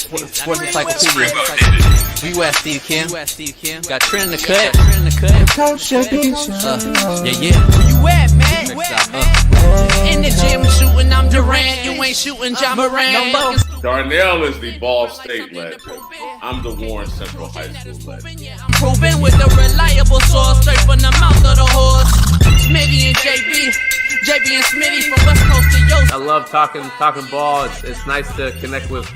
Sports Encyclopedia. We West Steve Kim. Got Trent in the cut. Yeah. Where you at, man? In the gym shooting, I'm Durant. You ain't shooting John Moran. Darnell is the Ball State legend. I'm the Warren Central High School legend. I'm proving with a reliable source, straight from the mouth of the horse. Smitty and JB and Smitty from West Coast to Yost. I love talking ball. It's nice to connect with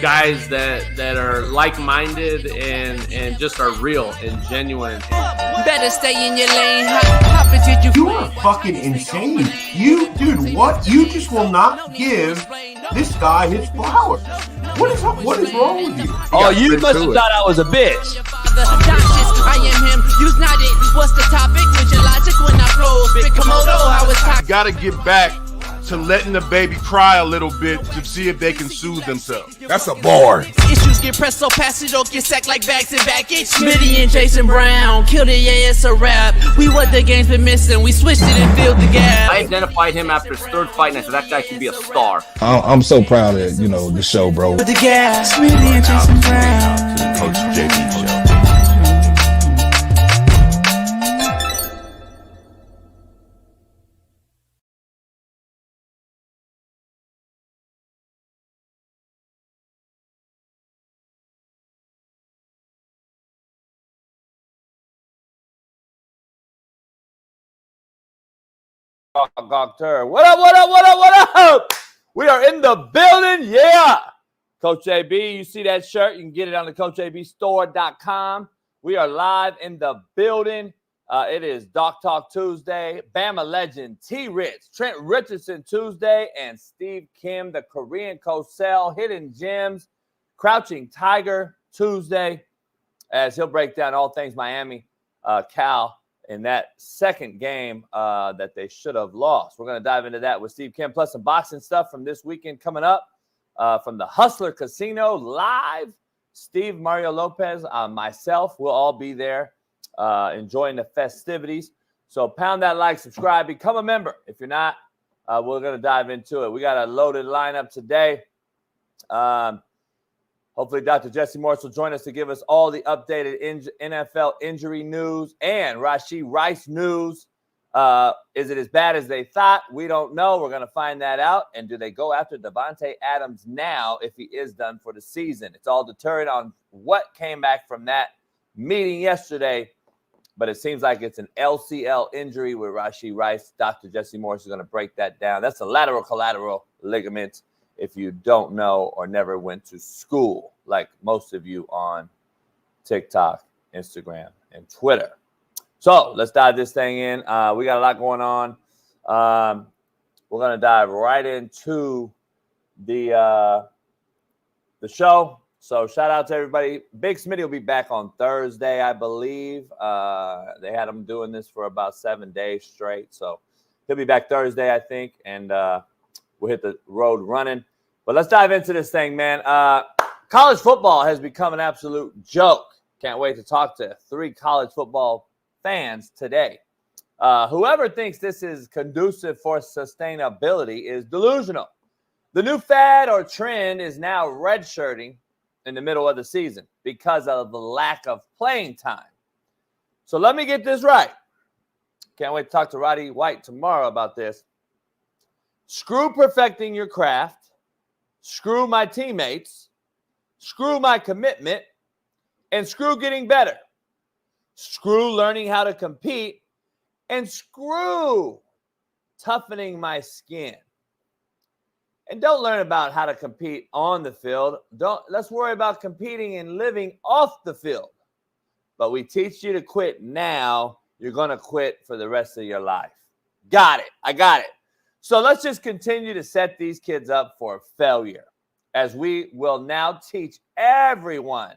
guys that are like-minded and just are real and genuine. Better stay in your lane. How did you are fucking insane. Dude, what? You just will not give this guy his flowers. What is wrong with you? Oh, you must have thought I was a bitch. I am him. Use not it. What's the topic? With your logic when I flow. Big Komodo, I was talking. Gotta get back to letting the baby cry a little bit to see if they can soothe themselves. That's a bar. Issues get pressed so past it don't get sacked like bags and baggage. Smitty and Jason Brown killed it, yeah, it's a rap. We what the game's been missing, we switched it and filled the gap. I identified him after his third fight and I said that guy should be a star. I'm so proud of the show, bro. With the gas, Smitty and Jason Brown. Coach JB Show. What up? We are in the building, yeah. Coach JB, you see that shirt? You can get it on the CoachJBStore.com. We are live in the building. It is Doc Talk Tuesday. Bama legend T-Rich, Trent Richardson Tuesday, and Steve Kim, the Korean Cosell, Hidden Gems, Crouching Tiger Tuesday, as he'll break down all things Miami, Cal, in that second game that they should have lost. We're going to dive into that with Steve Kim, plus some boxing stuff from this weekend coming up from the Hustler Casino live. Steve, Mario Lopez, myself, will all be there enjoying the festivities. So pound that like, subscribe, become a member. If you're not, we're going to dive into it. We got a loaded lineup today. Hopefully, Dr. Jesse Morse will join us to give us all the updated NFL injury news and Rashee Rice news. Is it as bad as they thought? We don't know. We're going to find that out. And do they go after Devontae Adams now if he is done for the season? It's all determined on what came back from that meeting yesterday. But it seems like it's an LCL injury with Rashee Rice. Dr. Jesse Morse is going to break that down. That's a lateral collateral ligament, if you don't know or never went to school, like most of you on TikTok, Instagram, and Twitter. So let's dive this thing in. We got a lot going on. We're going to dive right into the show. So shout out to everybody. Big Smitty will be back on Thursday, I believe. They had him doing this for about 7 days straight. So he'll be back Thursday, I think, and we'll hit the road running. But let's dive into this thing, man. College football has become an absolute joke. Can't wait to talk to 3 college football fans today. Whoever thinks this is conducive for sustainability is delusional. The new fad or trend is now redshirting in the middle of the season because of the lack of playing time. So let me get this right. Can't wait to talk to Roddy White tomorrow about this. Screw perfecting your craft. Screw my teammates. Screw my commitment. And screw getting better. Screw learning how to compete. And screw toughening my skin. And don't learn about how to compete on the field. Let's worry about competing and living off the field. But we teach you to quit now. You're going to quit for the rest of your life. Got it. I got it. So let's just continue to set these kids up for failure, as we will now teach everyone,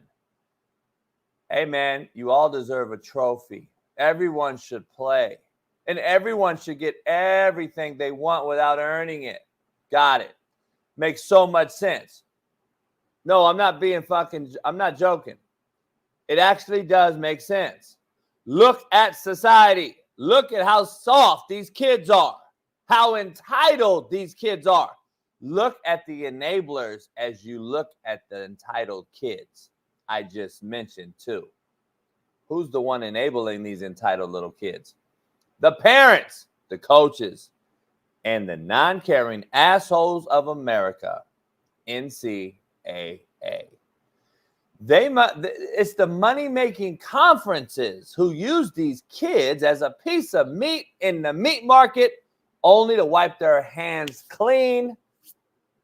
hey, man, you all deserve a trophy. Everyone should play. And everyone should get everything they want without earning it. Got it. Makes so much sense. No, I'm not joking. It actually does make sense. Look at society. Look at how soft these kids are. How entitled these kids are. Look at the enablers as you look at the entitled kids I just mentioned too. Who's the one enabling these entitled little kids? The parents, the coaches, and the non-caring assholes of America, NCAA. It's the money-making conferences who use these kids as a piece of meat in the meat market, only to wipe their hands clean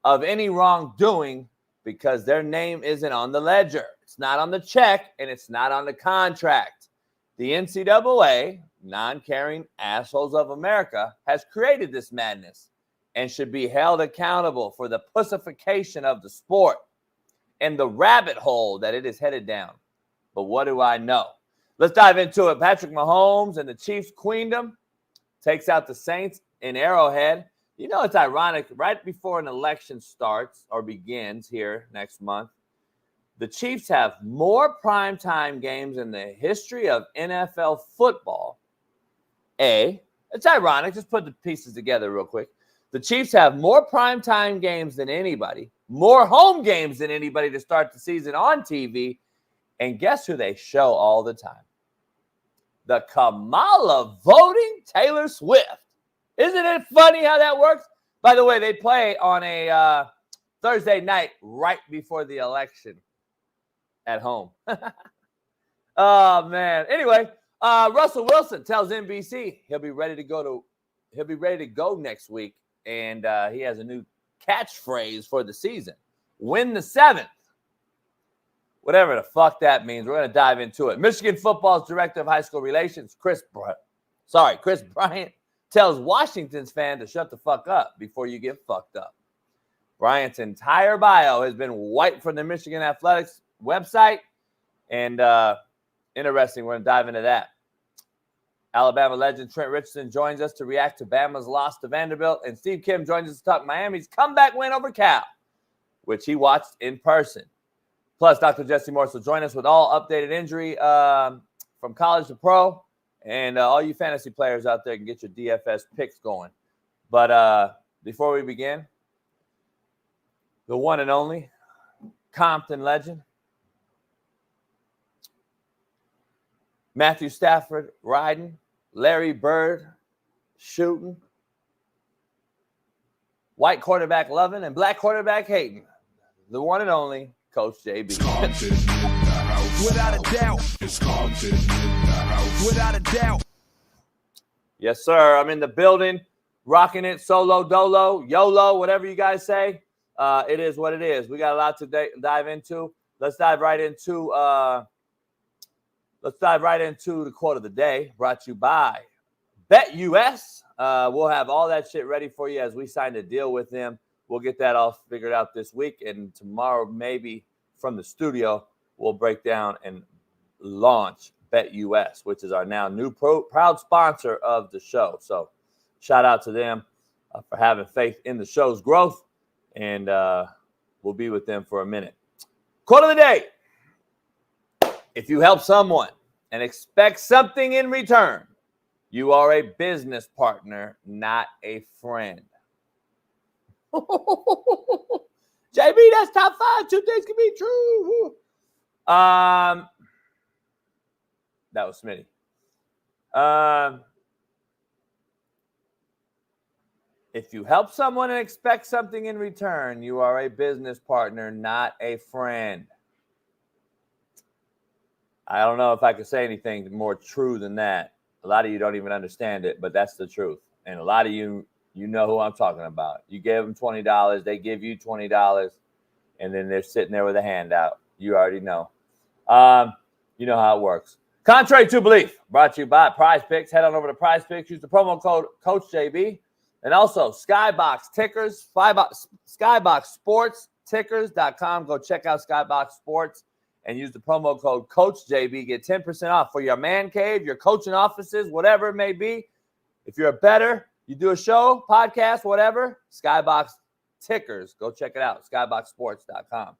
of any wrongdoing because their name isn't on the ledger. It's not on the check, and it's not on the contract. The NCAA, non-caring assholes of America, has created this madness and should be held accountable for the pussification of the sport and the rabbit hole that it is headed down. But what do I know? Let's dive into it. Patrick Mahomes and the Chiefs' queendom takes out the Saints in Arrowhead. You know, it's ironic. Right before an election starts or begins here next month, the Chiefs have more primetime games in the history of NFL football. It's ironic. Just put the pieces together real quick. The Chiefs have more primetime games than anybody, more home games than anybody to start the season on TV. And guess who they show all the time? The Kamala voting Taylor Swift. Isn't it funny how that works? By the way, they play on a Thursday night right before the election at home. Oh, man. Anyway, Russell Wilson tells NBC he'll be ready to go next week. And he has a new catchphrase for the season. Win the 7th. Whatever the fuck that means. We're going to dive into it. Michigan football's director of high school relations, Chris Bryant, tells Washington's fan to shut the fuck up before you get fucked up. Bryant's entire bio has been wiped from the Michigan Athletics website. And interesting, we're going to dive into that. Alabama legend Trent Richardson joins us to react to Bama's loss to Vanderbilt. And Steve Kim joins us to talk Miami's comeback win over Cal, which he watched in person. Plus, Dr. Jesse Morse will join us with all updated injury from college to pro. And all you fantasy players out there can get your DFS picks going. But before we begin, the one and only Compton legend, Matthew Stafford riding, Larry Bird shooting, white quarterback loving, and black quarterback hating. The one and only Coach JB. Without a doubt. Without a doubt. Yes, sir. I'm in the building, rocking it solo, dolo, YOLO, whatever you guys say. It is what it is. We got a lot to dive into. Let's dive right into the quote of the day, brought to you by BetUS. We'll have all that shit ready for you as we signed a deal with them. We'll get that all figured out this week. And tomorrow, maybe from the studio, we'll break down and launch BetUS, which is our now new proud sponsor of the show. So shout out to them for having faith in the show's growth. And we'll be with them for a minute. Quote of the day. If you help someone and expect something in return, you are a business partner, not a friend. JB, that's top 5. 2 things can be true. That was Smitty. If you help someone and expect something in return, you are a business partner, not a friend. I don't know if I could say anything more true than that. A lot of you don't even understand it, but that's the truth. And a lot of you know who I'm talking about. You gave them $20, they give you $20, and then they're sitting there with a handout. You already know. You know how it works. Contrary to belief, brought to you by Prize Picks. Head on over to Prize Picks. Use the promo code CoachJB. And also Skybox Tickers, Skybox Sports Tickers.com. Go check out Skybox Sports and use the promo code CoachJB. Get 10% off for your man cave, your coaching offices, whatever it may be. If you're a bettor, you do a show, podcast, whatever, Skybox Tickers. Go check it out, skyboxsports.com.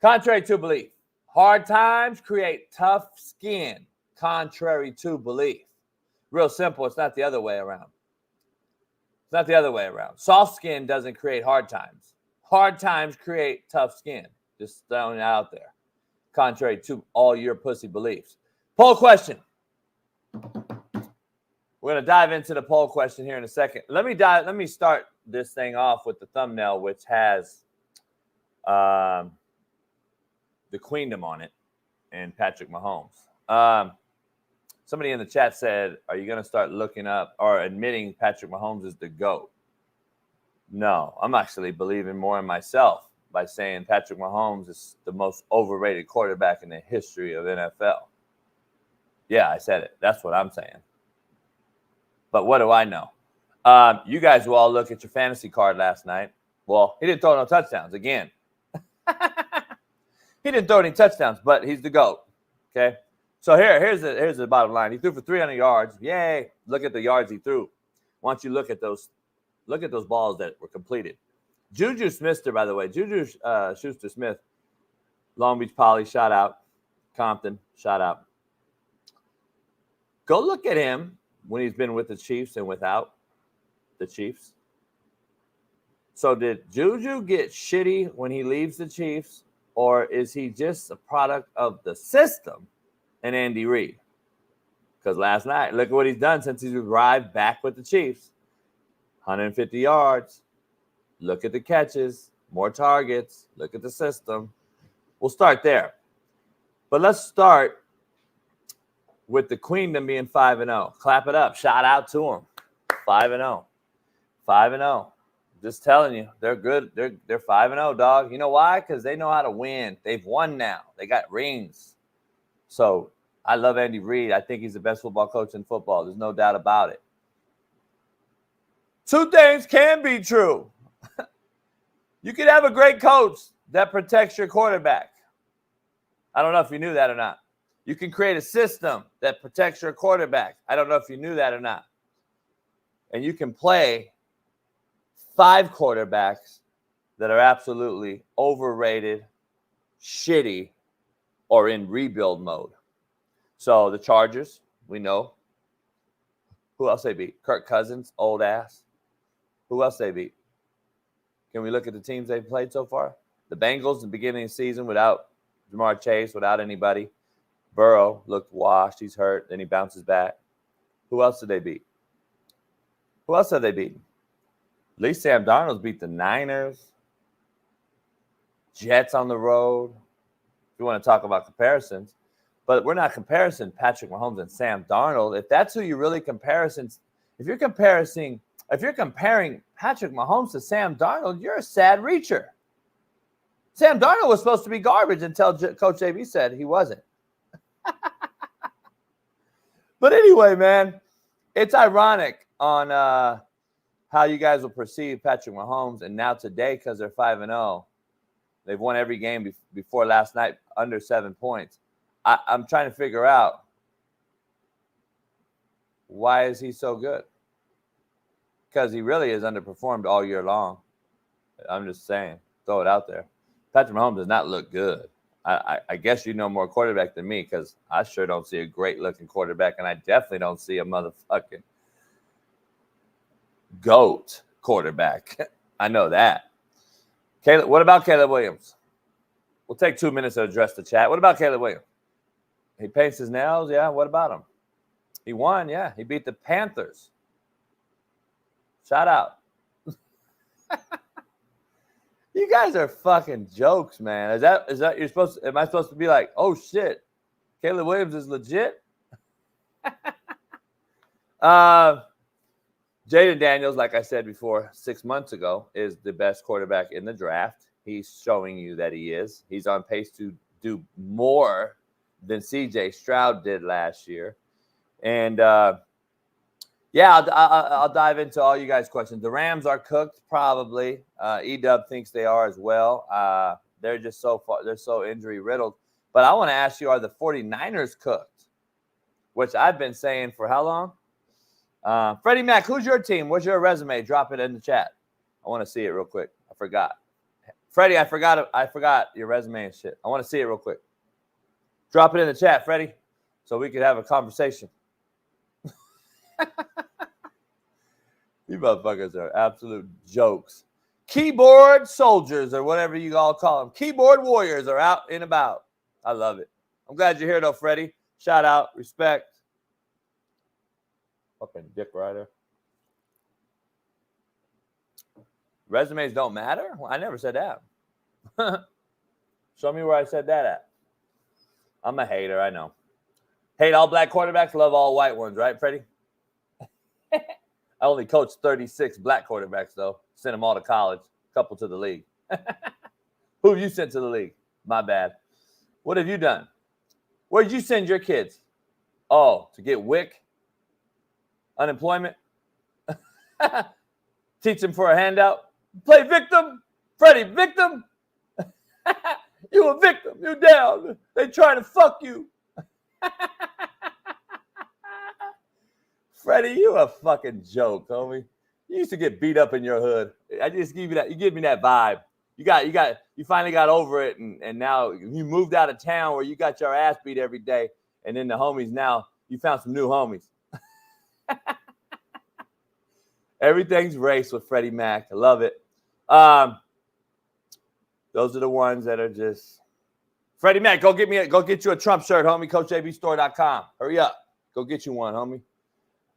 Contrary to belief, hard times create tough skin. Contrary to belief. Real simple. It's not the other way around. It's not the other way around. Soft skin doesn't create hard times. Hard times create tough skin. Just throwing it out there. Contrary to all your pussy beliefs. Poll question. We're going to dive into the poll question here in a second. Let me start this thing off with the thumbnail, which has the queendom on it and Patrick Mahomes. Somebody in the chat said, are you going to start looking up or admitting Patrick Mahomes is the GOAT? No, I'm actually believing more in myself by saying Patrick Mahomes is the most overrated quarterback in the history of NFL. Yeah, I said it. That's what I'm saying. But what do I know? You guys will all look at your fantasy card last night. Well, he didn't throw no touchdowns again. He didn't throw any touchdowns, but he's the GOAT. Okay? So here's the bottom line. He threw for 300 yards. Yay. Look at the yards he threw. Why don't you look at those balls that were completed. Juju Smith-Schuster, by the way. Juju Schuster-Smith, Long Beach Poly, shout out. Compton, shout out. Go look at him when he's been with the Chiefs and without the Chiefs. So did Juju get shitty when he leaves the Chiefs, or is he just a product of the system and Andy Reid? Because last night, look at what he's done since he's arrived back with the Chiefs. 150 yards. Look at the catches. More targets. Look at the system. We'll start there. But let's start with the Queendom being 5-0. Clap it up. Shout out to them. 5-0. 5-0. Just telling you, they're good. They're 5-0, dog. You know why? Because they know how to win. They've won now. They got rings. So I love Andy Reid. I think he's the best football coach in football. There's no doubt about it. Two things can be true. You could have a great coach that protects your quarterback. I don't know if you knew that or not. You can create a system that protects your quarterback. I don't know if you knew that or not. And you can play 5 quarterbacks that are absolutely overrated, shitty, or in rebuild mode. So the Chargers, we know. Who else they beat? Kirk Cousins, old ass. Who else they beat? Can we look at the teams they've played so far? The Bengals, at the beginning of the season, without Jamar Chase, without anybody. Burrow looked washed. He's hurt. Then he bounces back. Who else did they beat? Who else have they beaten? At least Sam Darnold's beat the Niners. Jets on the road. If you want to talk about comparisons. But we're not comparing Patrick Mahomes and Sam Darnold. If that's who you really comparisons, if you're comparing Patrick Mahomes to Sam Darnold, you're a sad reacher. Sam Darnold was supposed to be garbage until Coach JB said he wasn't. But anyway, man, it's ironic on how you guys will perceive Patrick Mahomes. And now today, because they're 5-0, they've won every game before last night under 7 points. I'm trying to figure out, why is he so good? Because he really has underperformed all year long. I'm just saying, throw it out there. Patrick Mahomes does not look good. I guess you know more quarterback than me, because I sure don't see a great-looking quarterback, and I definitely don't see a motherfucking GOAT quarterback. I know that. Caleb, what about Caleb Williams? We'll take 2 minutes to address the chat. What about Caleb Williams? He paints his nails. Yeah, what about him? He won. Yeah, he beat the Panthers. Shout out. You guys are fucking jokes, man. Is that you're supposed to, am I supposed to be like, oh shit, Caleb Williams is legit? Jaden Daniels, like I said before, 6 months ago, is the best quarterback in the draft. He's showing you that he is. He's on pace to do more than C.J. Stroud did last year. And, yeah, I'll dive into all you guys' questions. The Rams are cooked, probably. E-Dub thinks they are as well. They're just so far, they're so injury-riddled. But I want to ask you, are the 49ers cooked? Which I've been saying for how long? Freddie Mac, who's your team? What's your resume? Drop it in the chat. I want to see it real quick. I forgot. Freddie, I forgot your resume and shit. I want to see it real quick. Drop it in the chat, Freddie, so we could have a conversation. You motherfuckers are absolute jokes. Keyboard soldiers or whatever you all call them. Keyboard warriors are out and about. I love it. I'm glad you're here, though, Freddie. Shout out. Respect. Fucking dick rider. Resumes don't matter? Well, I never said that. Show me where I said that at. I'm a hater, I know. Hate all black quarterbacks, love all white ones, right, Freddie? I only coached 36 black quarterbacks, though. Sent them all to college, a couple to the league. Who have you sent to the league? My bad. What have you done? Where did you send your kids? Oh, to get WIC? Unemployment? Teach them for a handout? Play victim? Freddie, victim? You a victim. You down. They trying to fuck you. Freddie, you a fucking joke, homie. You used to get beat up in your hood. I just give you that. You give me that vibe. You finally got over it, and now you moved out of town where you got your ass beat every day, and then the homies now, you found some new homies. Everything's race with Freddie Mac. I love it. Those are the ones that are just Freddie Mac. Go get you a Trump shirt, homie. CoachJBStore.com. Hurry up. Go get you one, homie.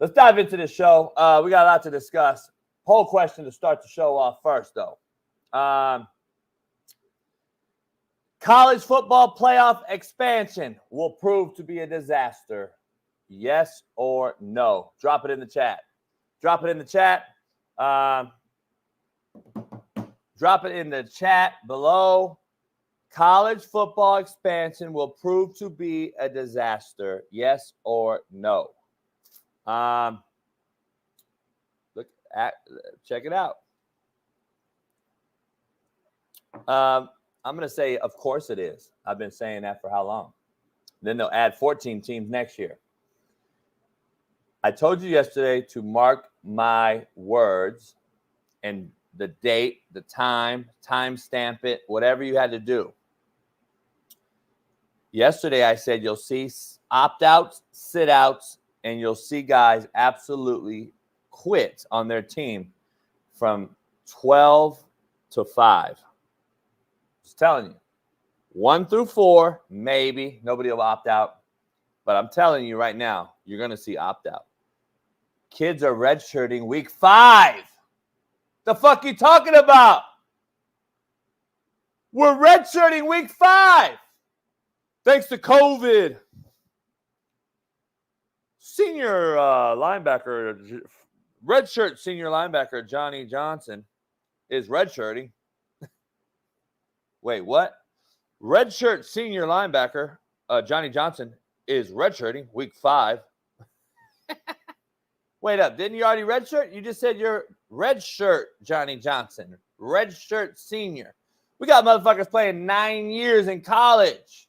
Let's dive into the show. We got a lot to discuss. Poll question to start the show off first, though. College football playoff expansion will prove to be a disaster. Yes or no? Drop it in the chat. Drop it in the chat. Drop it in the chat below. College football expansion will prove to be a disaster. Yes or no? Check it out. I'm going to say, of course it is. I've been saying that for how long? Then they'll add 14 teams next year. I told you yesterday to mark my words and the date, the time stamp it, whatever you had to do. Yesterday, I said you'll see opt-outs, sit-outs, and you'll see guys absolutely quit on their team from 12 to 5. Just telling you. 1 through 4, maybe. Nobody will opt out. But I'm telling you right now, you're going to see opt-out. Kids are redshirting week 5. The fuck you talking about? We're redshirting week 5. Thanks to COVID. Senior linebacker, redshirt senior linebacker Johnny Johnson is redshirting. Wait, what? Redshirt senior linebacker Johnny Johnson is redshirting week 5. Wait up, didn't you already redshirt? You just said you're redshirt Johnny Johnson, redshirt senior. We got motherfuckers playing 9 years in college.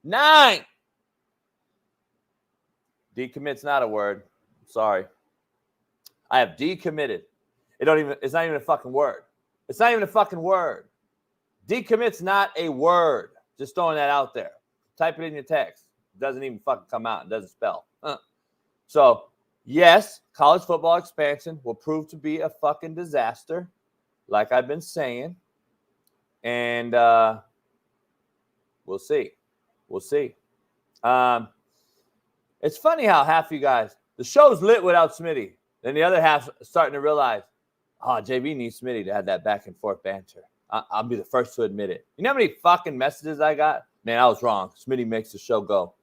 9. Decommit's not a word. Sorry. I have decommitted. It's not even a fucking word. It's not even a fucking word. Decommit's not a word. Just throwing that out there. Type it in your text. It doesn't even fucking come out. It doesn't spell. So, yes, college football expansion will prove to be a fucking disaster, like I've been saying. And we'll see. We'll see. It's funny how half you guys, the show's lit without Smitty. Then the other half starting to realize, JB needs Smitty to have that back and forth banter. I'll be the first to admit it. You know how many fucking messages I got? Man, I was wrong. Smitty makes the show go.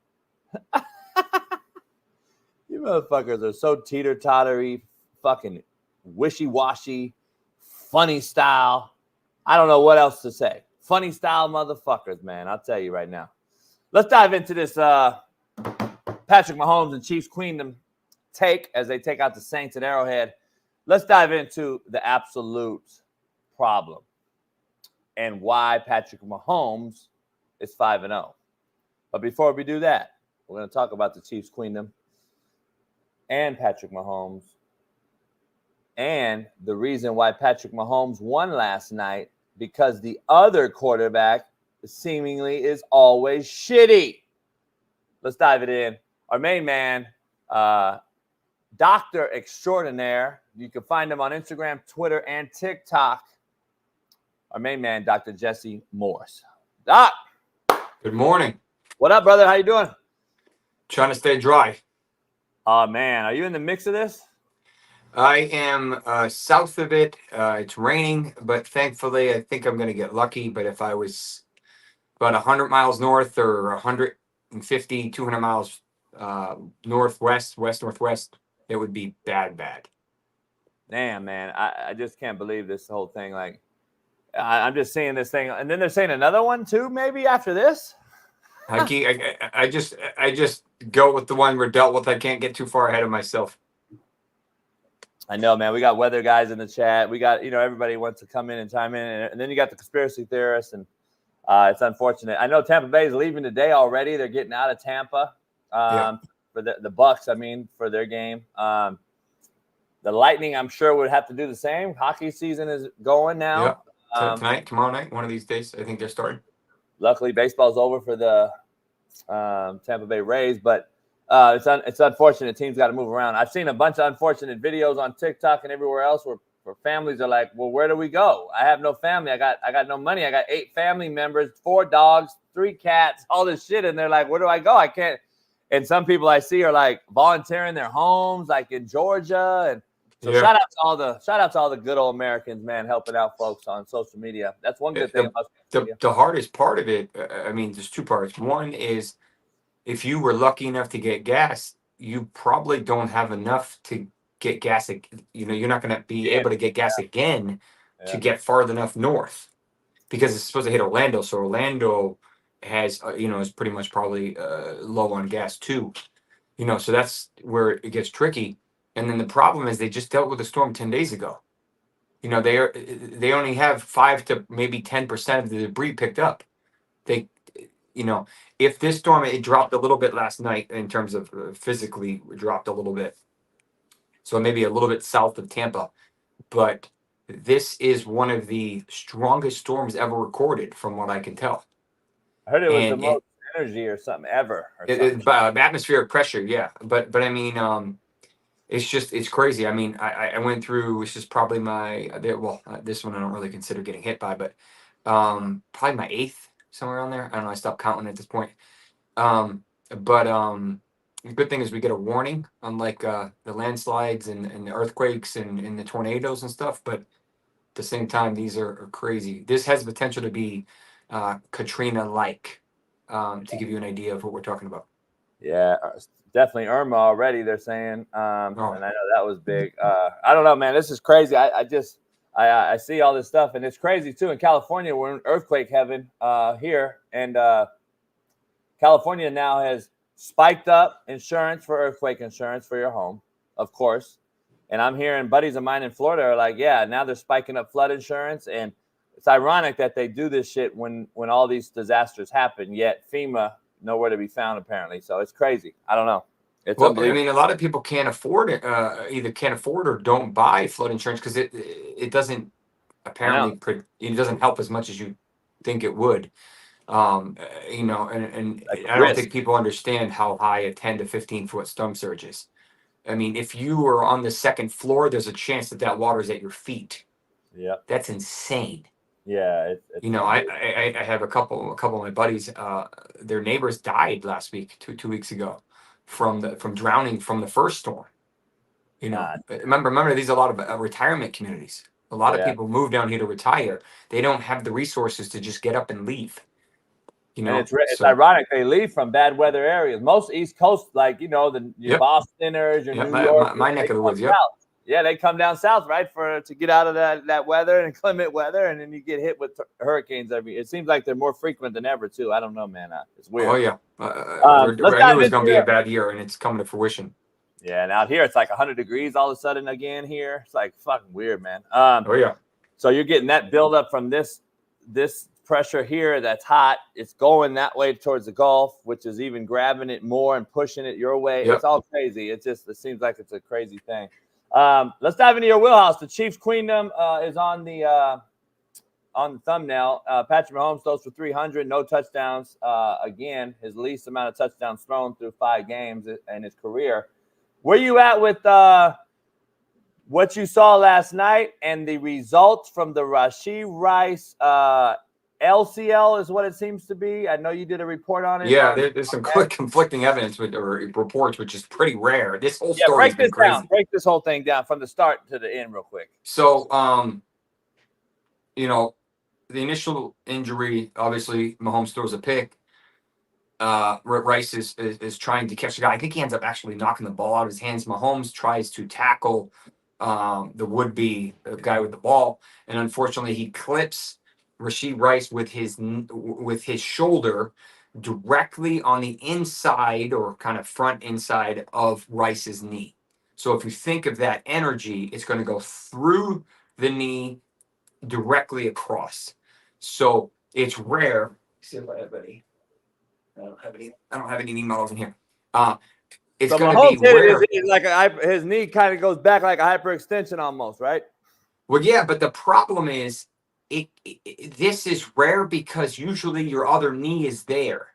You motherfuckers are so teeter-tottery, fucking wishy-washy, funny style. I don't know what else to say. Funny style motherfuckers, man. I'll tell you right now. Let's dive into this Patrick Mahomes and Chiefs Queendom take as they take out the Saints at Arrowhead. Let's dive into the absolute problem and why Patrick Mahomes is 5-0. But before we do that, we're going to talk about the Chiefs Queendom and Patrick Mahomes and the reason why Patrick Mahomes won last night, because the other quarterback seemingly is always shitty. Let's dive it in. Our main man, doctor extraordinaire. You can find him on Instagram, Twitter, and TikTok. Our main man, Dr. Jesse Morse. Doc. Good morning. What up, brother? How you doing? Trying to stay dry. Oh, man. Are you in the mix of this? I am south of it. It's raining, but thankfully I think I'm going to get lucky. But if I was about 100 miles north or 150, 200 miles northwest, northwest, it would be bad. Damn, man. I just can't believe this whole thing. Like, I'm just seeing this thing. And then they're saying another one, too, maybe after this? I just go with the one we're dealt with. I can't get too far ahead of myself. I know, man. We got weather guys in the chat. We got, everybody wants to come in and chime in. And then you got the conspiracy theorists, and it's unfortunate. I know Tampa Bay is leaving today already. They're getting out of Tampa for the Bucks, for their game. The Lightning, I'm sure, would have to do the same. Hockey season is going now. Yeah. Tonight, tomorrow night, one of these days, I think they're starting. Luckily, baseball's over for the Tampa Bay Rays, but it's unfortunate. Teams got to move around. I've seen a bunch of unfortunate videos on TikTok and everywhere else where families are like, well, where do we go? I have no family. I got no money. I got 8 family members, 4 dogs, 3 cats, all this shit. And they're like, where do I go? I can't. And some people I see are like volunteering their homes, like in Georgia. And so shout out to all the good old Americans, man, helping out folks on social media. That's one good thing about social media. The hardest part of it, there's 2 parts. One is, if you were lucky enough to get gas, you probably don't have enough to get gas. You're not going to be able to get gas again to get far enough north, because it's supposed to hit Orlando. So Orlando has, is pretty much probably low on gas too. So that's where it gets tricky. And then the problem is they just dealt with a storm 10 days ago. They only have 5 to maybe 10% of the debris picked up. If this storm, it dropped a little bit last night in terms of physically dropped a little bit. So maybe a little bit south of Tampa. But this is one of the strongest storms ever recorded, from what I can tell. I heard it was the most energy or something ever. Atmospheric pressure, yeah. But it's crazy. I went through, this is probably this one I don't really consider getting hit by, but probably my 8th. Somewhere around there. I don't know. I stopped counting at this point. But the good thing is we get a warning, unlike the landslides and the earthquakes and the tornadoes and stuff. But at the same time, these are crazy. This has potential to be Katrina-like, to give you an idea of what we're talking about. Yeah, definitely Irma already, they're saying. And I know that was big. I don't know, man. This is crazy. I see all this stuff, and it's crazy too. In California, we're in earthquake heaven here, and California now has spiked up insurance for earthquake insurance for your home, of course. And I'm hearing buddies of mine in Florida are like, yeah, now they're spiking up flood insurance, and it's ironic that they do this shit when all these disasters happen. Yet FEMA nowhere to be found apparently, so it's crazy. I don't know. It's a lot of people can't afford it, either can't afford or don't buy flood insurance because it doesn't apparently it doesn't help as much as you think it would. And I don't think people understand how high a 10 to 15 foot storm surge is. If you are on the 2nd floor, there's a chance that water is at your feet. Yeah, that's insane. Yeah, I have a couple of my buddies. Their neighbors died last week, two weeks ago, from drowning from the first storm. Remember, these are a lot of retirement communities. A lot of people move down here to retire. They don't have the resources to just get up and leave. And it's ironic they leave from bad weather areas. Most East Coast, like your Bostoners, your New York, my neck of the woods. Yeah, they come down south, right, to get out of that weather and inclement weather, and then you get hit with hurricanes it seems like they're more frequent than ever too. I don't know, man. It's weird. Oh yeah, I knew it was going to be a bad year, and it's coming to fruition. Yeah, and out here it's like 100 degrees all of a sudden again. Here it's like fucking weird, man. So you're getting that buildup from this pressure here that's hot. It's going that way towards the Gulf, which is even grabbing it more and pushing it your way. It's all crazy. It seems like it's a crazy thing. Let's dive into your wheelhouse. The Chiefs Queendom is on the thumbnail. Patrick Mahomes throws for 300, no touchdowns. Again, his least amount of touchdowns thrown through 5 games in his career. Where you at with what you saw last night and the results from the Rashee Rice LCL is what it seems to be. I know you did a report on it. Yeah, there's some conflicting evidence or reports, which is pretty rare. This whole story has been crazy. Down. Break this whole thing down from the start to the end real quick. So, you know, the initial injury, obviously, Mahomes throws a pick. Rice is trying to catch the guy. I think he ends up actually knocking the ball out of his hands. Mahomes tries to tackle the would-be guy with the ball, and unfortunately, he clips Rashee Rice with his shoulder directly on the inside or kind of front inside of Rice's knee. So if you think of that energy, it's going to go through the knee directly across. So it's rare. See if I have any. I don't have any models in here. It's so going to be rare. Is like his knee kind of goes back like a hyperextension almost, right? Well, yeah, but the problem is this is rare because usually your other knee is there.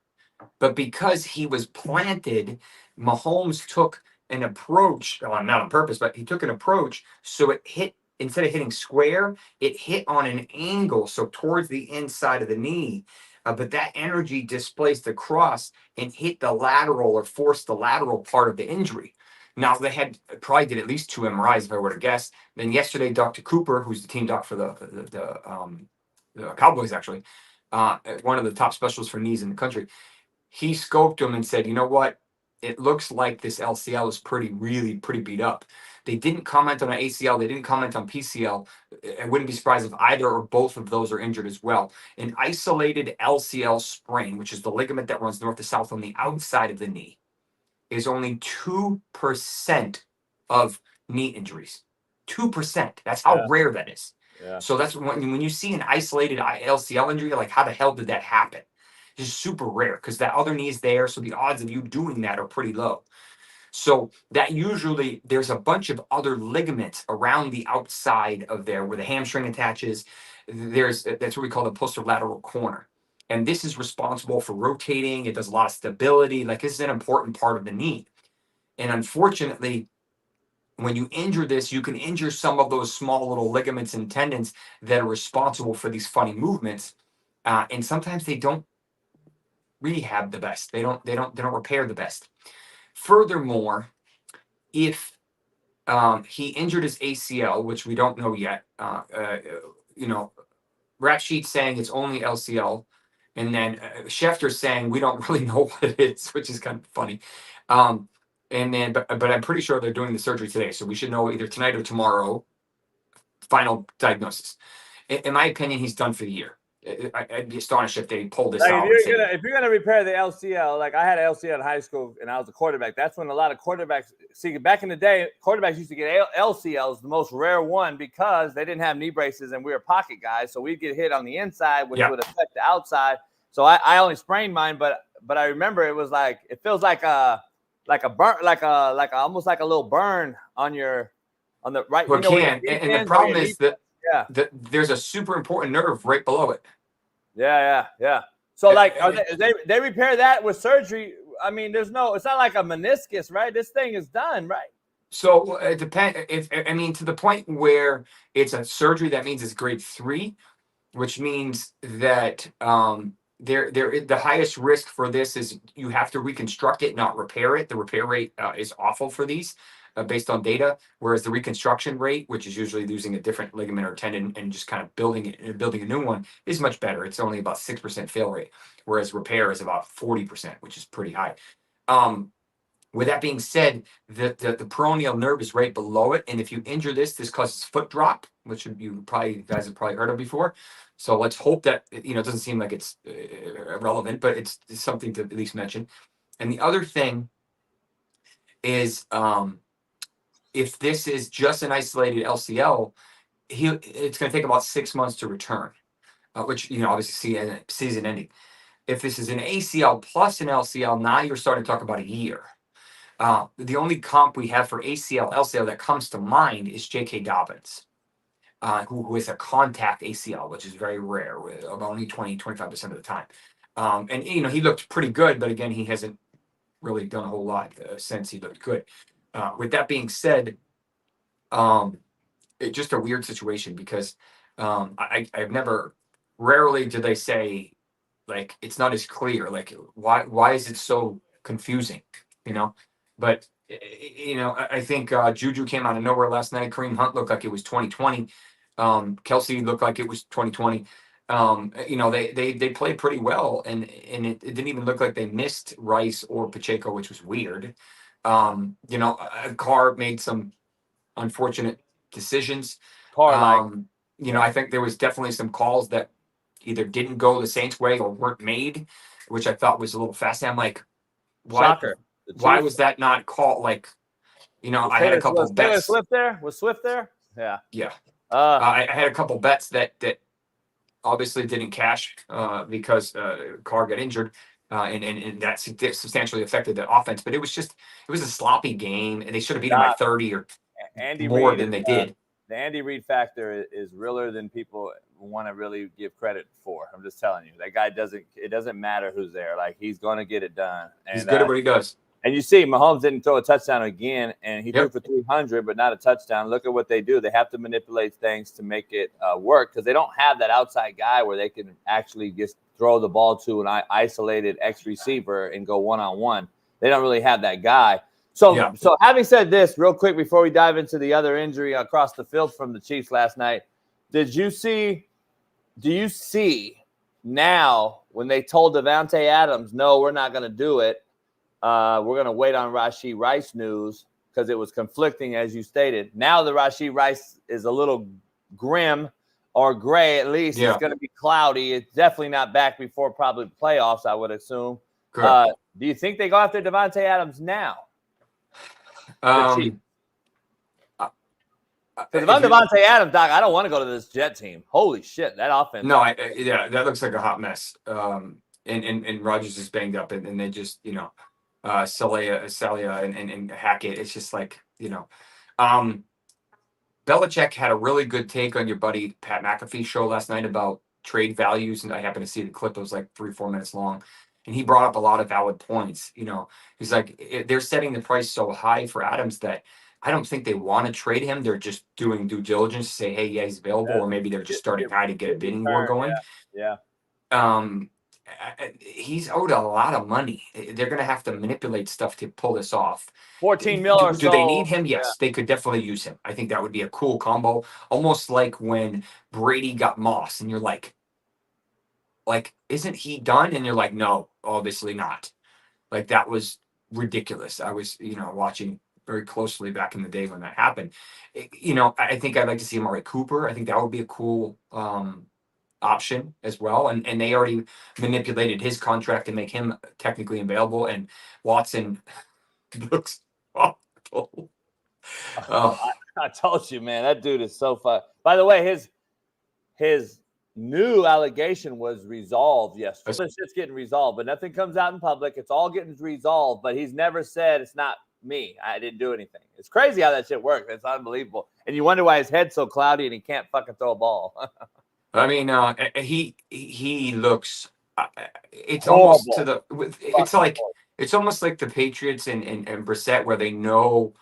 But because he was planted, Mahomes took an approach, well, not on purpose, but he took an approach so it hit, instead of hitting square, it hit on an angle, so towards the inside of the knee. But that energy displaced across and hit the lateral or forced the lateral part of the injury. Now, they probably did at least 2 MRIs, if I were to guess. Then yesterday, Dr. Cooper, who's the team doc for the Cowboys, actually, one of the top specialists for knees in the country, he scoped him and said, you know what? It looks like this LCL is really pretty beat up. They didn't comment on an ACL. They didn't comment on PCL. I wouldn't be surprised if either or both of those are injured as well. An isolated LCL sprain, which is the ligament that runs north to south on the outside of the knee, is only 2% of knee injuries. 2%. That's how rare that is. Yeah. So that's when you see an isolated LCL injury, you're like, how the hell did that happen? It's super rare because that other knee is there. So the odds of you doing that are pretty low. So that usually there's a bunch of other ligaments around the outside of there where the hamstring attaches. That's what we call the posterolateral corner. And this is responsible for rotating. It does a lot of stability. Like, this is an important part of the knee. And unfortunately, when you injure this, you can injure some of those small little ligaments and tendons that are responsible for these funny movements. And sometimes they don't rehab the best. They don't repair the best. Furthermore, if he injured his ACL, which we don't know yet, rap sheet saying it's only LCL, and then Schefter's saying we don't really know what it is, which is kind of funny. And then, but I'm pretty sure they're doing the surgery today, so we should know either tonight or tomorrow. Final diagnosis. In my opinion, he's done for the year. I'd be astonished if they pulled this out. If you're gonna repair the LCL, like I had an LCL in high school and I was a quarterback. That's when a lot of quarterbacks back in the day, quarterbacks used to get LCLs, the most rare one, because they didn't have knee braces and we were pocket guys, so we'd get hit on the inside, which would affect the outside. So I only sprained mine, but I remember it was like, it feels like a burn, like almost like a little burn on the right. Well, and the problem is that there's a super important nerve right below it. Yeah. So like, they repair that with surgery. I mean, it's not like a meniscus, right? This thing is done, right? So it depends. To the point where it's a surgery, that means it's grade 3, which means that the highest risk for this is you have to reconstruct it, not repair it. The repair rate is awful for these. Based on data, whereas the reconstruction rate, which is usually losing a different ligament or tendon and just kind of building a new one, is much better. It's only about 6% fail rate, whereas repair is about 40%, which is pretty high. With that being said, the peroneal nerve is right below it, and if you injure this causes foot drop, which you guys have probably heard of before. So let's hope that it doesn't seem like it's irrelevant, but it's something to at least mention. And the other thing is, if this is just an isolated LCL, it's going to take about 6 months to return, which, obviously season ending. If this is an ACL plus an LCL, now you're starting to talk about a year. The only comp we have for ACL, LCL that comes to mind is J.K. Dobbins, who is a contact ACL, which is very rare, of only 20-25% of the time. And he looked pretty good, but again, he hasn't really done a whole lot since he looked good. With that being said, it's just a weird situation because I've never, rarely do they say like it's not as clear. Like why is it so confusing? You know, but I think Juju came out of nowhere last night. Kareem Hunt looked like it was 2020. Kelsey looked like it was 2020. They played pretty well, and it didn't even look like they missed Rice or Pacheco, which was weird. Carr made some unfortunate decisions. I think there was definitely some calls that either didn't go the Saints' way or weren't made, which I thought was a little fascinating. I'm like, Shocker. Why was that not called? Like, I had a couple was bets. Swift there? Was Swift there? Yeah. Yeah. I had a couple bets that obviously didn't cash because Carr got injured. And that substantially affected the offense. But it was a sloppy game, and they should have beat him by 30 or more than they did. The Andy Reid factor is realer than people want to really give credit for. I'm just telling you, that guy it doesn't matter who's there. Like, he's going to get it done. And, he's good at what he does. And you see, Mahomes didn't throw a touchdown again, and he threw for 300, but not a touchdown. Look at what they do. They have to manipulate things to make it work because they don't have that outside guy where they can actually just throw the ball to an isolated X receiver and go one-on-one. They don't really have that guy. So having said this, real quick before we dive into the other injury across the field from the Chiefs last night, do you see now when they told Davante Adams, no, we're not going to do it, we're going to wait on Rashee Rice news because it was conflicting, as you stated. Now the Rashee Rice is a little grim or gray, at least. It's going to be cloudy. It's definitely not back before probably playoffs, I would assume. Do you think they go after Davante Adams now? Because if I'm Davante Adams, Doc, I don't want to go to this Jet team. Holy shit, that offense. No, that looks like a hot mess. And Rodgers is banged up, and they just, Salah and Hackett. It's just like, Belichick had a really good take on your buddy Pat McAfee's show last night about trade values, and I happened to see the clip. It was like 3-4 minutes long. And he brought up a lot of valid points. He's like, they're setting the price so high for Adams that I don't think they want to trade him. They're just doing due diligence to say, hey, yeah, he's available. Or maybe they're just starting high to get a bidding war going. Yeah. He's owed a lot of money. They're going to have to manipulate stuff to pull this off. $14 million or so. Do they need him? Yes, they could definitely use him. I think that would be a cool combo. Almost like when Brady got Moss, and you're like, isn't he done? And you're like, no, obviously not. Like, that was ridiculous. I was, watching very closely back in the day when that happened. I think I'd like to see Amari Cooper. I think that would be a cool option as well. And they already manipulated his contract to make him technically available. And Watson looks awful. I told you, man, that dude is so fun. By the way, his new allegation was resolved yesterday. It's just getting resolved, but nothing comes out in public. It's all getting resolved, but he's never said it's not me. I didn't do anything. It's crazy how that shit works. It's unbelievable. And you wonder why his head's so cloudy and he can't fucking throw a ball. I mean, he looks. It's horrible. almost it's almost like the Patriots and Brissett, where they know,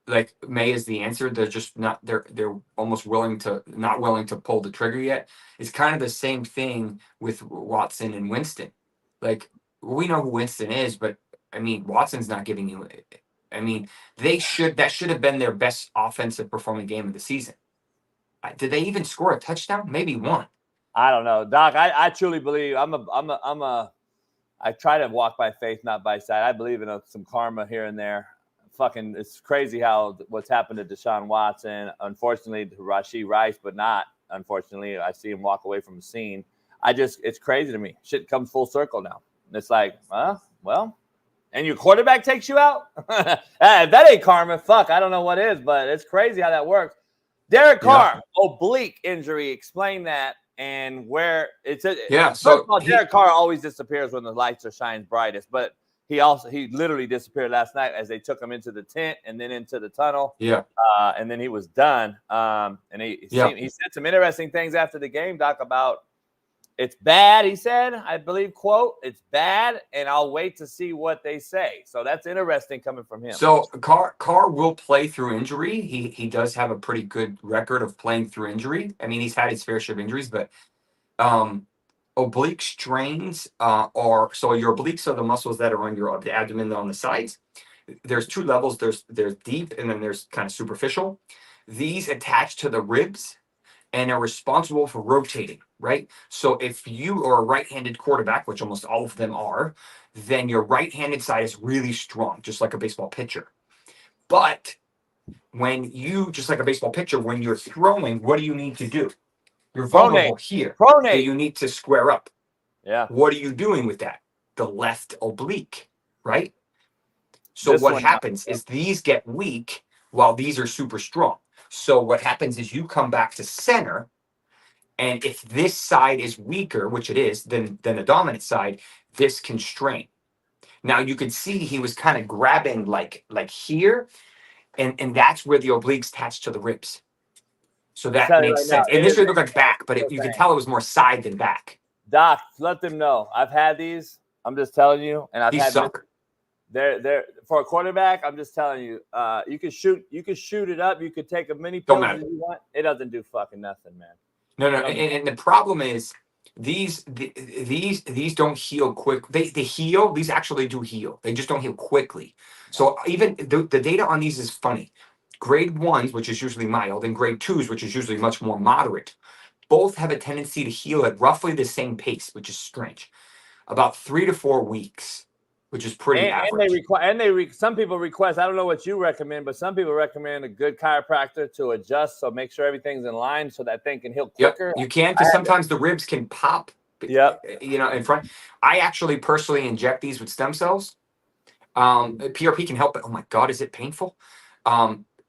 like, May is the answer. They're just not. They're almost not willing to pull the trigger yet. It's kind of the same thing with Watson and Winston. Like, we know who Winston is, but I mean, Watson's not giving you. I mean, that should have been their best offensive performing game of the season. Did they even score a touchdown? Maybe one. I don't know, Doc. I truly believe I try to walk by faith, not by sight. I believe in some karma here and there. Fucking, it's crazy how what's happened to Deshaun Watson. Unfortunately, to Rashee Rice, but not unfortunately. I see him walk away from the scene. It's crazy to me. Shit comes full circle now. And it's like, well, and your quarterback takes you out? That ain't karma. Fuck, I don't know what is, but it's crazy how that works. Derek Carr, oblique injury. Explain that and where it's. So Derek Carr always disappears when the lights are shining brightest, but he literally disappeared last night as they took him into the tent and then into the tunnel. Yeah. And then he was done. And he said some interesting things after the game, Doc, about It's bad, he said, I believe, quote, it's bad, and I'll wait to see what they say. So that's interesting coming from him. So Carr will play through injury. He does have a pretty good record of playing through injury. I mean, he's had his fair share of injuries, but oblique strains are, so your obliques are the muscles that are on your the abdomen on the sides. There's two levels. There's deep, and then there's kind of superficial. These attach to the ribs and are responsible for rotating, right? So if you are a right-handed quarterback, which almost all of them are, then your right-handed side is really strong, just like a baseball pitcher. But when you, just like a baseball pitcher, when you're throwing, what do you need to do? You're vulnerable here. So you need to square up. Yeah. What are you doing with that? The left oblique, right? So what happens is these get weak while these are super strong. So what happens is you come back to center, and if this side is weaker, which it is, than the dominant side, this can strain. Now you can see he was kind of grabbing like here, and that's where the obliques attach to the ribs. So that makes sense. And this would look like back, but you can tell it was more side than back. Doc, let them know. I've had these. I'm just telling you, and I've had suck. They're for a quarterback. I'm just telling you, you can shoot it up. You could take a mini Don't pill matter. if you want. It doesn't do fucking nothing, man. No. And the problem is these don't heal quick. They heal. These actually do heal. They just don't heal quickly. So even the data on these is funny. Grade 1s, which is usually mild, and grade 2s, which is usually much more moderate, both have a tendency to heal at roughly the same pace, which is strange. About 3 to 4 weeks, which is pretty average. Some people request, I don't know what you recommend, but some people recommend a good chiropractor to adjust, so make sure everything's in line so that thing can heal quicker. Yep, you can, because sometimes the ribs can pop. Yep. In front. I actually personally inject these with stem cells. PRP can help, but oh my God, is it painful?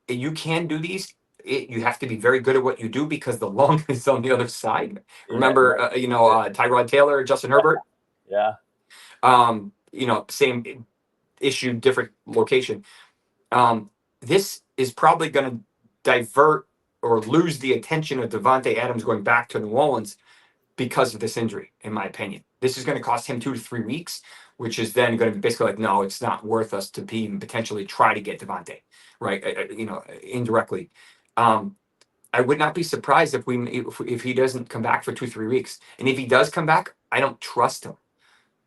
You can do these. You have to be very good at what you do because the lung is on the other side. Remember, Tyrod Taylor, Justin Herbert? Yeah. Same issue, different location. This is probably going to divert or lose the attention of Devontae Adams going back to New Orleans because of this injury, in my opinion. This is going to cost him 2 to 3 weeks, which is then going to be basically like, no, it's not worth us to even potentially try to get Devontae, right? Indirectly. I would not be surprised if he doesn't come back for 2-3 weeks. And if he does come back, I don't trust him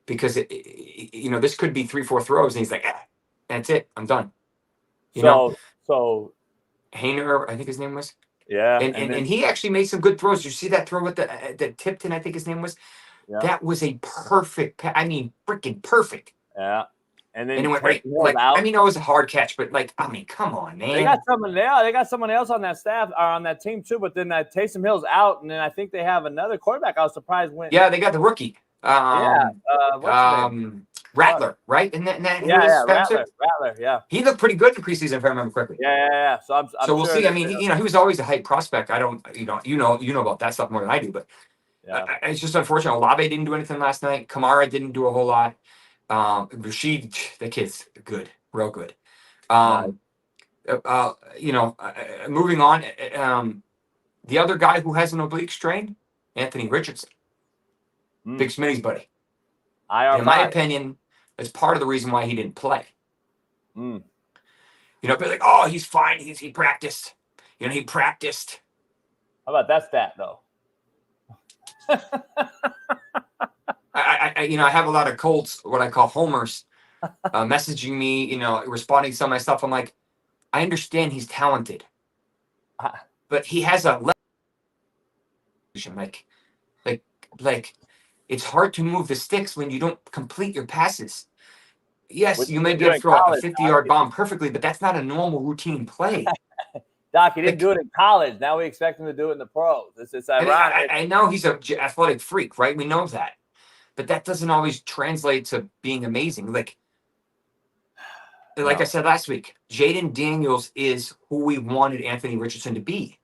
because this could be 3-4 throws and he's like, that's it, I'm done. So Hayner, I think his name was. Yeah. And he actually made some good throws. You see that throw with the Tipton, I think his name was. Yeah. That was a perfect. Freaking perfect. Yeah. And then it went right. It was a hard catch, but come on, man. They got someone else on that staff or on that team too. But then Taysom Hill's out, and then I think they have another quarterback. I was surprised when. Yeah, they got the rookie. Rattler, right? Rattler. Yeah. He looked pretty good in preseason, if I remember correctly. Yeah. So we'll see. He was always a hype prospect. I don't, you know about that stuff more than I do, but it's just unfortunate. Olave didn't do anything last night. Kamara didn't do a whole lot. Rashid, the kid's good, real good. Moving on. The other guy who has an oblique strain, Anthony Richardson, Big Smitty's buddy. In my opinion, that's part of the reason why he didn't play. People are like, oh, he's fine. He practiced. He practiced. How about that stat though? I have a lot of Colts, what I call homers, messaging me, responding to some of my stuff. I'm like, I understand he's talented, but he has a like it's hard to move the sticks when you don't complete your passes. Yes, you may be able to throw a 50-yard bomb perfectly, but that's not a normal routine play. Doc, he didn't do it in college. Now we expect him to do it in the pros. It's ironic. I know he's an athletic freak, right? We know that. But that doesn't always translate to being amazing. Like I said last week, Jaden Daniels is who we wanted Anthony Richardson to be.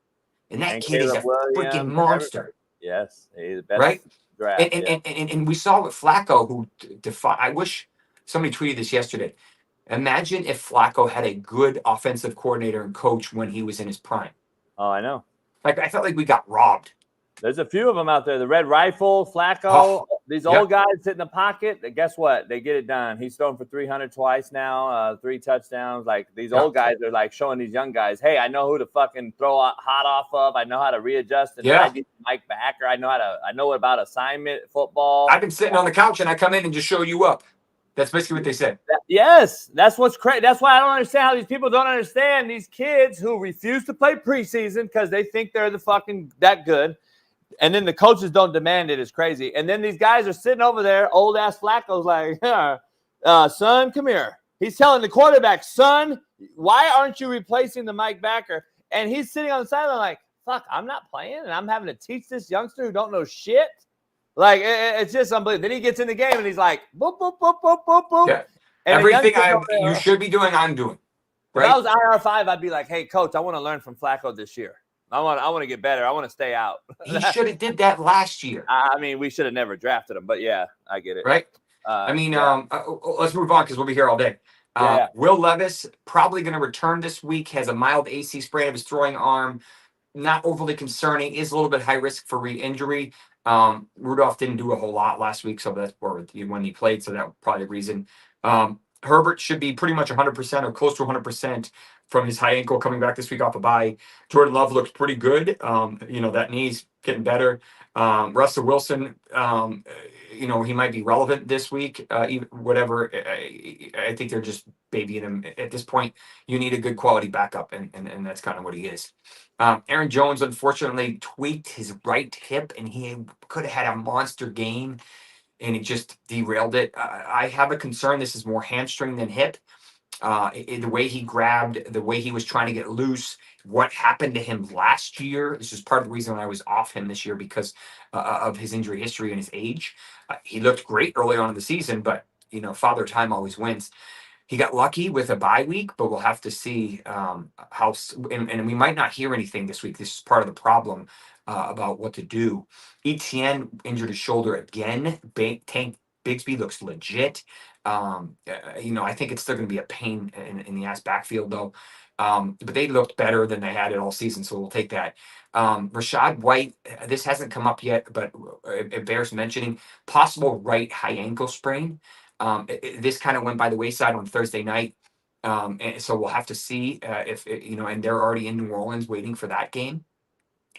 And that kid is a freaking monster. Yes. He's the best. Right? Draft, and we saw with Flacco, who I wish somebody tweeted this yesterday. Imagine if Flacco had a good offensive coordinator and coach when he was in his prime. Oh, I know. I felt like we got robbed. There's a few of them out there. The Red Rifle, Flacco, these old guys sit in the pocket. Guess what? They get it done. He's thrown for 300 twice now, 3 touchdowns. Like these old guys are like showing these young guys, hey, I know who to fucking throw hot off of. I know how to readjust and Mike Backer. I know about assignment football. I've been sitting on the couch and I come in and just show you up. That's basically what they said. Yes, that's what's crazy. That's why I don't understand how these people don't understand these kids who refuse to play preseason because they think they're the fucking that good. And then the coaches don't demand it. It's crazy. And then these guys are sitting over there, old ass Flacco's like, son, come here. He's telling the quarterback, son, why aren't you replacing the Mike Backer? And he's sitting on the sideline like, fuck, I'm not playing, and I'm having to teach this youngster who don't know shit. Like it's just unbelievable. Then he gets in the game and he's like, boop, boop, boop, boop, boop, boop. Yeah. And everything you should be doing, I'm doing. Right? If I was IR5, I'd be like, hey, coach, I want to learn from Flacco this year. I want to get better. I want to stay out. He should have did that last year. I mean, we should have never drafted him, but yeah, I get it. Right? Let's move on because we'll be here all day. Will Levis probably going to return this week. Has a mild AC sprain of his throwing arm. Not overly concerning. Is a little bit high risk for re-injury. Rudolph didn't do a whole lot last week, so that's when he played. So that was probably the reason. Herbert should be pretty much 100% or close to 100% from his high ankle coming back this week off a bye. Jordan Love looks pretty good. That knee's getting better. Russell Wilson, he might be relevant this week. Whatever. I think they're just babying him at this point. You need a good quality backup, and that's kind of what he is. Aaron Jones unfortunately tweaked his right hip, and he could have had a monster game, and it just derailed it. I have a concern. This is more hamstring than hip. The way he grabbed, the way he was trying to get loose, what happened to him last year. This is part of the reason I was off him this year because of his injury history and his age. He looked great early on in the season, but Father Time always wins. He got lucky with a bye week, but we'll have to see how. And we might not hear anything this week. This is part of the problem about what to do. Etienne injured his shoulder again. Tank Bigsby looks legit. I think it's still going to be a pain in the ass backfield though. But they looked better than they had it all season, so we'll take that. Rashad White, this hasn't come up yet, but it bears mentioning. Possible right high ankle sprain. This kind of went by the wayside on Thursday night. And so we'll have to see if and they're already in New Orleans waiting for that game.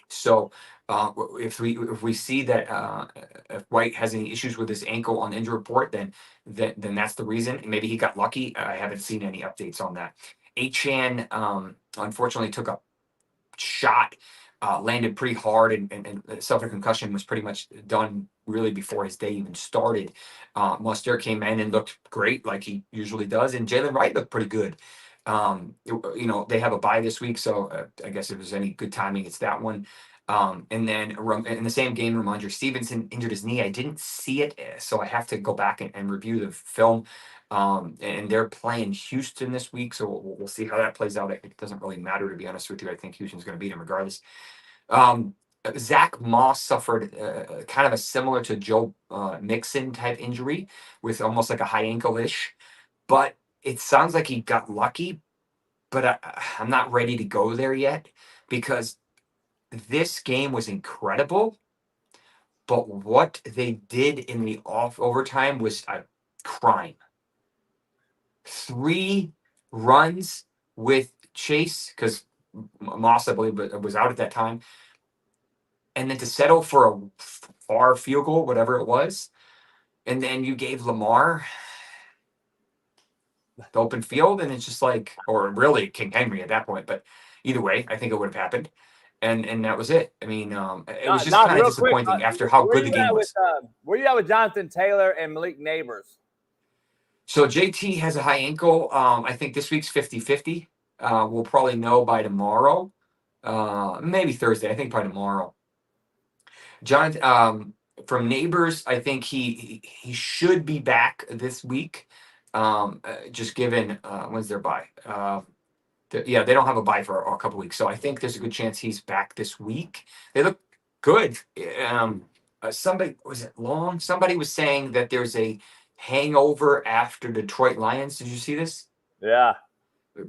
So if we see that if White has any issues with his ankle on the injury report, then that's the reason. Maybe he got lucky. I haven't seen any updates on that. Achan unfortunately took a shot, landed pretty hard, and suffered concussion, was pretty much done really before his day even started. Mostert came in and looked great like he usually does, and Jalen Wright looked pretty good. They have a bye this week, so I guess if there's any good timing, it's that one. And then in the same game, Ramondre Stevenson injured his knee. I didn't see it, so I have to go back and review the film. And they're playing Houston this week, so we'll see how that plays out. It doesn't really matter, to be honest with you. I think Houston's going to beat him regardless. Zach Moss suffered kind of a similar to Joe Mixon type injury with almost like a high ankle-ish, but it sounds like he got lucky, but I'm not ready to go there yet because this game was incredible, but what they did in the overtime was a crime. 3 runs with Chase, because Moss, I believe, was out at that time, and then to settle for a far field goal, whatever it was, and then you gave Lamar the open field, and it's just like, or really King Henry at that point, but either way, I think it would have happened. And that was it. I mean, it was just kind of disappointing after how good the game was. Where you at with Jonathan Taylor and Malik Neighbors? So JT has a high ankle. I think this week's 50-50. We'll probably know by tomorrow. Maybe Thursday. I think by tomorrow. Jonathan, from Neighbors, I think he should be back this week. Just given when's their bye? They don't have a bye for a couple weeks, so I think there's a good chance he's back this week. They look good. Somebody was saying that there's a hangover after Detroit Lions. Did you see this? Yeah.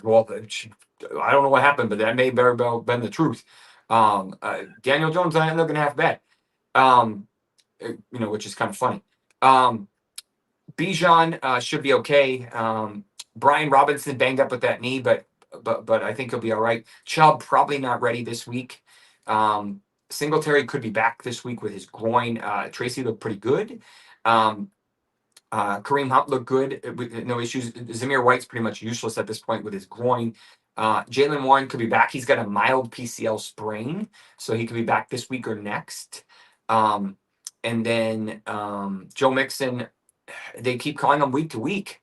Well, I don't know what happened, but that may very well been the truth. Daniel Jones not looking half bad. Which is kind of funny. Bijan should be okay. Brian Robinson banged up with that knee, but I think he'll be all right. Chubb probably not ready this week. Singletary could be back this week with his groin. Tracy looked pretty good. Kareem Hunt looked good with no issues. Zamir White's pretty much useless at this point with his groin. Jalen Warren could be back. He's got a mild PCL sprain, so he could be back this week or next. And then Joe Mixon, they keep calling him week to week.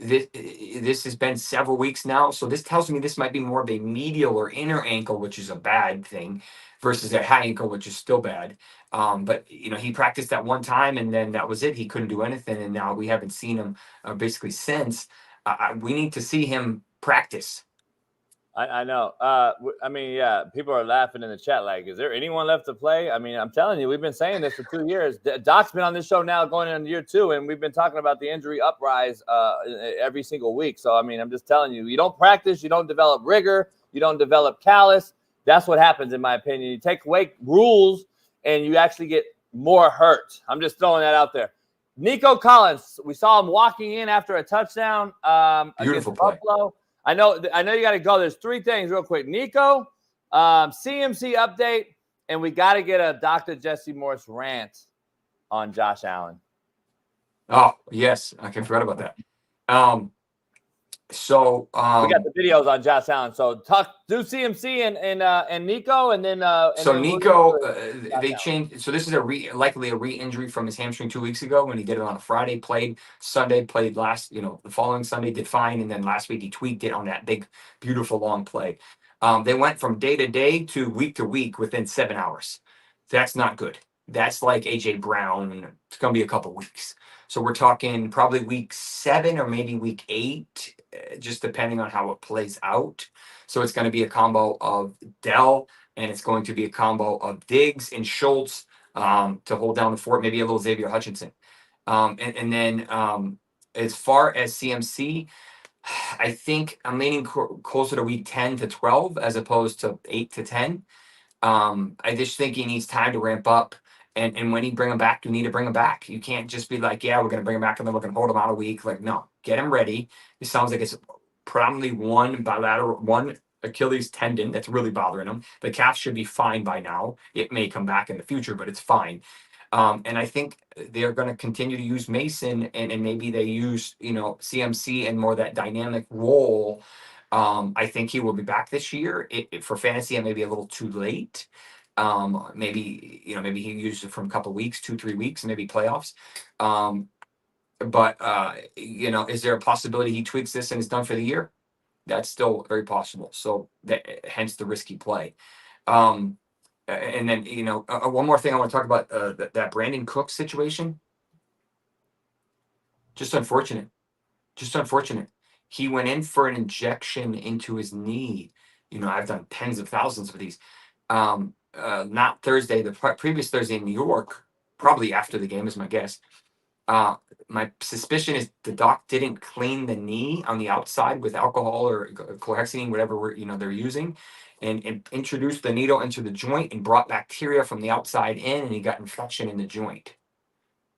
This has been several weeks now, so this tells me this might be more of a medial or inner ankle, which is a bad thing, versus a high ankle, which is still bad. But he practiced that one time, and then that was it. He couldn't do anything, and now we haven't seen him basically since. We need to see him practice. I know. People are laughing in the chat like, is there anyone left to play? I mean, I'm telling you, we've been saying this for 2 years. Doc's been on this show now going into year 2, and we've been talking about the injury uprise every single week. So, I mean, I'm just telling you, you don't practice, you don't develop rigor, you don't develop callus. That's what happens, in my opinion. You take away rules, and you actually get more hurt. I'm just throwing that out there. Nico Collins, we saw him walking in after a touchdown against Buffalo. I know you got to go. There's 3 things real quick. Nico, CMC update, and we got to get a Dr. Jesse Morse rant on Josh Allen. Oh, yes. I forgot about that. We got the videos on Josh Allen. So do CMC and Nico, and then Nico, they changed. So this is likely a re-injury from his hamstring 2 weeks ago when he did it on a Friday. Played Sunday, played the following Sunday, did fine, and then last week he tweaked it on that big, beautiful long play. They went from day to day to week within 7 hours. That's not good. That's like AJ Brown. It's going to be a couple weeks. So we're talking probably week 7 or maybe week 8. Just depending on how it plays out. So it's going to be a combo of Dell, and it's going to be a combo of Diggs and Schultz to hold down the fort, maybe a little Xavier Hutchinson. And then as far as CMC, I think I'm leaning closer to week 10 to 12 as opposed to 8 to 10. I just think he needs time to ramp up. And when you bring him back, you need to bring him back. You can't just be like, yeah, we're going to bring him back and then we're going to hold him out a week. Like, no, get him ready. It sounds like it's probably one Achilles tendon that's really bothering him. The calf should be fine by now. It may come back in the future, but it's fine. And I think they're going to continue to use Mason and maybe they use, CMC and more that dynamic role. I think he will be back this year. For fantasy, it may be a little too late. Maybe he used it from a couple of weeks, 2-3 weeks, maybe playoffs. Is there a possibility he tweaks this and is done for the year? That's still very possible. So hence the risky play. And then, one more thing I want to talk about, that Brandon Cooks situation. Just unfortunate. He went in for an injection into his knee. I've done tens of thousands of these. Not Thursday, the previous Thursday in New York, probably after the game is my guess. My suspicion is the doc didn't clean the knee on the outside with alcohol or chlorhexidine, whatever they're using, and introduced the needle into the joint and brought bacteria from the outside in, and he got infection in the joint.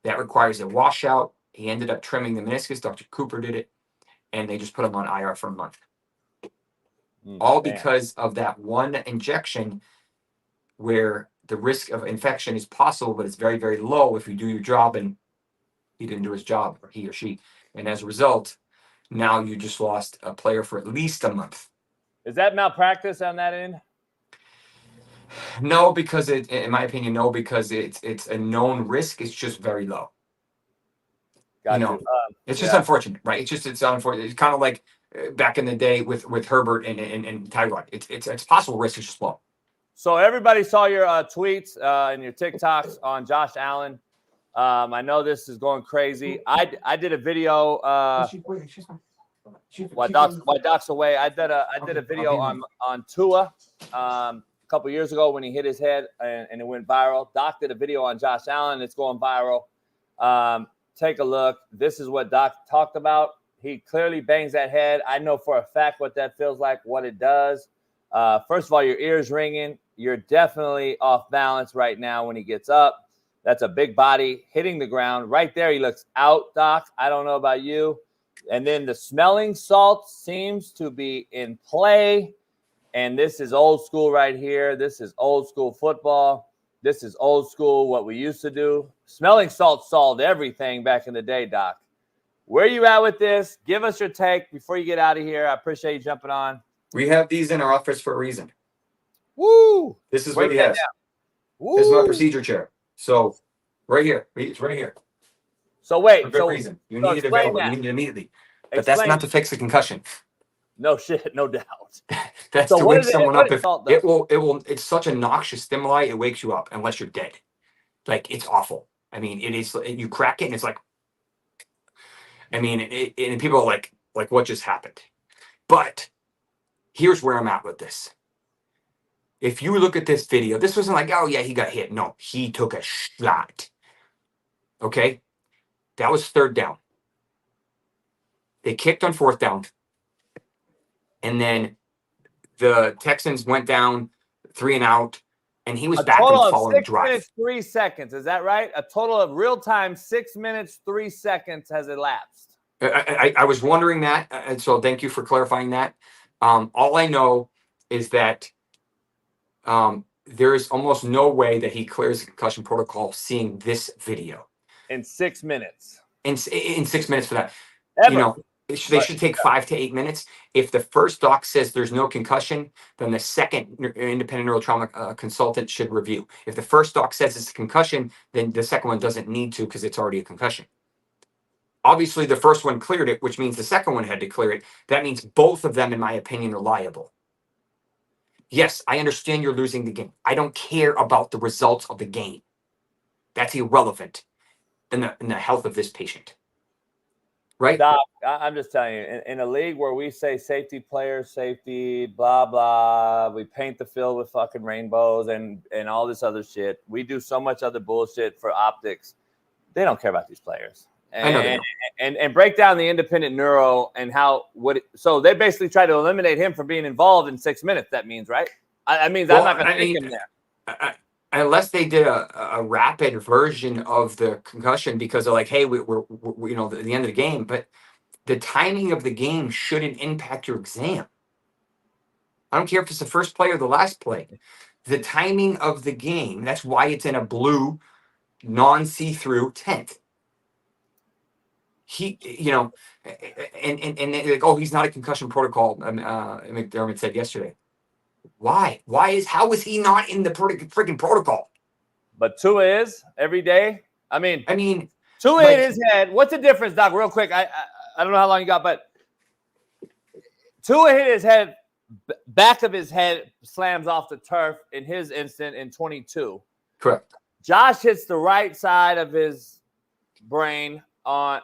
That requires a washout. He ended up trimming the meniscus. Dr. Cooper did it, and they just put him on IR for a month. All because of that one injection where the risk of infection is possible, but it's very, very low if you do your job, and he didn't do his job, or he or she. And as a result, now you just lost a player for at least a month. Is that malpractice on that end? No, because in my opinion, it's a known risk. It's just very low. It's just unfortunate, right? It's unfortunate. It's kind of like back in the day with Herbert and Tyrod. It's possible risk is just low. So everybody saw your tweets and your TikToks on Josh Allen. I know this is going crazy. I did a video. While Doc's away, I did a video on Tua a couple years ago when he hit his head and it went viral. Doc did a video on Josh Allen. It's going viral. Take a look. This is what Doc talked about. He clearly bangs that head. I know for a fact what that feels like, what it does. First of all, your ears ringing. you're definitely off balance right now when he gets up. That's a big body hitting the ground. Right there, he looks out, Doc. I don't know about you. And then the smelling salt seems to be in play. And this is old school right here. This is old school football. This is old school, what we used to do. Smelling salt solved everything back in the day, Doc. Where you at with this? Give us your take before you get out of here. I appreciate you jumping on. We have these in our office for a reason. Woo! This is what he has. Woo! This is my procedure chair. So right here. It's right here. So wait. For good reason. You need it available. You need it immediately. But that's not to fix the concussion. No shit, no doubt. That's So to what wake is it- someone what up. is If salt it does? will, it's such a noxious stimuli, it wakes you up unless you're dead. Like, it's awful. I mean, it is, you crack it and it's like, I mean, and people are like, what just happened? But here's where I'm at with this. If you look at this video, this wasn't like, oh yeah, he got hit. No, he took a shot. Okay? That was third down. They kicked on fourth down. And then the Texans went down 3 and out, and he was A back on total the of following 6 drive. minutes, 3 seconds. Is that right? A total of real time 6 minutes, 3 seconds has elapsed. I was wondering that, and so thank you for clarifying that. All I know is that there is almost no way that he clears the concussion protocol seeing this video. In 6 minutes. In 6 minutes for that. Ever. You know, they should take 5 to 8 minutes. If the first doc says there's no concussion, then the second independent neurotrauma consultant should review. If the first doc says it's a concussion, then the second one doesn't need to because it's already a concussion. Obviously, the first one cleared it, which means the second one had to clear it. That means both of them, in my opinion, are liable. Yes, I understand you're losing the game. I don't care about the results of the game. That's irrelevant in the health of this patient. Right? Doc, I'm just telling you, in a league where we say safety players, safety, blah, blah, we paint the field with fucking rainbows and all this other shit. We do so much other bullshit for optics. They don't care about these players. I know they And break down the independent neuro and how so they basically try to eliminate him from being involved in 6 minutes. That means, right? I mean, I'm not going to take him there. Unless they did a rapid version of the concussion because they're like, hey, we're you know, the end of the game. But the timing of the game shouldn't impact your exam. I don't care if it's the first play or the last play. The timing of the game, that's why it's in a blue, non-see-through tent. He, you know, and like, oh, he's not a concussion protocol, McDermott said yesterday. Why? How is he not in the freaking protocol? But Tua is every day. I mean, Tua like, hit his head. What's the difference, Doc? Real quick. I don't know how long you got, but Tua hit his head. Back of his head slams off the turf in his instant in 22. Correct. Josh hits the right side of his brain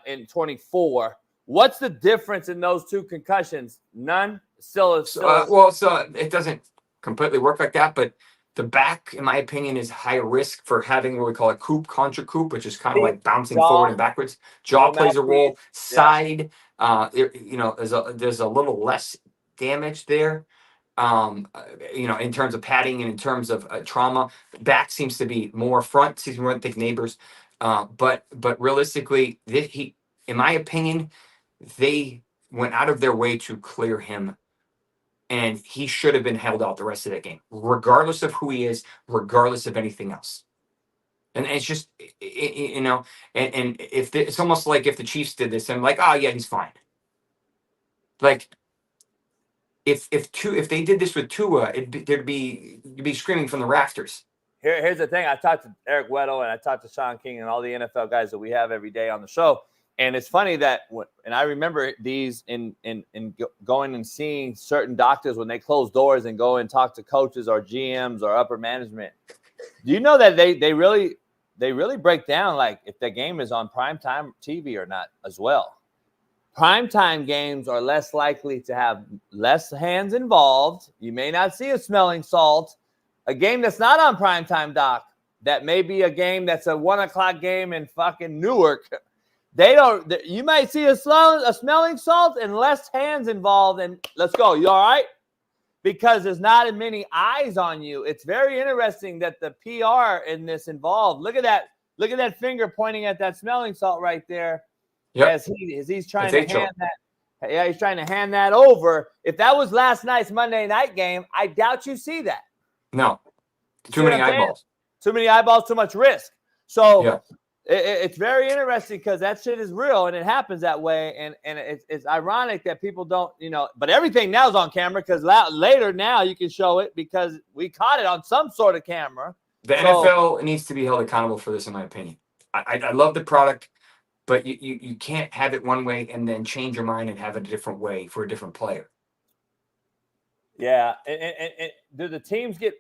in 24. What's the difference in those two concussions? None. So it doesn't completely work like that, but the back, in my opinion, is high risk for having what we call a coupe, contra coupe, which is kind of like bouncing forward and backwards. Jaw plays a role. Side, you know, there's a little less damage there. You know, in terms of padding and in terms of trauma. Back seems to be more front, seems more thick neighbors. But realistically, in my opinion, they went out of their way to clear him. And he should have been held out the rest of that game, regardless of who he is, regardless of anything else. And it's just, you know, and if it's almost like if the Chiefs did this, I'm like, oh yeah, he's fine. Like, if they did this with Tua, you'd be screaming from the rafters. Here's the thing. I talked to Eric Weddle and I talked to Shaun King and all the NFL guys that we have every day on the show. And it's funny that, and I remember these in going and seeing certain doctors when they close doors and go and talk to coaches or GMs or upper management. Do you know that they really break down like if the game is on primetime TV or not as well? Primetime games are less likely to have less hands involved. You may not see a smelling salt. A game that's not on primetime, Doc, that may be a game that's a 1:00 game in fucking Newark. You might see a smelling salt and less hands involved. And let's go. You all right? because there's not as many eyes on you. It's very interesting that the PR in this involved. Look at that. Look at that finger pointing at that smelling salt right there. Yep. As he's trying to hand that. Yeah, he's trying to hand that over. If that was last night's Monday night game, I doubt you see that. No. Too many eyeballs. Too many eyeballs, too much risk. So it's very interesting because that shit is real and it happens that way. And it's ironic that people don't, but everything now is on camera because later now you can show it because we caught it on some sort of camera. The NFL needs to be held accountable for this, in my opinion. I love the product, but you can't have it one way and then change your mind and have it a different way for a different player. Yeah. And do the teams get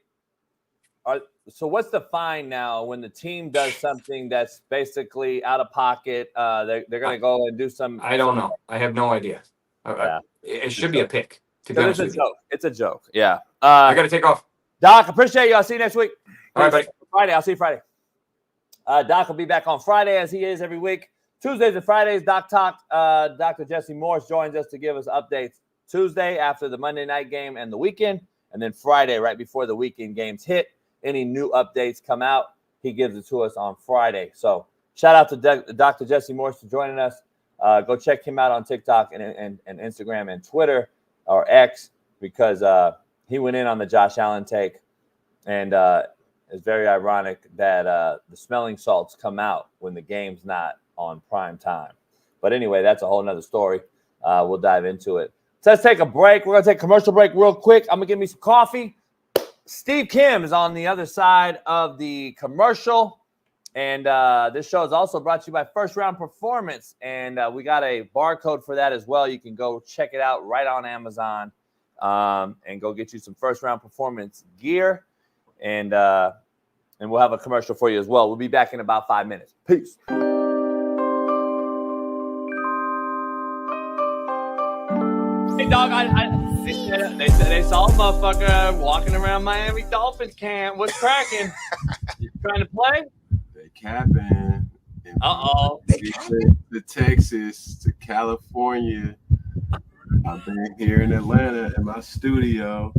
so what's the fine now when the team does something that's basically out of pocket? They're going to go and do some. I don't know. I have no idea. It should be a pick. It's a joke. It's a joke. Yeah. I got to take off. Doc, appreciate you. I'll see you next week. All right, buddy. Friday. I'll see you Friday. Doc will be back on Friday as he is every week. Tuesdays and Fridays, Doc Talk. Dr. Jesse Morse joins us to give us updates Tuesday after the Monday night game and the weekend, and then Friday right before the weekend games hit. Any new updates come out, he gives it to us on Friday. So shout out to Dr. Jesse Morse for joining us. Go check him out on TikTok and Instagram and Twitter or X because he went in on the Josh Allen take. And it's very ironic that the smelling salts come out when the game's not on prime time. But anyway, that's a whole nother story. We'll dive into it. So let's take a break. We're going to take a commercial break real quick. I'm going to get me some coffee. Steve Kim is on the other side of the commercial. And this show is also brought to you by First Round Performance. And we got a barcode for that as well. You can go check it out right on Amazon and go get you some First Round Performance gear. And we'll have a commercial for you as well. We'll be back in about 5 minutes. Peace. Hey, dog, they saw a motherfucker walking around Miami Dolphins camp. What's cracking? You trying to play? They capping. Uh-oh. To Texas, to California. I've been here in Atlanta in my studio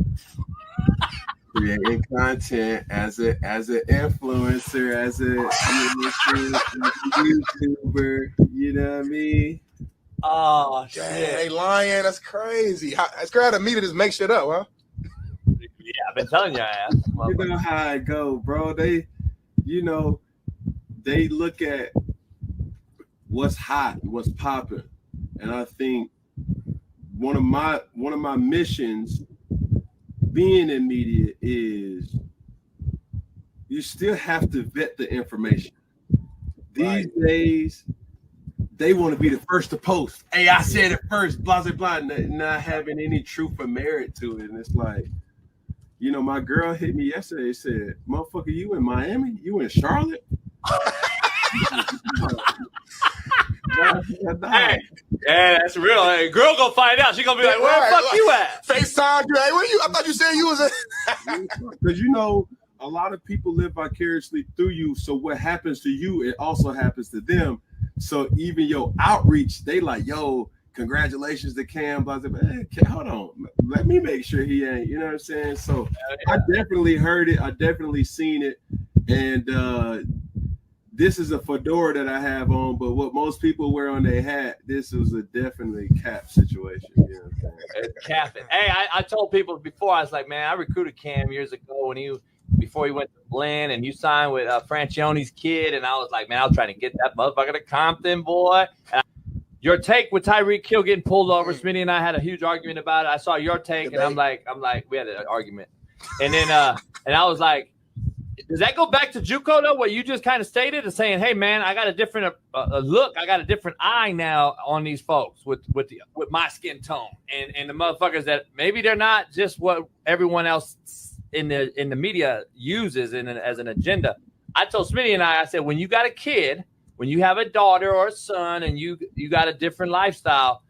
creating content as an influencer, as a YouTuber, you know what I mean? Oh, shit. Hey, Lion, that's crazy. It's crazy to me to just make shit up, huh? Yeah, I've been telling you, ass. You know how it go, bro. They look at what's hot, what's popping. And I think one of my missions being in media is you still have to vet the information. These days, they want to be the first to post. Hey, I said it first, blah, blah, blah, not having any truth or merit to it. And it's like, my girl hit me yesterday, said, motherfucker, you in Miami? You in Charlotte? Hey, yeah, that's real. Hey, girl gonna find out. She gonna be like, where the fuck you at? FaceTime, hey, where you? I thought you said you was Because a lot of people live vicariously through you. So what happens to you, it also happens to them. So even your outreach, they like, yo, congratulations to Cam, blah, blah, blah. Hey, hold on. Let me make sure he ain't, you know what I'm saying? So I definitely heard it. I definitely seen it. And this is a fedora that I have on, but what most people wear on their hat, this was a definitely cap situation. You know what I'm saying? It's capping. Hey, I told people before, I was like, man, I recruited Cam years ago before he went to Blinn, and you signed with Franchione's kid, and I was like, man, I was trying to get that motherfucker to Compton, boy. And your take with Tyreek Hill getting pulled over, Smitty and I had a huge argument about it. I saw your take, and I'm like, we had an argument. And then and I was like, does that go back to JUCO though? What you just kind of stated is saying, hey man, I got a different look, I got a different eye now on these folks with my skin tone and the motherfuckers that maybe they're not just what everyone else in the media uses as an agenda. I told Smitty and I said, when you got a kid, when you have a daughter or a son, and you got a different lifestyle,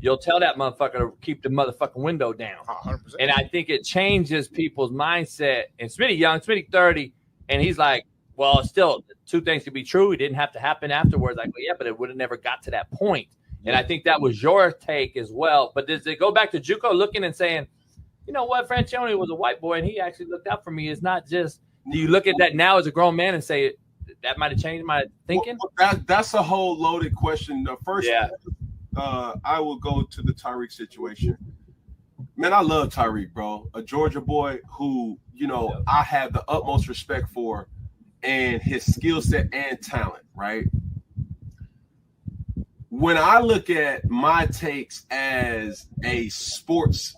you'll tell that motherfucker to keep the motherfucking window down. 100%. And I think it changes people's mindset. And Smitty young, Smitty 30, and he's like, well, still, two things could be true. It didn't have to happen afterwards. Like, well, yeah, but it would have never got to that point. And I think that was your take as well. But does it go back to JUCO looking and saying, you know what, Franchione was a white boy, and he actually looked out for me. It's not just, do you look at that now as a grown man and say that might have changed my thinking? Well, that's a whole loaded question. The first, I will go to the Tyreek situation. Man, I love Tyreek, bro. A Georgia boy who, you know, I have the utmost respect for, and his skill set and talent, right? When I look at my takes as a sports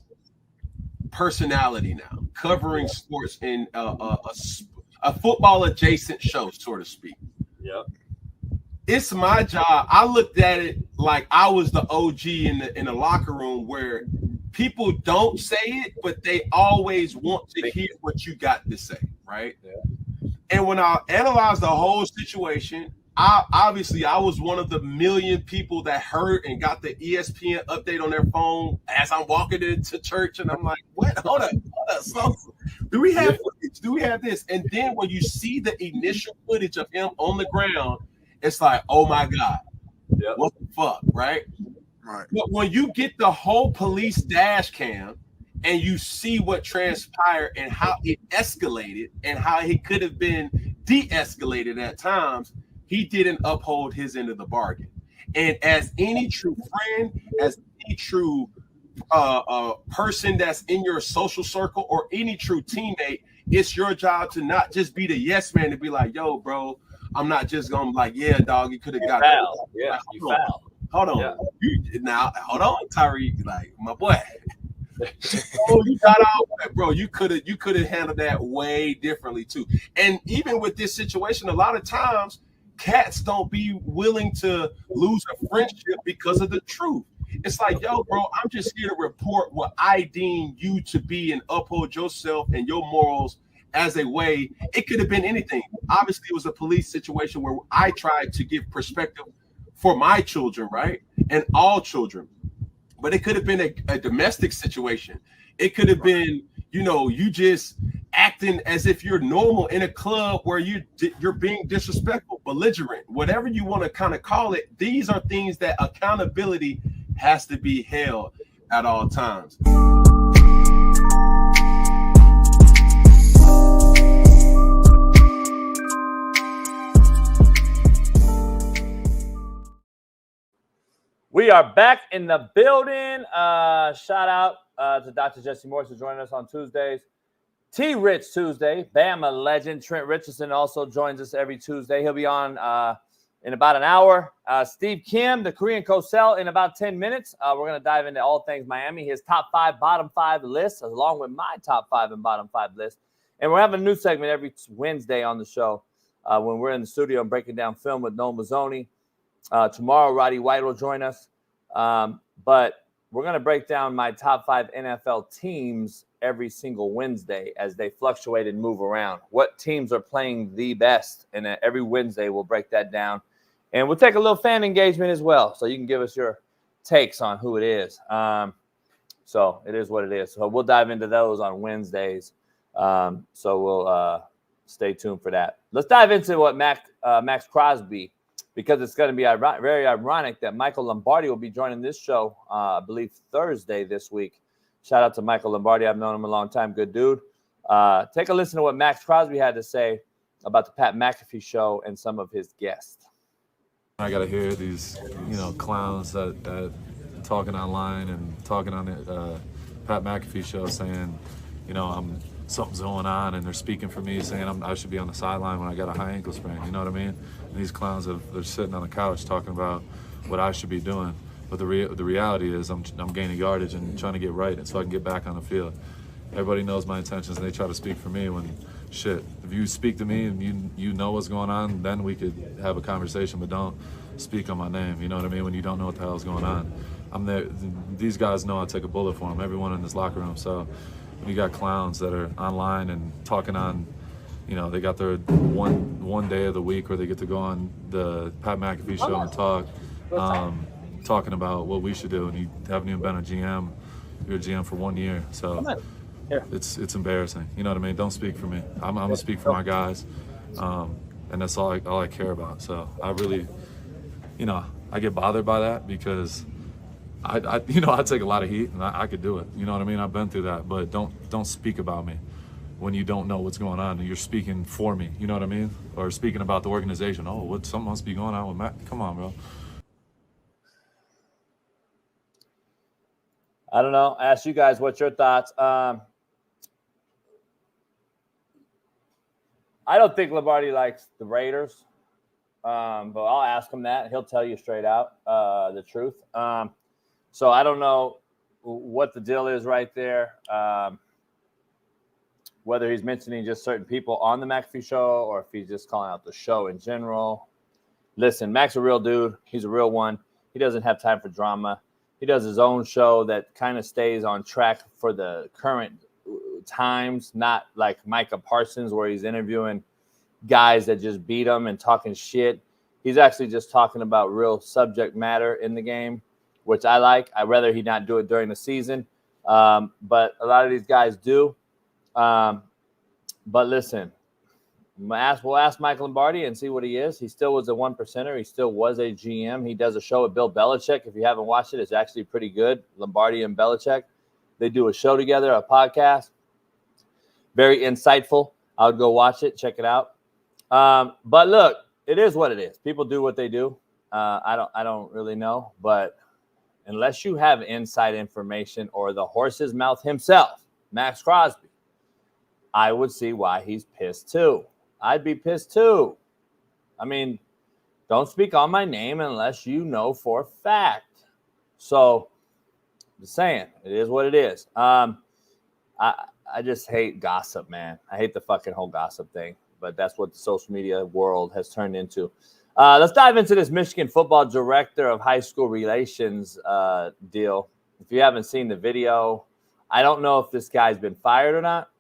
personality now, covering sports in a football adjacent show, so to speak. Yep. It's my job. I looked at it like I was the OG in the locker room, where people don't say it, but they always want to hear what you got to say, right? Yeah. And when I analyzed the whole situation, I was one of the million people that heard and got the ESPN update on their phone as I'm walking into church, and I'm like, what? Hold up. So, do we have footage? Do we have this? And then when you see the initial footage of him on the ground, it's like, oh my God, what the fuck, right? Right. But when you get the whole police dash cam and you see what transpired and how it escalated and how it could have been de-escalated at times, he didn't uphold his end of the bargain. And as any true friend, as any true person that's in your social circle or any true teammate, it's your job to not just be the yes man, to be like, yo, bro, I'm not just going to be like, yeah, dog, you could have got foul. Yeah, like, you foul. Hold on. Yeah. Hold on, Tyreek. Like, my boy. Oh, you got out, bro. You could have handled that way differently too. And even with this situation, a lot of times cats don't be willing to lose a friendship because of the truth. It's like, yo, bro, I'm just here to report what I deem you to be and uphold yourself and your morals as a way. It could have been anything. Obviously, it was a police situation where I tried to give perspective for my children, right? And all children. But it could have been a domestic situation. It could have been, you know, you just acting as if you're normal in a club where you're being disrespectful, belligerent, whatever you want to kind of call it. These are things that accountability has to be held at all times. We are back in the building. Shout out to Dr. Jesse Morse for joining us on Tuesdays. T-Rich Tuesday. Bama legend Trent Richardson also joins us every Tuesday. He'll be on in about an hour. Steve Kim, the Korean Cosell, in about 10 minutes. We're going to dive into all things Miami, his top 5, bottom 5 list, along with my top 5 and bottom 5 list. And we're having a new segment every Wednesday on the show when we're in the studio and breaking down film with Noel Mazzoni. Tomorrow, Roddy White will join us. But we're going to break down my top 5 NFL teams every single Wednesday as they fluctuate and move around. What teams are playing the best? And every Wednesday, we'll break that down. And we'll take a little fan engagement as well, so you can give us your takes on who it is. So it is what it is. So we'll dive into those on Wednesdays. So we'll stay tuned for that. Let's dive into what Max Crosby, because it's going to be very ironic that Michael Lombardi will be joining this show, I believe, Thursday this week. Shout out to Michael Lombardi. I've known him a long time. Good dude. Take a listen to what Max Crosby had to say about the Pat McAfee show and some of his guests. I got to hear these, clowns that talking online and talking on the Pat McAfee show saying, something's going on, and they're speaking for me, saying I should be on the sideline when I got a high ankle sprain. You know what I mean? And these clowns they're sitting on the couch talking about what I should be doing. But the reality is I'm gaining yardage and trying to get right, and so I can get back on the field. Everybody knows my intentions, and they try to speak for me when, shit, if you speak to me and you know what's going on, then we could have a conversation, but don't speak on my name. You know what I mean? When you don't know what the hell's going on. I'm there. These guys know I'll take a bullet for them, everyone in this locker room. So when you got clowns that are online and talking on, they got their one day of the week where they get to go on the Pat McAfee show and talk, talking about what we should do, and you haven't even been a GM. You're a GM for 1 year, so it's embarrassing. You know what I mean? Don't speak for me. I'm gonna speak for my guys, and that's all I care about. So I really, I get bothered by that because I take a lot of heat, and I could do it. You know what I mean? I've been through that, but don't speak about me when you don't know what's going on. You're speaking for me. You know what I mean? Or speaking about the organization. Oh, something must be going on with Matt. Come on, bro. I don't know. Ask you guys what's your thoughts. I don't think Lombardi likes the Raiders, but I'll ask him that. He'll tell you straight out the truth. So I don't know what the deal is right there, whether he's mentioning just certain people on the McAfee show or if he's just calling out the show in general. Listen, Mac's a real dude. He's a real one. He doesn't have time for drama. He does his own show that kind of stays on track for the current times, not like Micah Parsons where he's interviewing guys that just beat him and talking shit. He's actually just talking about real subject matter in the game, which I like. I'd rather he not do it during the season, but a lot of these guys do. But listen, we'll ask Mike Lombardi and see what he is. He still was a 1%er. He still was a GM. He does a show with Bill Belichick. If you haven't watched it, it's actually pretty good. Lombardi and Belichick. They do a show together, a podcast. Very insightful. I would go watch it, check it out. But look, it is what it is. People do what they do. I don't really know, but unless you have inside information or the horse's mouth himself, Max Crosby, I would see why he's pissed too. I'd be pissed too. I mean, don't speak on my name unless you know for a fact. So, just saying, it is what it is. I just hate gossip, man. I hate the fucking whole gossip thing, but that's what the social media world has turned into. Let's dive into this Michigan football director of high school relations deal. If you haven't seen the video, I don't know if this guy's been fired or not.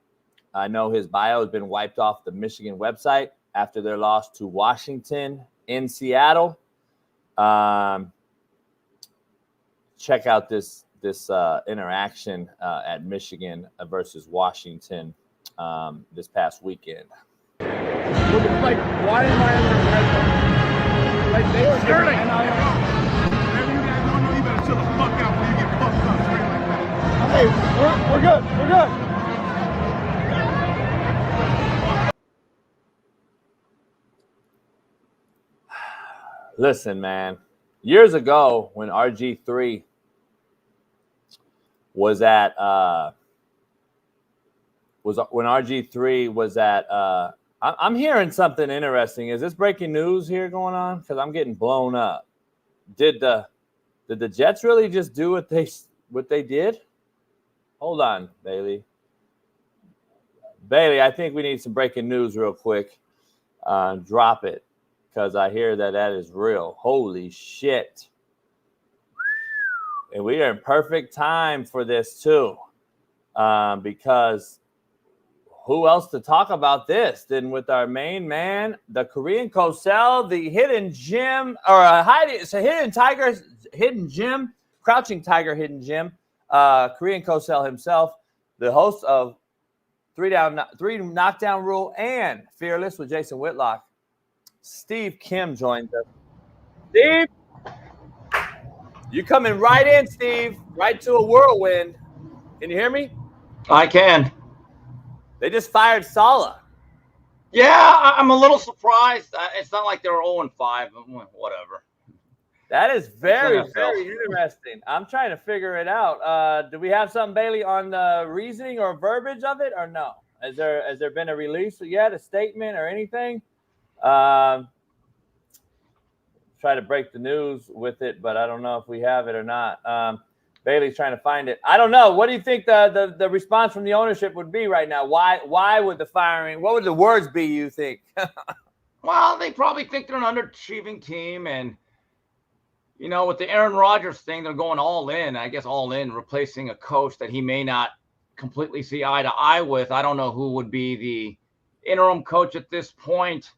I know his bio has been wiped off the Michigan website after their loss to Washington in Seattle. Check out this interaction at Michigan versus Washington this past weekend. Like, why am I under red? Like, they were Sterling. Whatever you guys don't know, you better chill the fuck out before you get fucked up straight like that. Hey, we're good. We're good. Listen, man. Years ago, when RG3 was at I'm hearing something interesting. Is this breaking news here going on? Because I'm getting blown up. Did the Jets really just do what they did? Hold on, Bailey. Bailey, I think we need some breaking news real quick. Drop it, because I hear that is real. Holy shit. And we are in perfect time for this too, because who else to talk about this than with our main man, the Korean Kosel, the hidden gem, or hidden gem, crouching tiger, hidden gem, Korean Kosel himself, the host of Three Knockdown Rule and Fearless with Jason Whitlock. Steve Kim joins us. Steve, you coming right in, Steve, right to a whirlwind. Can you hear me? I can. They just fired Salah. Yeah, I'm a little surprised. It's not like they were 0-5, but whatever. That is very, very interesting. I'm trying to figure it out. Do we have something, Bailey, on the reasoning or verbiage of it, or no? Has there been a release yet, a statement or anything? Try to break the news with it, but I don't know if we have it or not. Bailey's trying to find it. I don't know. What do you think the response from the ownership would be right now? Why would the firing? What would the words be, you think? Well, they probably think they're an underachieving team, and with the Aaron Rodgers thing, they're going all in. I guess all in, replacing a coach that he may not completely see eye to eye with. I don't know who would be the interim coach at this point.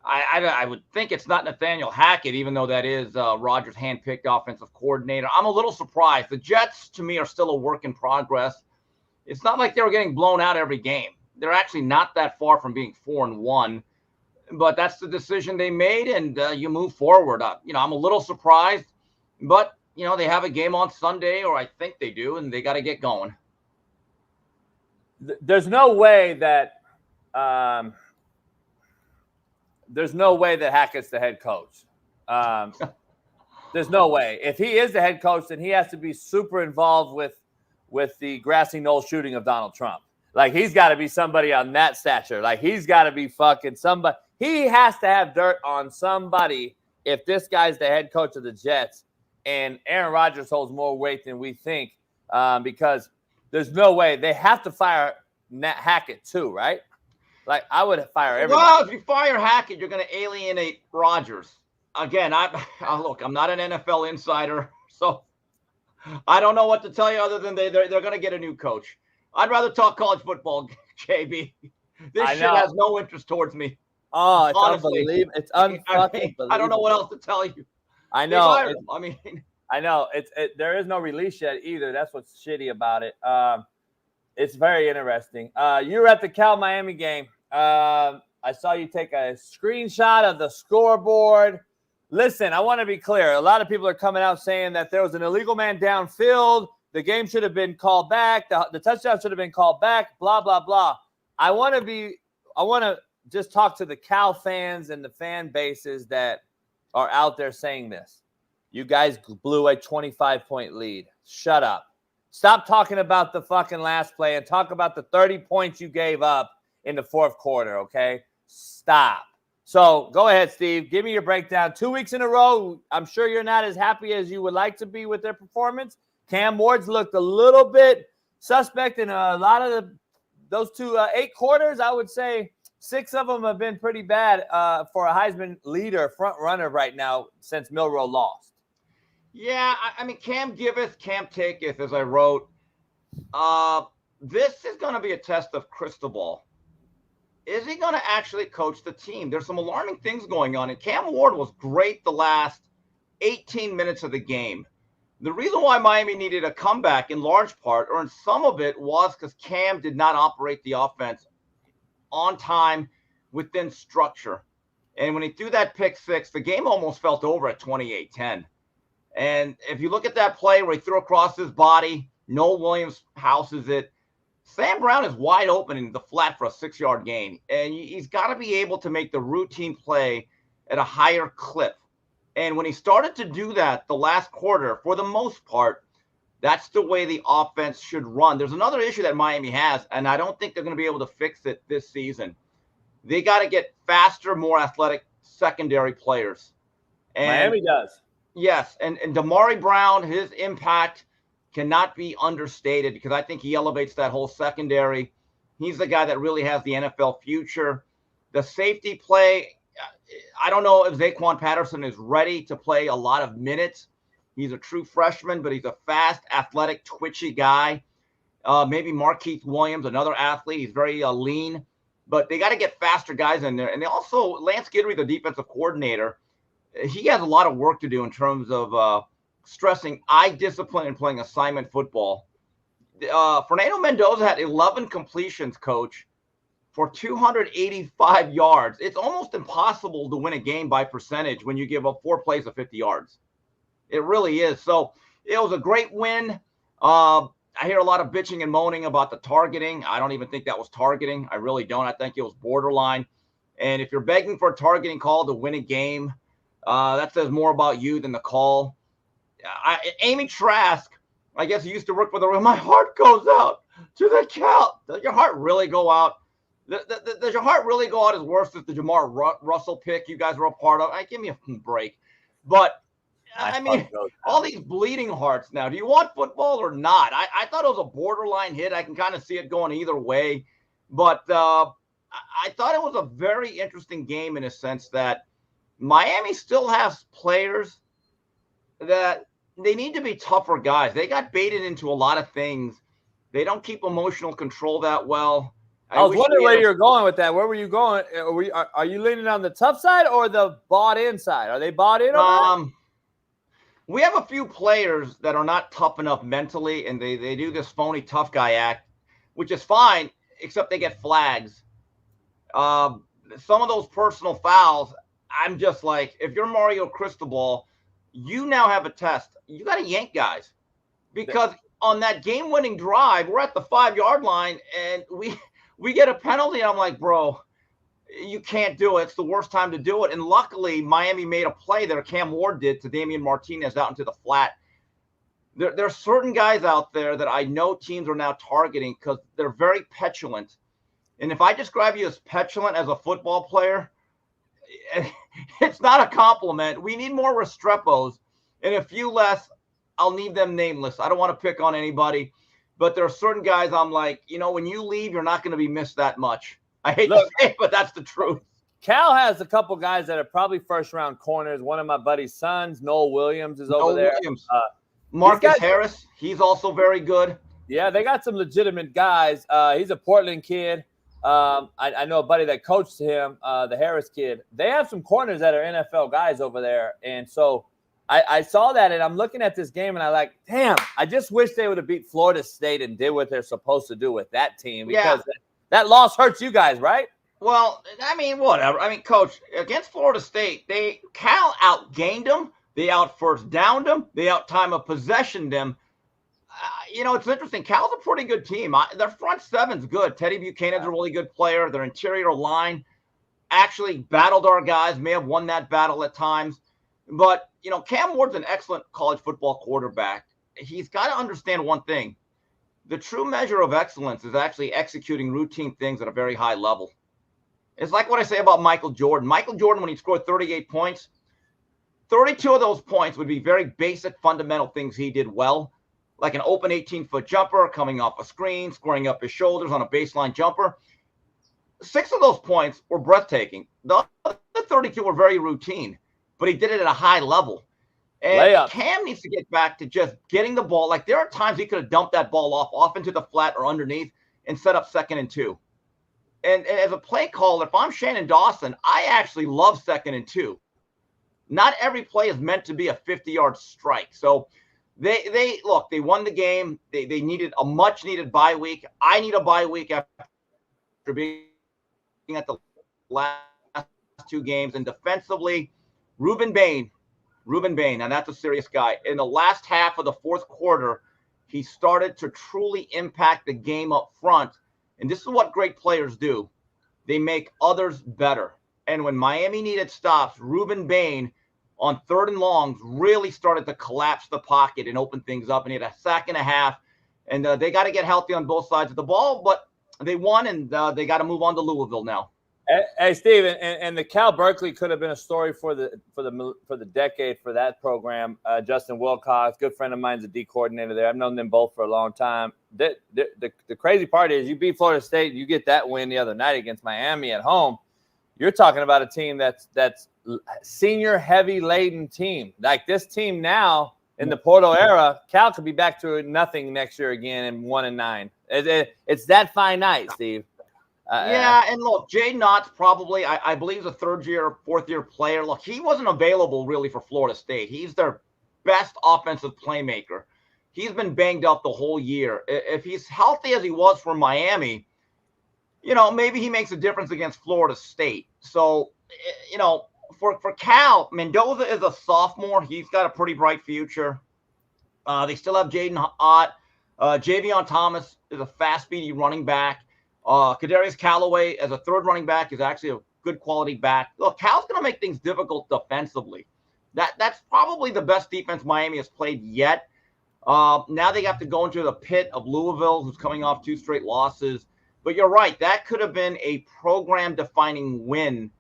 I would think it's not Nathaniel Hackett, even though that is Rodgers' handpicked offensive coordinator. I'm a little surprised. The Jets, to me, are still a work in progress. It's not like they were getting blown out every game. They're actually not that far from being 4-1, but that's the decision they made, and you move forward. I'm a little surprised, but they have a game on Sunday, or I think they do, and they got to get going. There's no way that Hackett's the head coach. There's no way. If he is the head coach, then he has to be super involved with the grassy knoll shooting of Donald Trump. Like, he's got to be somebody on that stature. Like, he's got to be fucking somebody. He has to have dirt on somebody if this guy's the head coach of the Jets. And Aaron Rodgers holds more weight than we think, because there's no way. They have to fire Hackett too, right? Like, I would fire everybody. Well, if you fire Hackett, you're going to alienate Rodgers. Again, look, I'm not an NFL insider, so I don't know what to tell you other than they're going to get a new coach. I'd rather talk college football, JB. This shit has no interest towards me. Oh, it's honestly. unbelievable. It's unfucking I don't know what else to tell you. I know. I know. There is no release yet either. That's what's shitty about it. It's very interesting. You were at the Cal-Miami game. I saw you take a screenshot of the scoreboard. Listen, I want to be clear. A lot of people are coming out saying that there was an illegal man downfield. The game should have been called back. The touchdown should have been called back, blah, blah, blah. I want to just talk to the Cal fans and the fan bases that are out there saying this. You guys blew a 25-point lead. Shut up. Stop talking about the fucking last play and talk about the 30 points you gave up in the fourth quarter, okay? Stop. So go ahead, Steve. Give me your breakdown. 2 weeks in a row, I'm sure you're not as happy as you would like to be with their performance. Cam Ward's looked a little bit suspect in a lot of those 8 quarters. I would say 6 of them have been pretty bad for a Heisman leader, front runner right now since Milroe lost. Yeah, I mean, Cam giveth, Cam taketh, as I wrote. This is going to be a test of crystal ball. Is he going to actually coach the team? There's some alarming things going on, and Cam Ward was great the last 18 minutes of the game. The reason why Miami needed a comeback in large part, or in some of it, was because Cam did not operate the offense on time within structure. And when he threw that pick six, the game almost felt over at 28-10. And if you look at that play where he threw across his body, Noel Williams houses it. Sam Brown is wide open in the flat for a 6-yard gain. And he's got to be able to make the routine play at a higher clip. And when he started to do that the last quarter, for the most part, that's the way the offense should run. There's another issue that Miami has, and I don't think they're going to be able to fix it this season. They got to get faster, more athletic secondary players. And Miami does. Yes, and Damari Brown, his impact cannot be understated because I think he elevates that whole secondary. He's the guy that really has the NFL future. The safety play, I don't know if Zaquan Patterson is ready to play a lot of minutes. He's a true freshman, but he's a fast, athletic, twitchy guy. Maybe Markeith Williams, another athlete. He's very lean, but they got to get faster guys in there. And they also, Lance Guidry, the defensive coordinator, he has a lot of work to do in terms of stressing eye discipline and playing assignment football. Fernando Mendoza had 11 completions, coach, for 285 yards. It's almost impossible to win a game by percentage when you give up 4 plays of 50 yards. It really is. So it was a great win. I hear a lot of bitching and moaning about the targeting. I don't even think that was targeting. I really don't. I think it was borderline. And if you're begging for a targeting call to win a game, that says more about you than the call. Amy Trask, I guess he used to work for the. My heart goes out to the Cal. Does your heart really go out? Does your heart really go out as worse as the Jamar Russell pick you guys were a part of? Give me a break. But, I mean, all these bleeding hearts now. Do you want football or not? I thought it was a borderline hit. I can kind of see it going either way. But I thought it was a very interesting game in a sense that Miami still has players that they need to be tougher guys. They got baited into a lot of things. They don't keep emotional control that well. I was wondering where you were going with that. Where were you going? Are you leaning on the tough side or the bought-in side? Are they bought in on that? We have a few players that are not tough enough mentally, and they do this phony tough guy act, which is fine, except they get flags. Some of those personal fouls, I'm just like, if you're Mario Cristobal, you now have a test. You got to yank guys because on that game-winning drive, we're at the 5-yard line and we get a penalty. And I'm like, bro, you can't do it. It's the worst time to do it. And luckily, Miami made a play there. Cam Ward did to Damian Martinez out into the flat. There are certain guys out there that I know teams are now targeting because they're very petulant. And if I describe you as petulant as a football player, it's not a compliment. We need more Restrepos and a few less. I'll leave them nameless. I don't want to pick on anybody, but there are certain guys I'm like, when you leave, you're not going to be missed that much. I hate to say it, but that's the truth. Cal has a couple guys that are probably first-round corners. One of my buddy's sons, Noel Williams, is over there. Marcus Harris, he's also very good. Yeah, they got some legitimate guys. He's a Portland kid. I know a buddy that coached him, the Harris kid. They have some corners that are NFL guys over there. And so I saw that, and I'm looking at this game, and I like, damn, I just wish they would have beat Florida State and did what they're supposed to do with that team. Because that loss hurts you guys, right? Well, I mean, whatever. I mean, Coach, against Florida State, Cal outgained them. They out first downed them. They out time of possession them. It's interesting. Cal's a pretty good team. Their front seven's good. Teddy Buchanan's a really good player. Their interior line actually battled our guys, may have won that battle at times. But, Cam Ward's an excellent college football quarterback. He's got to understand one thing. The true measure of excellence is actually executing routine things at a very high level. It's like what I say about Michael Jordan. Michael Jordan, when he scored 38 points, 32 of those points would be very basic, fundamental things he did well, like an open 18-foot jumper, coming off a screen, squaring up his shoulders on a baseline jumper. 6 of those points were breathtaking. The other 32 were very routine, but he did it at a high level. And Cam needs to get back to just getting the ball. Like, there are times he could have dumped that ball off into the flat or underneath and set up 2nd and 2. And as a play caller, if I'm Shannon Dawson, I actually love 2nd and 2. Not every play is meant to be a 50-yard strike. So they won the game. They needed a much-needed bye week. I need a bye week after being at the last 2 games. And defensively, Ruben Bain, and that's a serious guy. In the last half of the 4th quarter, he started to truly impact the game up front. And this is what great players do. They make others better. And when Miami needed stops, Ruben Bain on 3rd and longs really started to collapse the pocket and open things up. And he had a sack and a half. And they got to get healthy on both sides of the ball. But they won, and they got to move on to Louisville now. Hey, Steve, and the Cal Berkeley could have been a story for the decade for that program. Justin Wilcox, good friend of mine, is a D coordinator there. I've known them both for a long time. The crazy part is you beat Florida State, you get that win the other night against Miami at home. You're talking about a team that's senior heavy laden team. Like this team now in the Porto era, Cal could be back to nothing next year again and 1-9. It's that finite, Steve. And look, Jay Knott's probably, I believe, a 3rd-year, 4th-year player. Look, he wasn't available really for Florida State. He's their best offensive playmaker. He's been banged up the whole year. If he's healthy as he was for Miami, maybe he makes a difference against Florida State. So, for Cal, Mendoza is a sophomore. He's got a pretty bright future. They still have Jaden Ott. Javion Thomas is a fast, speedy running back. Kadarius Callaway as a 3rd running back is actually a good quality back. Look, Cal's going to make things difficult defensively. That's probably the best defense Miami has played yet. Now they have to go into the pit of Louisville, who's coming off 2 straight losses. But you're right. That could have been a program-defining win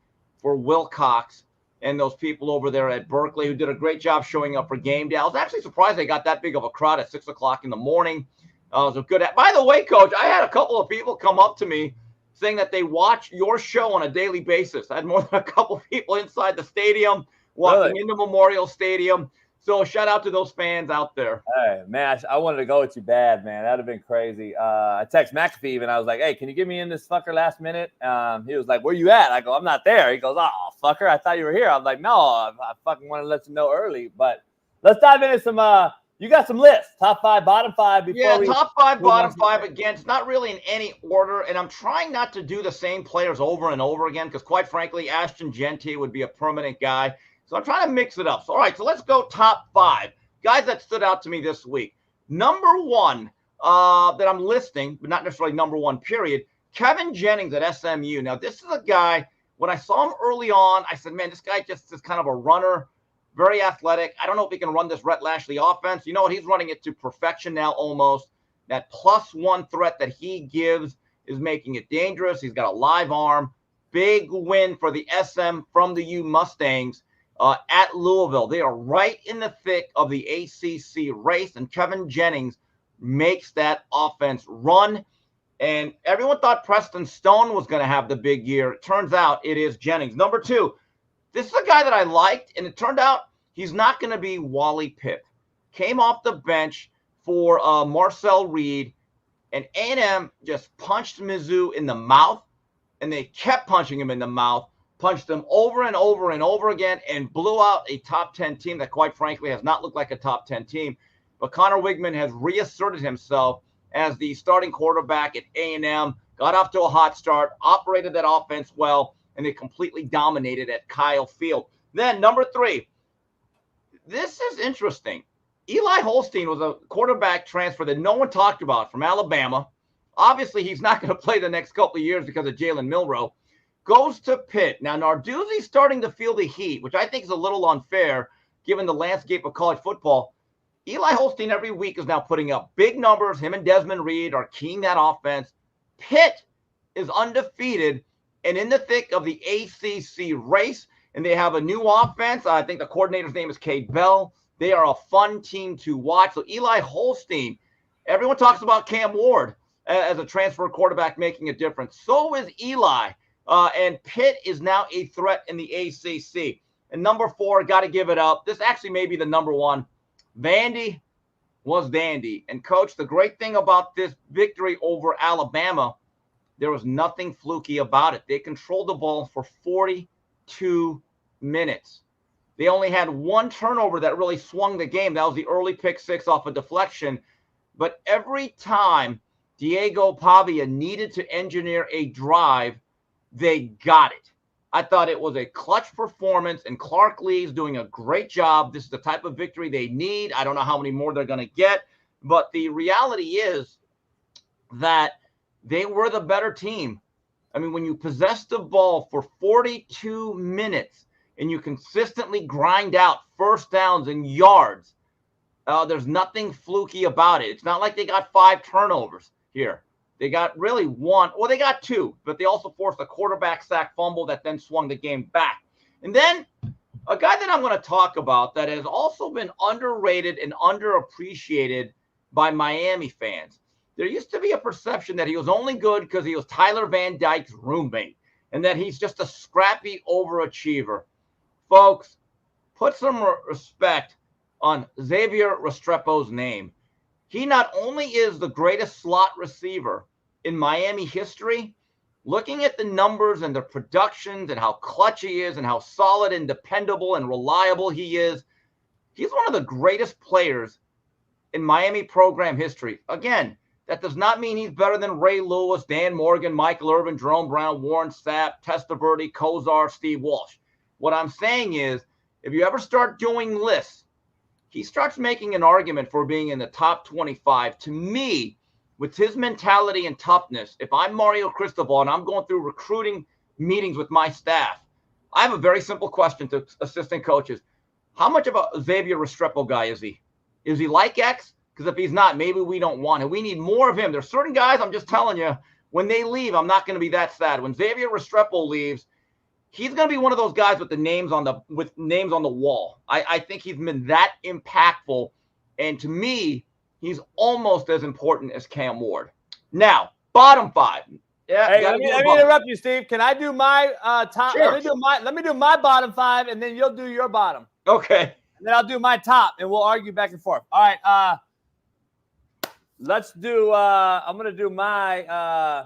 for Wilcox and those people over there at Berkeley who did a great job showing up for game day. I was actually surprised they got that big of a crowd at 6 o'clock in the morning. So good. By the way, Coach, I had a couple of people come up to me saying that they watch your show on a daily basis. I had more than a couple of people inside the stadium, walking into Memorial Stadium. So shout out to those fans out there. Hey, man, I wanted to go with you bad, man. That would have been crazy. I text McAfee and I was like, hey, can you get me in this fucker last minute? He was like, where you at? I go, I'm not there. He goes, oh, fucker, I thought you were here. I'm like, no, I fucking want to let you know early. But let's dive into some you got some lists, top 5, bottom 5. Top 5, bottom 5. Again, it's not really in any order, and I'm trying not to do the same players over and over again because, quite frankly, Ashton Genty would be a permanent guy. So I'm trying to mix it up. So, all right, so let's go top 5 guys that stood out to me this week. Number 1 that I'm listing, but not necessarily number 1, period, Kevin Jennings at SMU. Now, this is a guy, when I saw him early on, I said, man, this guy just is kind of a runner, very athletic. I don't know if he can run this Rhett Lashley offense. You know what? He's running it to perfection now almost. That +1 threat that he gives is making it dangerous. He's got a live arm. Big win for the SM from the U Mustangs at Louisville. They are right in the thick of the ACC race, and Kevin Jennings makes that offense run. And everyone thought Preston Stone was going to have the big year. It turns out it is Jennings. Number 2, this is a guy that I liked, and it turned out he's not going to be Wally Pipp. Came off the bench for Marcel Reed, and A&M just punched Mizzou in the mouth, and they kept punching him in the mouth, punched him over and over and over again, and blew out a top 10 team that, quite frankly, has not looked like a top 10 team. But Connor Wigman has reasserted himself as the starting quarterback at A&M, got off to a hot start, operated that offense well, and they completely dominated at Kyle Field. Then number 3, this is interesting. Eli Holstein was a quarterback transfer that no one talked about from Alabama. Obviously, he's not going to play the next couple of years because of Jalen Milroe. Goes to Pitt. Now, Narduzzi's starting to feel the heat, which I think is a little unfair given the landscape of college football. Eli Holstein every week is now putting up big numbers. Him and Desmond Reed are keying that offense. Pitt is undefeated and in the thick of the ACC race, and they have a new offense. I think the coordinator's name is Cade Bell. They are a fun team to watch. So Eli Holstein, everyone talks about Cam Ward as a transfer quarterback making a difference. So is Eli. And Pitt is now a threat in the ACC. And number 4, got to give it up. This actually may be the number 1. Vandy was dandy. And, Coach, the great thing about this victory over Alabama, there was nothing fluky about it. They controlled the ball for 42 minutes. They only had 1 turnover that really swung the game. That was the early pick 6 off a deflection. But every time Diego Pavia needed to engineer a drive, they got it. I thought it was a clutch performance, and Clark Lee's doing a great job. This is the type of victory they need. I don't know how many more they're going to get, but the reality is that they were the better team. I mean, when you possess the ball for 42 minutes and you consistently grind out first downs and yards, there's nothing fluky about it. It's not like they got 5 turnovers here. They got really 1. Well, they got 2, but they also forced a quarterback sack fumble that then swung the game back. And then a guy that I'm going to talk about that has also been underrated and underappreciated by Miami fans. There used to be a perception that he was only good because he was Tyler Van Dyke's roommate and that he's just a scrappy overachiever. Folks, put some respect on Xavier Restrepo's name. He not only is the greatest slot receiver in Miami history, looking at the numbers and the productions and how clutch he is and how solid and dependable and reliable he is, he's one of the greatest players in Miami program history. Again, that does not mean he's better than Ray Lewis, Dan Morgan, Michael Irvin, Jerome Brown, Warren Sapp, Testaverde, Kozar, Steve Walsh. What I'm saying is, if you ever start doing lists, he starts making an argument for being in the top 25. To me, with his mentality and toughness, if I'm Mario Cristobal and I'm going through recruiting meetings with my staff, I have a very simple question to assistant coaches. How much of a Xavier Restrepo guy is he? Is he like X? Because if he's not, maybe we don't want him. We need more of him. There's certain guys, I'm just telling you, when they leave, I'm not going to be that sad. When Xavier Restrepo leaves, he's going to be one of those guys with names on the wall. I think he's been that impactful, and to me, he's almost as important as Cam Ward. Now, bottom 5. Yeah. Hey, let me interrupt you, Steve. Can I do my top? Sure. Let me do my bottom 5, and then you'll do your bottom. Okay. And then I'll do my top, and we'll argue back and forth. All right. Let's do. I'm gonna do my.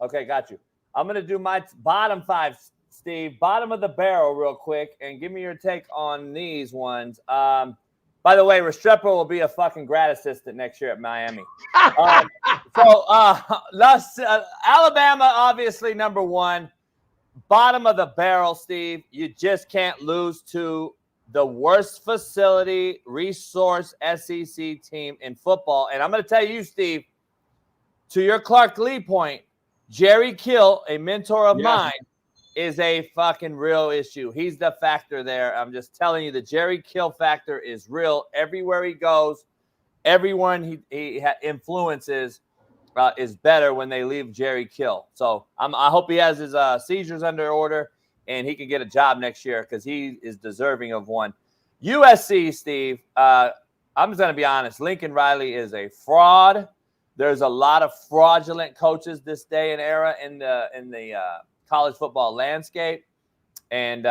Okay, got you. I'm gonna do my bottom 5. Steve, bottom of the barrel real quick, and give me your take on these ones. By the way, Restrepo will be a fucking grad assistant next year at Miami. Alabama, obviously, number 1. bottom of the barrel, Steve. You just can't lose to the worst facility resource SEC team in football. And I'm going to tell you, Steve, to your Clark Lee point, Jerry Kill, a mentor of mine, is a fucking real issue. He's the factor there. I'm just telling you, the Jerry Kill factor is real. Everywhere he goes, everyone he influences is better when they leave Jerry Kill. So I hope he has his seizures under order and he can get a job next year because he is deserving of one. USC, Steve, I'm just going to be honest. Lincoln Riley is a fraud. There's a lot of fraudulent coaches this day and era in the college football landscape, and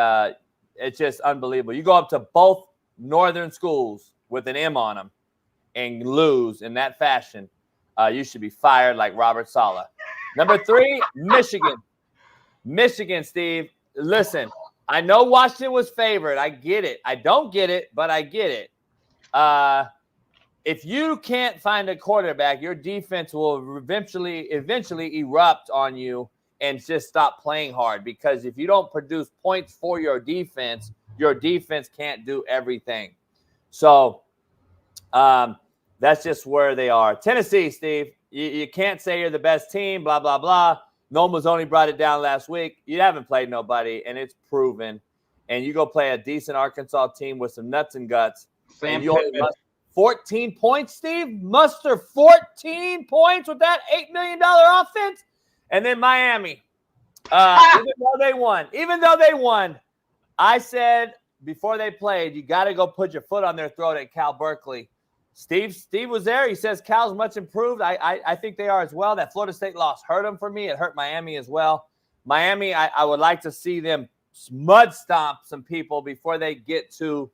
it's just unbelievable. You go up to both northern schools with an M on them and lose in that fashion, you should be fired like Robert Salah. Number 3, Michigan. Michigan, Steve. Listen, I know Washington was favored. I get it. I don't get it, but I get it. If you can't find a quarterback, your defense will eventually erupt on you and just stop playing hard, because if you don't produce points for your defense can't do everything. So that's just where they are. Tennessee, Steve, you can't say you're the best team, blah, blah, blah. Noma's only brought it down last week. You haven't played nobody, and it's proven. And you go play a decent Arkansas team with some nuts and guts. And you only must 14 points, Steve. Muster 14 points with that $8 million offense. And then Miami, even though they won, I said before they played, you got to go put your foot on their throat at Cal Berkeley. Steve was there. He says Cal's much improved. I think they are as well. That Florida State loss hurt them for me. It hurt Miami as well. Miami, I would like to see them mud stomp some people before they get to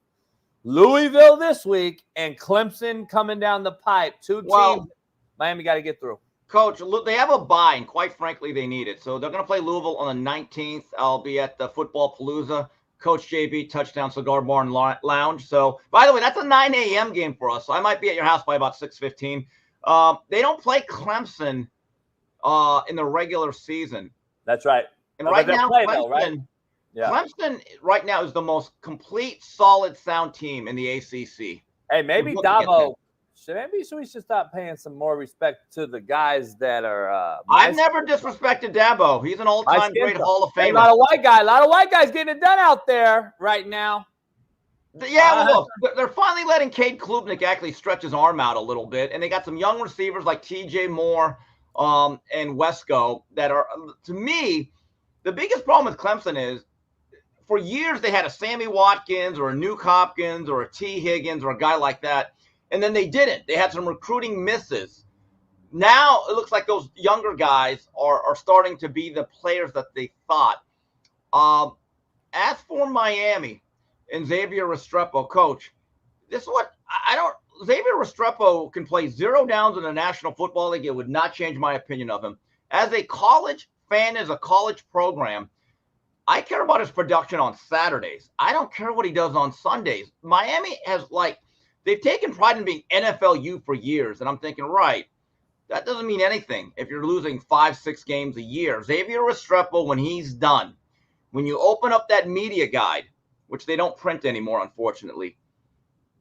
Louisville this week and Clemson coming down the pipe. Two teams Miami got to get through. Coach, look, they have a bye, and quite frankly, they need it. So they're going to play Louisville on the 19th. I'll be at the Football Palooza. Coach JB, Touchdown Cigar Bar and Lounge. So, by the way, that's a 9 a.m. game for us. So I might be at your house by about 6:15. They don't play Clemson in the regular season. That's right. And right now, Clemson right now is the most complete, solid, sound team in the ACC. Hey, maybe Dabo. Maybe we should stop paying some more respect to the guys that are. I've never disrespected Dabo. He's an all-time great Hall of Famer. Hey, a lot of white guys getting it done out there right now. Yeah, well, look, they're finally letting Cade Klubnik actually stretch his arm out a little bit, and they got some young receivers like T.J. Moore and Wesco that are, to me, the biggest problem with Clemson is for years they had a Sammy Watkins or a Nuke Hopkins or a T. Higgins or a guy like that. And then they didn't. They had some recruiting misses. Now it looks like those younger guys are starting to be the players that they thought. As for Miami and Xavier Restrepo, coach, this is what Xavier Restrepo can play 0 downs in the National Football League. It would not change my opinion of him. As a college fan, as a college program, I care about his production on Saturdays. I don't care what he does on Sundays. Miami has they've taken pride in being NFLU for years, and I'm thinking, right, that doesn't mean anything if you're losing 5-6 games a year. Xavier Restrepo, when he's done, when you open up that media guide, which they don't print anymore, unfortunately,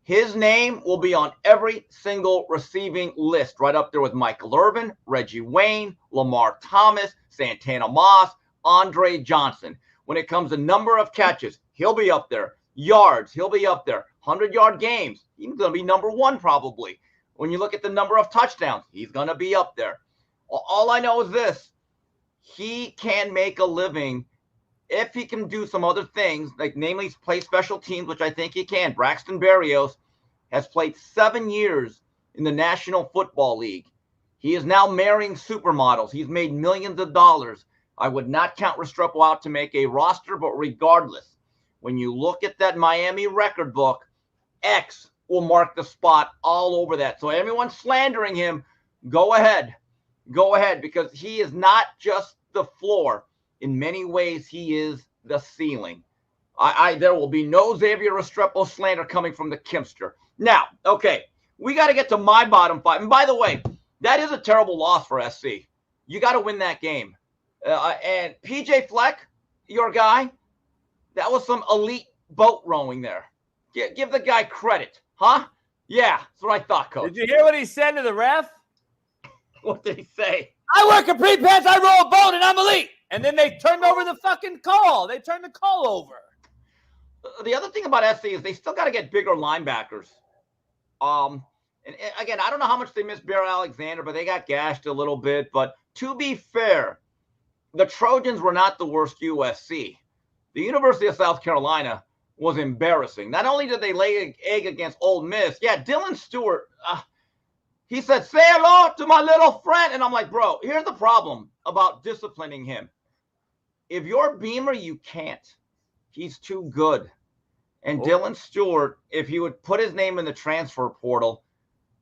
his name will be on every single receiving list, right up there with Michael Irvin, Reggie Wayne, Lamar Thomas, Santana Moss, Andre Johnson. When it comes to number of catches, he'll be up there. Yards, he'll be up there. 100-yard games, he's going to be number 1 probably. When you look at the number of touchdowns, he's going to be up there. All I know is this. He can make a living if he can do some other things, like namely play special teams, which I think he can. Braxton Berrios has played 7 years in the National Football League. He is now marrying supermodels. He's made millions of dollars. I would not count Restrepo out to make a roster, but regardless, when you look at that Miami record book, X will mark the spot all over that. So everyone slandering him, go ahead, because he is not just the floor. In many ways, he is the ceiling. There will be no Xavier Restrepo slander coming from the Kimster. Now, okay, we got to get to my bottom 5. And by the way, that is a terrible loss for SC. You got to win that game. And PJ Fleck, your guy? That was some elite boat rowing there. Give the guy credit, huh? Yeah, that's what I thought, Coach. Did you hear what he said to the ref? What did he say? I wear capri pants, I row a boat, and I'm elite. And then they turned over the fucking call. They turned the call over. The other thing about SC is they still got to get bigger linebackers. And again, I don't know how much they miss Bear Alexander, but they got gashed a little bit. But to be fair, the Trojans were not the worst USC. The University of South Carolina was embarrassing. Not only did they lay an egg against Ole Miss, Dylan Stewart, he said, say hello to my little friend. And I'm like, bro, here's the problem about disciplining him. If you're Beamer, you can't. He's too good. And Dylan Stewart, if you would put his name in the transfer portal,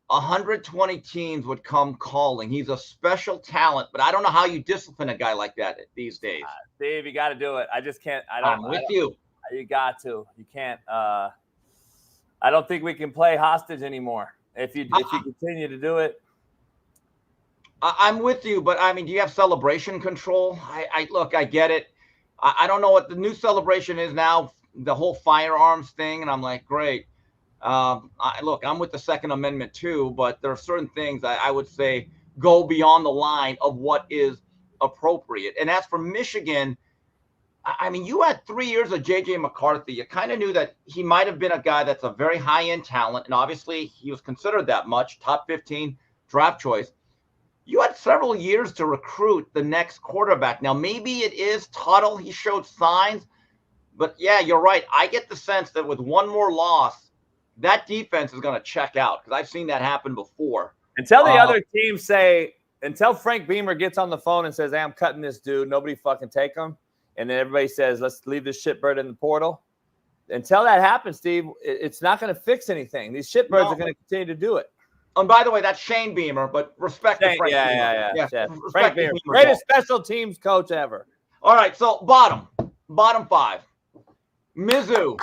120 teams would come calling. He's a special talent, but I don't know how you discipline a guy like that these days. Steve, you got to do it. I just can't. I'm with you. You got to. You can't. I don't think we can play hostage anymore. If you continue to do it. I'm with you, but I mean, do you have celebration control? Look, I get it. I don't know what the new celebration is now, the whole firearms thing, and I'm like, great. Look, I'm with the Second Amendment too, but there are certain things I would say go beyond the line of what is appropriate. And as for Michigan, I mean, you had 3 years of J.J. McCarthy. You kind of knew that he might have been a guy that's a very high-end talent, and obviously he was considered that much, top 15 draft choice. You had several years to recruit the next quarterback. Now, maybe it is Tuttle. He showed signs. But, yeah, you're right. I get the sense that with one more loss, that defense is going to check out because I've seen that happen before. Until the other teams say, until Frank Beamer gets on the phone and says, hey, I'm cutting this dude, nobody fucking take him. And then everybody says, let's leave this shitbird in the portal. Until that happens, Steve, it's not going to fix anything. These shitbirds are going to continue to do it. And by the way, that's Shane Beamer, but respect to Frank Beamer. Yeah. Frank Beamer, greatest special teams coach ever. All right, so bottom five. Mizzou.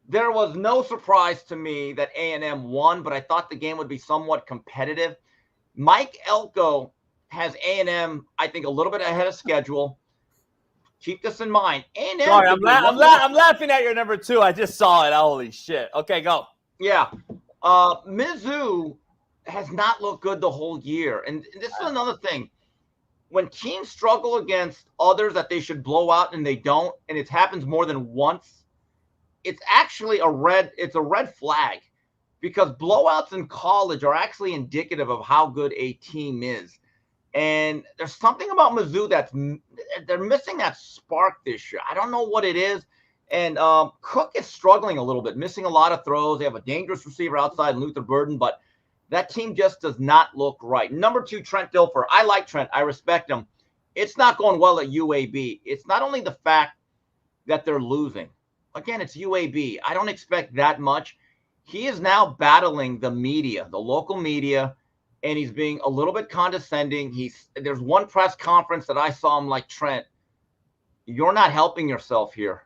There was no surprise to me that A&M won, but I thought the game would be somewhat competitive. Mike Elko has A&M, I think, a little bit ahead of schedule. Keep this in mind. A&M. Sorry, I'm laughing at your number 2. I just saw it. Holy shit. Okay, go. Yeah. Mizzou has not looked good the whole year. And this is another thing. When teams struggle against others that they should blow out and they don't, and it happens more than once, it's actually a red flag because blowouts in college are actually indicative of how good a team is. And there's something about Mizzou they're missing that spark this year. I don't know what it is. And Cook is struggling a little bit, missing a lot of throws. They have a dangerous receiver outside, Luther Burden, but that team just does not look right. Number 2, Trent Dilfer. I like Trent. I respect him. It's not going well at UAB. It's not only the fact that they're losing. Again, it's UAB. I don't expect that much. He is now battling the media, the local media, and he's being a little bit condescending. There's one press conference that I saw him like, Trent, you're not helping yourself here.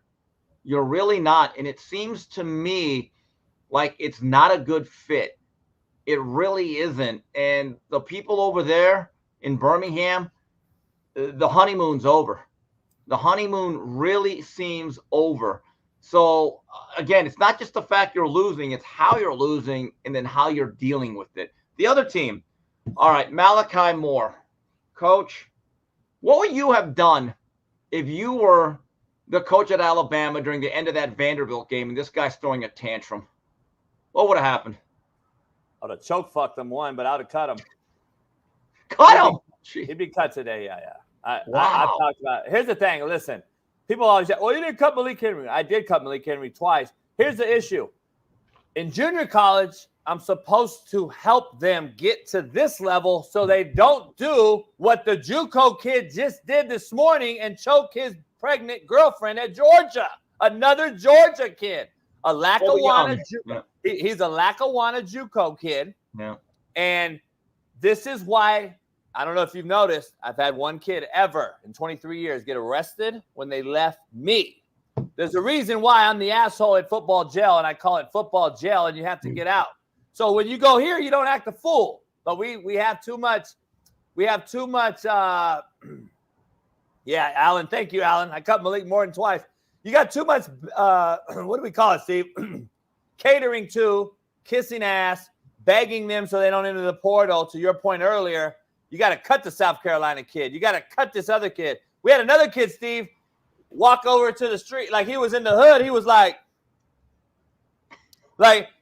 You're really not. And it seems to me like it's not a good fit. It really isn't. And the people over there in Birmingham, the honeymoon's over. The honeymoon really seems over. So, again, it's not just the fact you're losing. It's how you're losing and then how you're dealing with it. The other team, all right, Malachi Moore. Coach, what would you have done if you were the coach at Alabama during the end of that Vanderbilt game and this guy's throwing a tantrum? What would have happened? I would have choke fucked him one, but I would have cut him. Cut him? He'd be cut today, yeah. I've Wow. talked about it. Here's the thing. Listen, people always say, well, you didn't cut Malik Henry. I did cut Malik Henry twice. Here's the issue. In junior college, I'm supposed to help them get to this level so they don't do what the JUCO kid just did this morning and choke his pregnant girlfriend at Georgia. Another Georgia kid. A Lackawanna. He's a Lackawanna JUCO kid. Yeah. And this is why, I don't know if you've noticed, I've had one kid ever in 23 years get arrested when they left me. There's a reason why I'm the asshole at football jail, and I call it football jail, and you have to get out. So when you go here, you don't act a fool. But we have too much Yeah, Alan. Thank you, Alan. I cut Malik more than twice. You got too much, what do we call it, Steve? Catering to, kissing ass, begging them so they don't enter the portal. To your point earlier, you got to cut the South Carolina kid. You got to cut this other kid. We had another kid, Steve, walk over to the street like he was in the hood. He was like,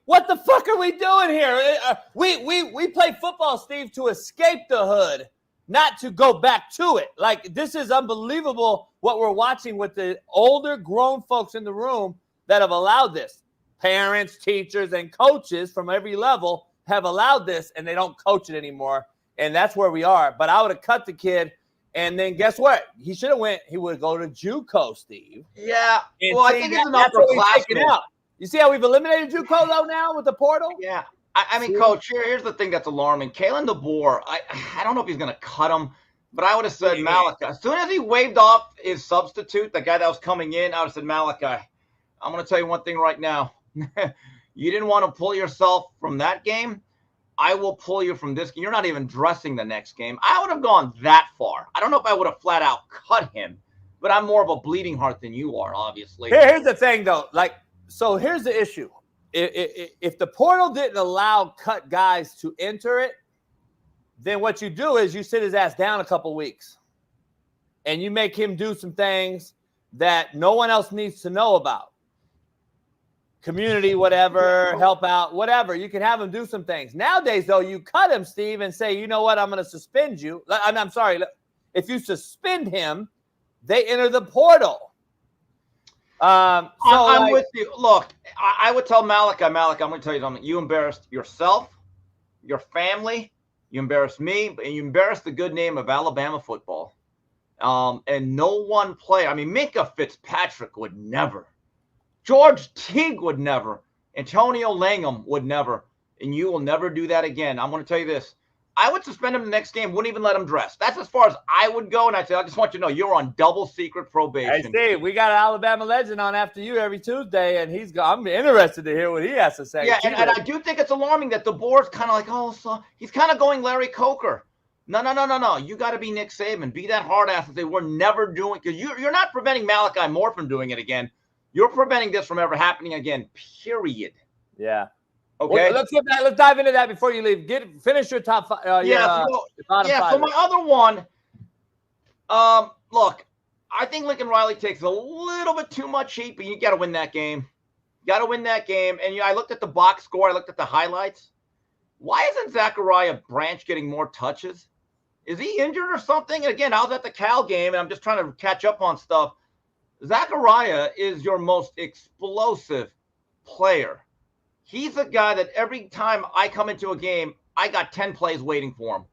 what the fuck are we doing here? We play football, Steve, to escape the hood, not to go back to it. Like, this is unbelievable what we're watching with the older grown folks in the room that have allowed this. Parents, teachers, and coaches from every level have allowed this, and they don't coach it anymore. And that's where we are. But I would have cut the kid, and then guess what? He should have went. He would go to JUCO, Steve. Yeah. And Well, I think it's an upperclassman. out. You see how we've eliminated JUCO though now with the portal? Yeah. I mean, Coach, here's the thing that's alarming. Kalen DeBoer, I don't know if he's going to cut him, but I would have said Malachi. As soon as he waved off his substitute, the guy that was coming in, I would have said, Malachi, I'm going to tell you one thing right now. You didn't want to pull yourself from that game. I will pull you from this game. You're not even dressing the next game. I would have gone that far. I don't know if I would have flat out cut him, but I'm more of a bleeding heart than you are, obviously. Here's the thing, though. So here's the issue. If the portal didn't allow cut guys to enter it, then what you do is you sit his ass down a couple weeks and you make him do some things that no one else needs to know about. Community, whatever, help out, whatever. You can have him do some things. Nowadays, though, you cut him, Steve, and say, you know what, I'm going to suspend you. I'm sorry. If you suspend him, they enter the portal. I'm with you. Look, I would tell Malachi, I'm going to tell you something. You embarrassed yourself, your family, you embarrassed me, and you embarrassed the good name of Alabama football. And no one player, I mean, Minka Fitzpatrick would never. George Teague would never. Antonio Langham would never. And you will never do that again. I'm going to tell you this. I would suspend him the next game, wouldn't even let him dress. That's as far as I would go. And I said, I just want you to know you're on double secret probation. Hey, Steve, we got an Alabama legend on after you every Tuesday, and I'm interested to hear what he has to say. Yeah, and I do think it's alarming that DeBoer's kind of like, so he's kind of going Larry Coker. No. You got to be Nick Saban. Be that hard ass and say we're never doing, because you're not preventing Malachi Moore from doing it again. You're preventing this from ever happening again, period. Yeah. Okay. Well, let's dive into that before you leave. Finish your top five. So my other one, look, I think Lincoln Riley takes a little bit too much heat, but you got to win that game. And I looked at the box score. I looked at the highlights. Why isn't Zachariah Branch getting more touches? Is he injured or something? And again, I was at the Cal game, and I'm just trying to catch up on stuff. Zachariah is your most explosive player. He's a guy that every time I come into a game, I got 10 plays waiting for him.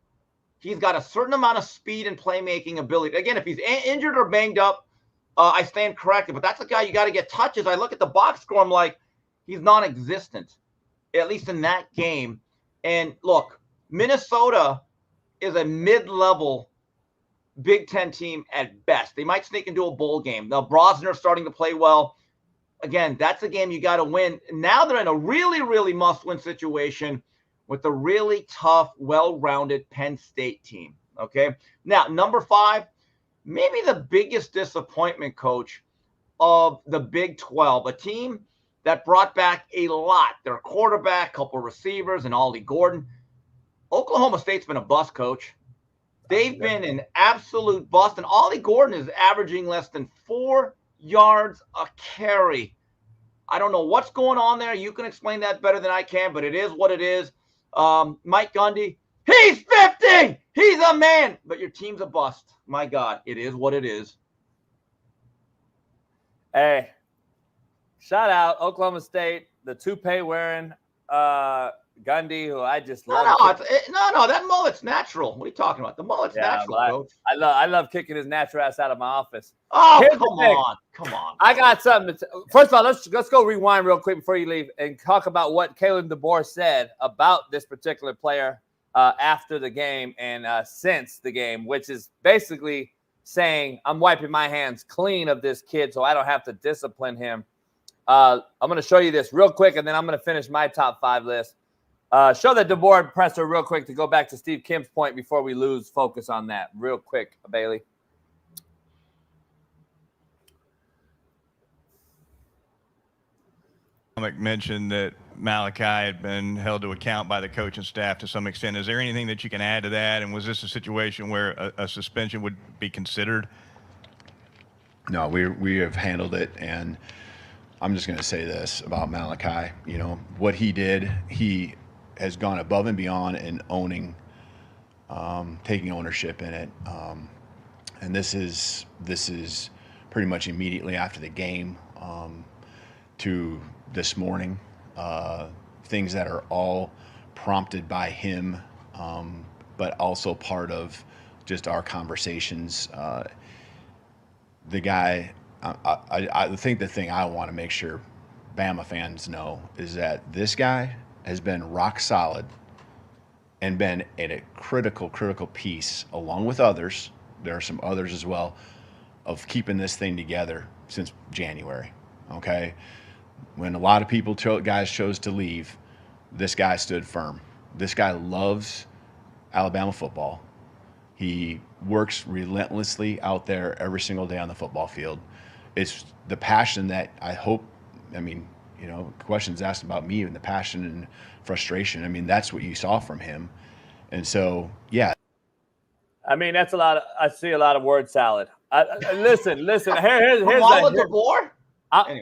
He's got a certain amount of speed and playmaking ability. Again, if he's injured or banged up, I stand corrected. But that's a guy you got to get touches. I look at the box score, I'm like, he's non-existent, at least in that game. And look, Minnesota is a mid-level Big Ten team at best. They might sneak into a bowl game. Now, Brosner's starting to play well. Again, that's a game you got to win. Now they're in a really, really must-win situation with a really tough, well-rounded Penn State team. Okay? Now, number 5, maybe the biggest disappointment, Coach, of the Big 12, a team that brought back a lot. Their quarterback, couple receivers, and Ollie Gordon. Oklahoma State's been a bust, Coach. They've been an absolute bust, and Ollie Gordon is averaging less than 4 yards a carry. I don't know what's going on there. You can explain that better than I can, but it is what it is. Mike Gundy, he's 50. He's a man, but your team's a bust. My God, it is what it is. Hey, shout out Oklahoma State, the toupee wearing Gundy, who I just love. No, that mullet's natural. What are you talking about? The mullet's natural, Coach. I love kicking his natural ass out of my office. Oh, come on. I got something. First of all, let's go rewind real quick before you leave and talk about what Kalen DeBoer said about this particular player after the game and since the game, which is basically saying, I'm wiping my hands clean of this kid so I don't have to discipline him. I'm going to show you this real quick, and then I'm going to finish my top 5 list. Show the DeBoer presser real quick to go back to Steve Kim's point before we lose focus on that. Real quick, Bailey. mentioned that Malachi had been held to account by the coaching staff to some extent. Is there anything that you can add to that? And was this a situation where a suspension would be considered? No, we have handled it, and I'm just going to say this about Malachi. You know, what he did, he has gone above and beyond in owning, taking ownership in it. And this is pretty much immediately after the game to this morning. Things that are all prompted by him, but also part of just our conversations. The guy, I think the thing I want to make sure Bama fans know is that this guy has been rock solid and been a critical piece, along with others. There are some others as well, of keeping this thing together since January. Okay, when a lot of people guys chose to leave, this guy stood firm. This guy loves Alabama football. He works relentlessly out there every single day on the football field. It's the passion that I hope, I mean, you know, questions asked about me and the passion and frustration. I mean, that's what you saw from him. And so, yeah. I mean, that's a lot. I see a lot of word salad. Listen. Here's DeBoer?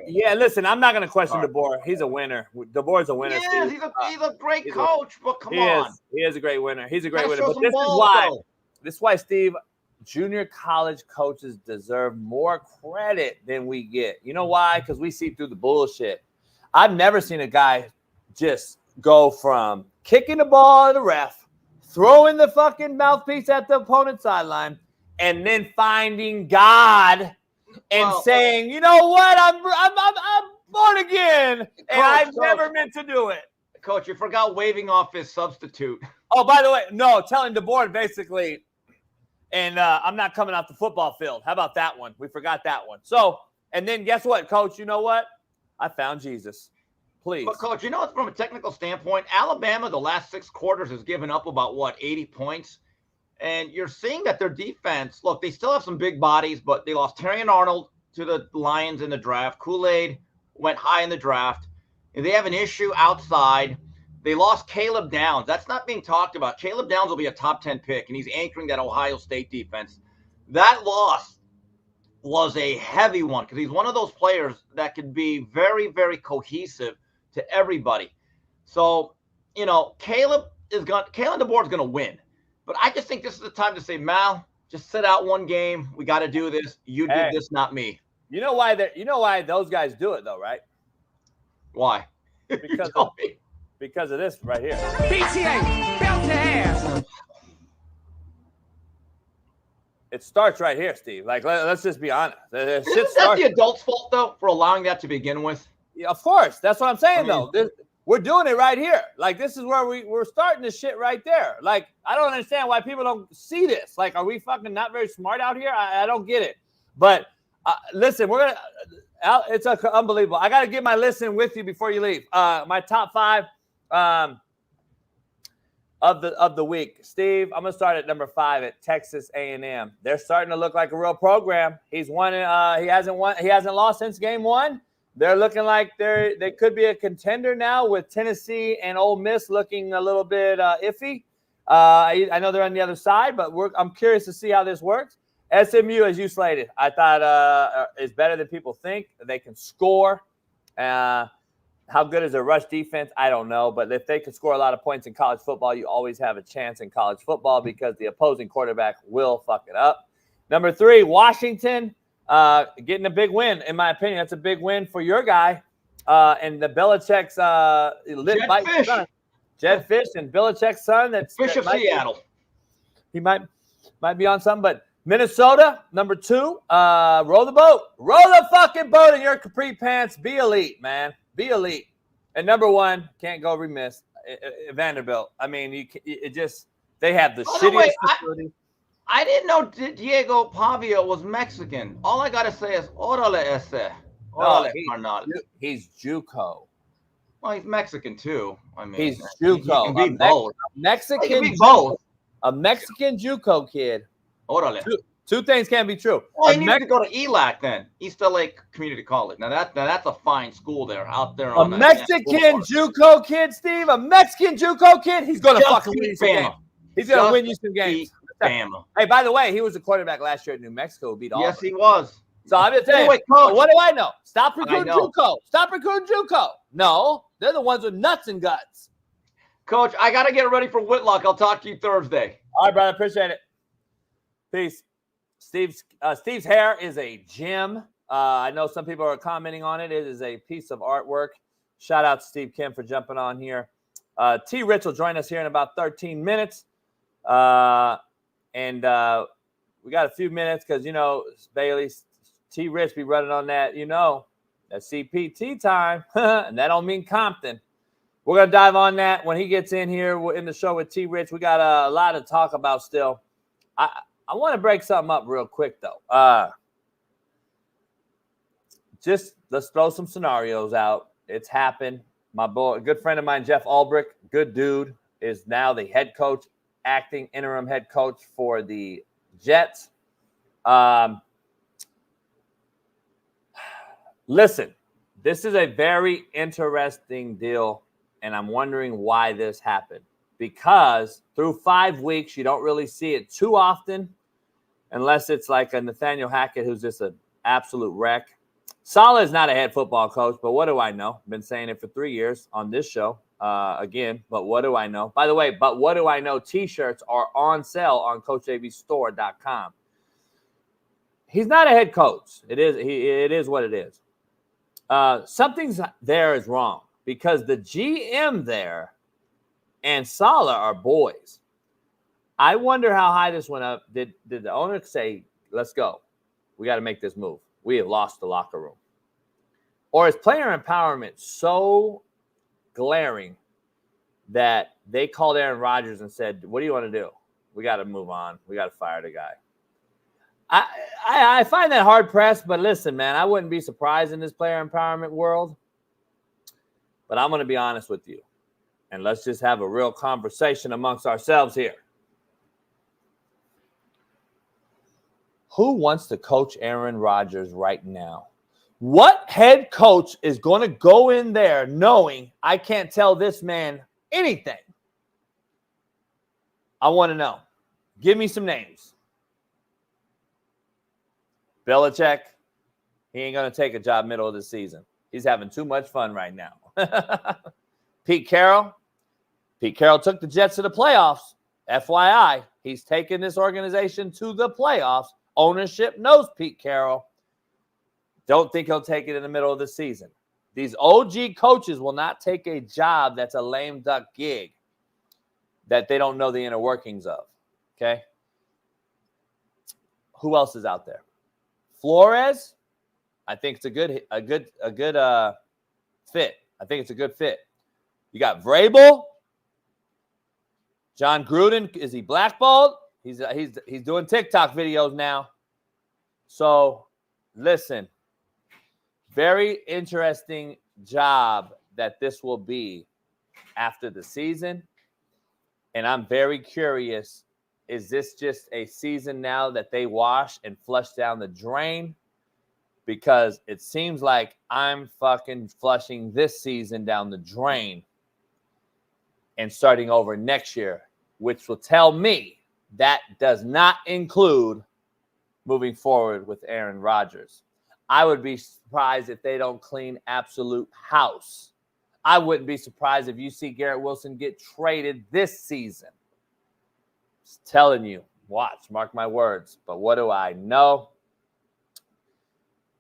Yeah, listen, I'm not going to question DeBoer. He's a winner. DeBoer's a winner. Yeah, he's a great coach, but come on. He is a great winner. He's a great winner. Show But some this balls, is why. though. This is why, Steve, junior college coaches deserve more credit than we get. You know why? Because we see through the bullshit. I've never seen a guy just go from kicking the ball at the ref, throwing the fucking mouthpiece at the opponent's sideline, and then finding God and saying, you know what, I'm born again, and I never meant to do it. Coach, you forgot waving off his substitute. Oh, by the way, no, telling DeBoer basically, and I'm not coming off the football field. How about that one? We forgot that one. So, and then guess what, Coach? You know what? I found Jesus. Please. But, Coach, you know, from a technical standpoint, Alabama, the last 6 quarters, has given up about, 80 points? And you're seeing that their defense, look, they still have some big bodies, but they lost Terry and Arnold to the Lions in the draft. Kool-Aid went high in the draft. And they have an issue outside. They lost Caleb Downs. That's not being talked about. Caleb Downs will be a top 10 pick, and he's anchoring that Ohio State defense. That loss was a heavy one because he's one of those players that could be very, very cohesive to everybody. So, you know, Caleb DeBoer is going to win. But I just think this is the time to say, Mal, just sit out one game. We got to do this. You did this, not me. You know why those guys do it, though, right? Why? Because of this right here. PTA, belt to ass. It starts right here, Steve. Like, let's just be honest. Isn't that the adult's fault, though, for allowing that to begin with? Yeah, of course. That's what I'm saying, though. We're doing it right here. Like, this is where we're starting this shit right there. Like, I don't understand why people don't see this. Like, are we fucking not very smart out here? I don't get it. But listen, it's unbelievable. I got to get my listen with you before you leave. My top 5 of the week. Steve, I'm going to start at number 5 at Texas A&M. They're starting to look like a real program. He's won. He hasn't lost since game 1. They're looking like they could be a contender now with Tennessee and Ole Miss looking a little bit iffy. I know they're on the other side, but I'm curious to see how this works. SMU, as you slated, I thought is better than people think. They can score. How good is a rush defense? I don't know. But if they can score a lot of points in college football, you always have a chance in college football because the opposing quarterback will fuck it up. Number 3, Washington. Getting a big win, in my opinion. That's a big win for your guy. And the Belichick's son. Jed Fish and Belichick's son. Fish of Seattle. He might be on something. But Minnesota, number 2, row the boat. Row the fucking boat in your capri pants. Be elite, man. Be elite. And number 1, can't go remiss, Vanderbilt. I mean, they have the shittiest facility. I didn't know Diego Pavia was Mexican. All I got to say is, órale ese. Órale, carnal. He's JUCO. Well, he's Mexican, too. I mean, he's JUCO. He can be both. Mexican He can be both. A Mexican JUCO kid. Órale. Two things can't be true. Well, he needs to go to ELAC then, East LA Community College. Now that's a fine school there, out there A on Mexican JUCO kid, Steve. A Mexican JUCO kid. He's gonna fucking win you some games. He's gonna win you some games. Bama. Hey, by the way, he was the quarterback last year at New Mexico who beat Auburn. Yes, he was. So I'm just saying. Anyway, Coach, what do I know? Stop recruiting JUCO. Stop recruiting JUCO. No, they're the ones with nuts and guts. Coach, I gotta get ready for Whitlock. I'll talk to you Thursday. All right, brother. Appreciate it. Peace. Steve's hair is a gem. I know some people are commenting on it. It is a piece of artwork. Shout out to Steve Kim for jumping on here. T. Rich will join us here in about 13 minutes. And we got a few minutes because, Bailey, T. Rich be running on that, that CPT time. And that don't mean Compton. We're going to dive on that when he gets in here. We're in the show with T. Rich. We got a lot to talk about still. I want to break something up real quick, though. Just let's throw some scenarios out. It's happened. My boy, a good friend of mine, Jeff Ulbrich, good dude, is now the head coach, acting interim head coach for the Jets. Listen, this is a very interesting deal, and I'm wondering why this happened. Because through 5 weeks, you don't really see it too often unless it's like a Nathaniel Hackett who's just an absolute wreck. Salah is not a head football coach, but what do I know? Been saying it for 3 years on this show. Again, but what do I know? By the way, but what do I know? T-shirts are on sale on CoachJVStore.com. He's not a head coach. It is what it is. Something's there is wrong because the GM there and Salah are boys. I wonder how high this went up. Did the owner say, let's go? We got to make this move. We have lost the locker room. Or is player empowerment so glaring that they called Aaron Rodgers and said, what do you want to do? We got to move on. We got to fire the guy. I find that hard-pressed, but listen, man, I wouldn't be surprised in this player empowerment world. But I'm going to be honest with you. And let's just have a real conversation amongst ourselves here. Who wants to coach Aaron Rodgers right now? What head coach is going to go in there knowing I can't tell this man anything? I want to know. Give me some names. Belichick, he ain't going to take a job middle of the season. He's having too much fun right now. Pete Carroll took the Jets to the playoffs. FYI, he's taken this organization to the playoffs. Ownership knows Pete Carroll. Don't think he'll take it in the middle of the season. These OG coaches will not take a job that's a lame duck gig that they don't know the inner workings of. Okay? Who else is out there? Flores, I think it's a good fit. I think it's a good fit. You got Vrabel. John Gruden, is he blackballed? He's doing TikTok videos now. So, listen, very interesting job that this will be after the season. And I'm very curious, is this just a season now that they wash and flush down the drain? Because it seems like I'm fucking flushing this season down the drain and starting over next year, which will tell me that does not include moving forward with Aaron Rodgers. I would be surprised if they don't clean absolute house. I wouldn't be surprised if you see Garrett Wilson get traded this season. Just telling you, watch, mark my words. But what do I know?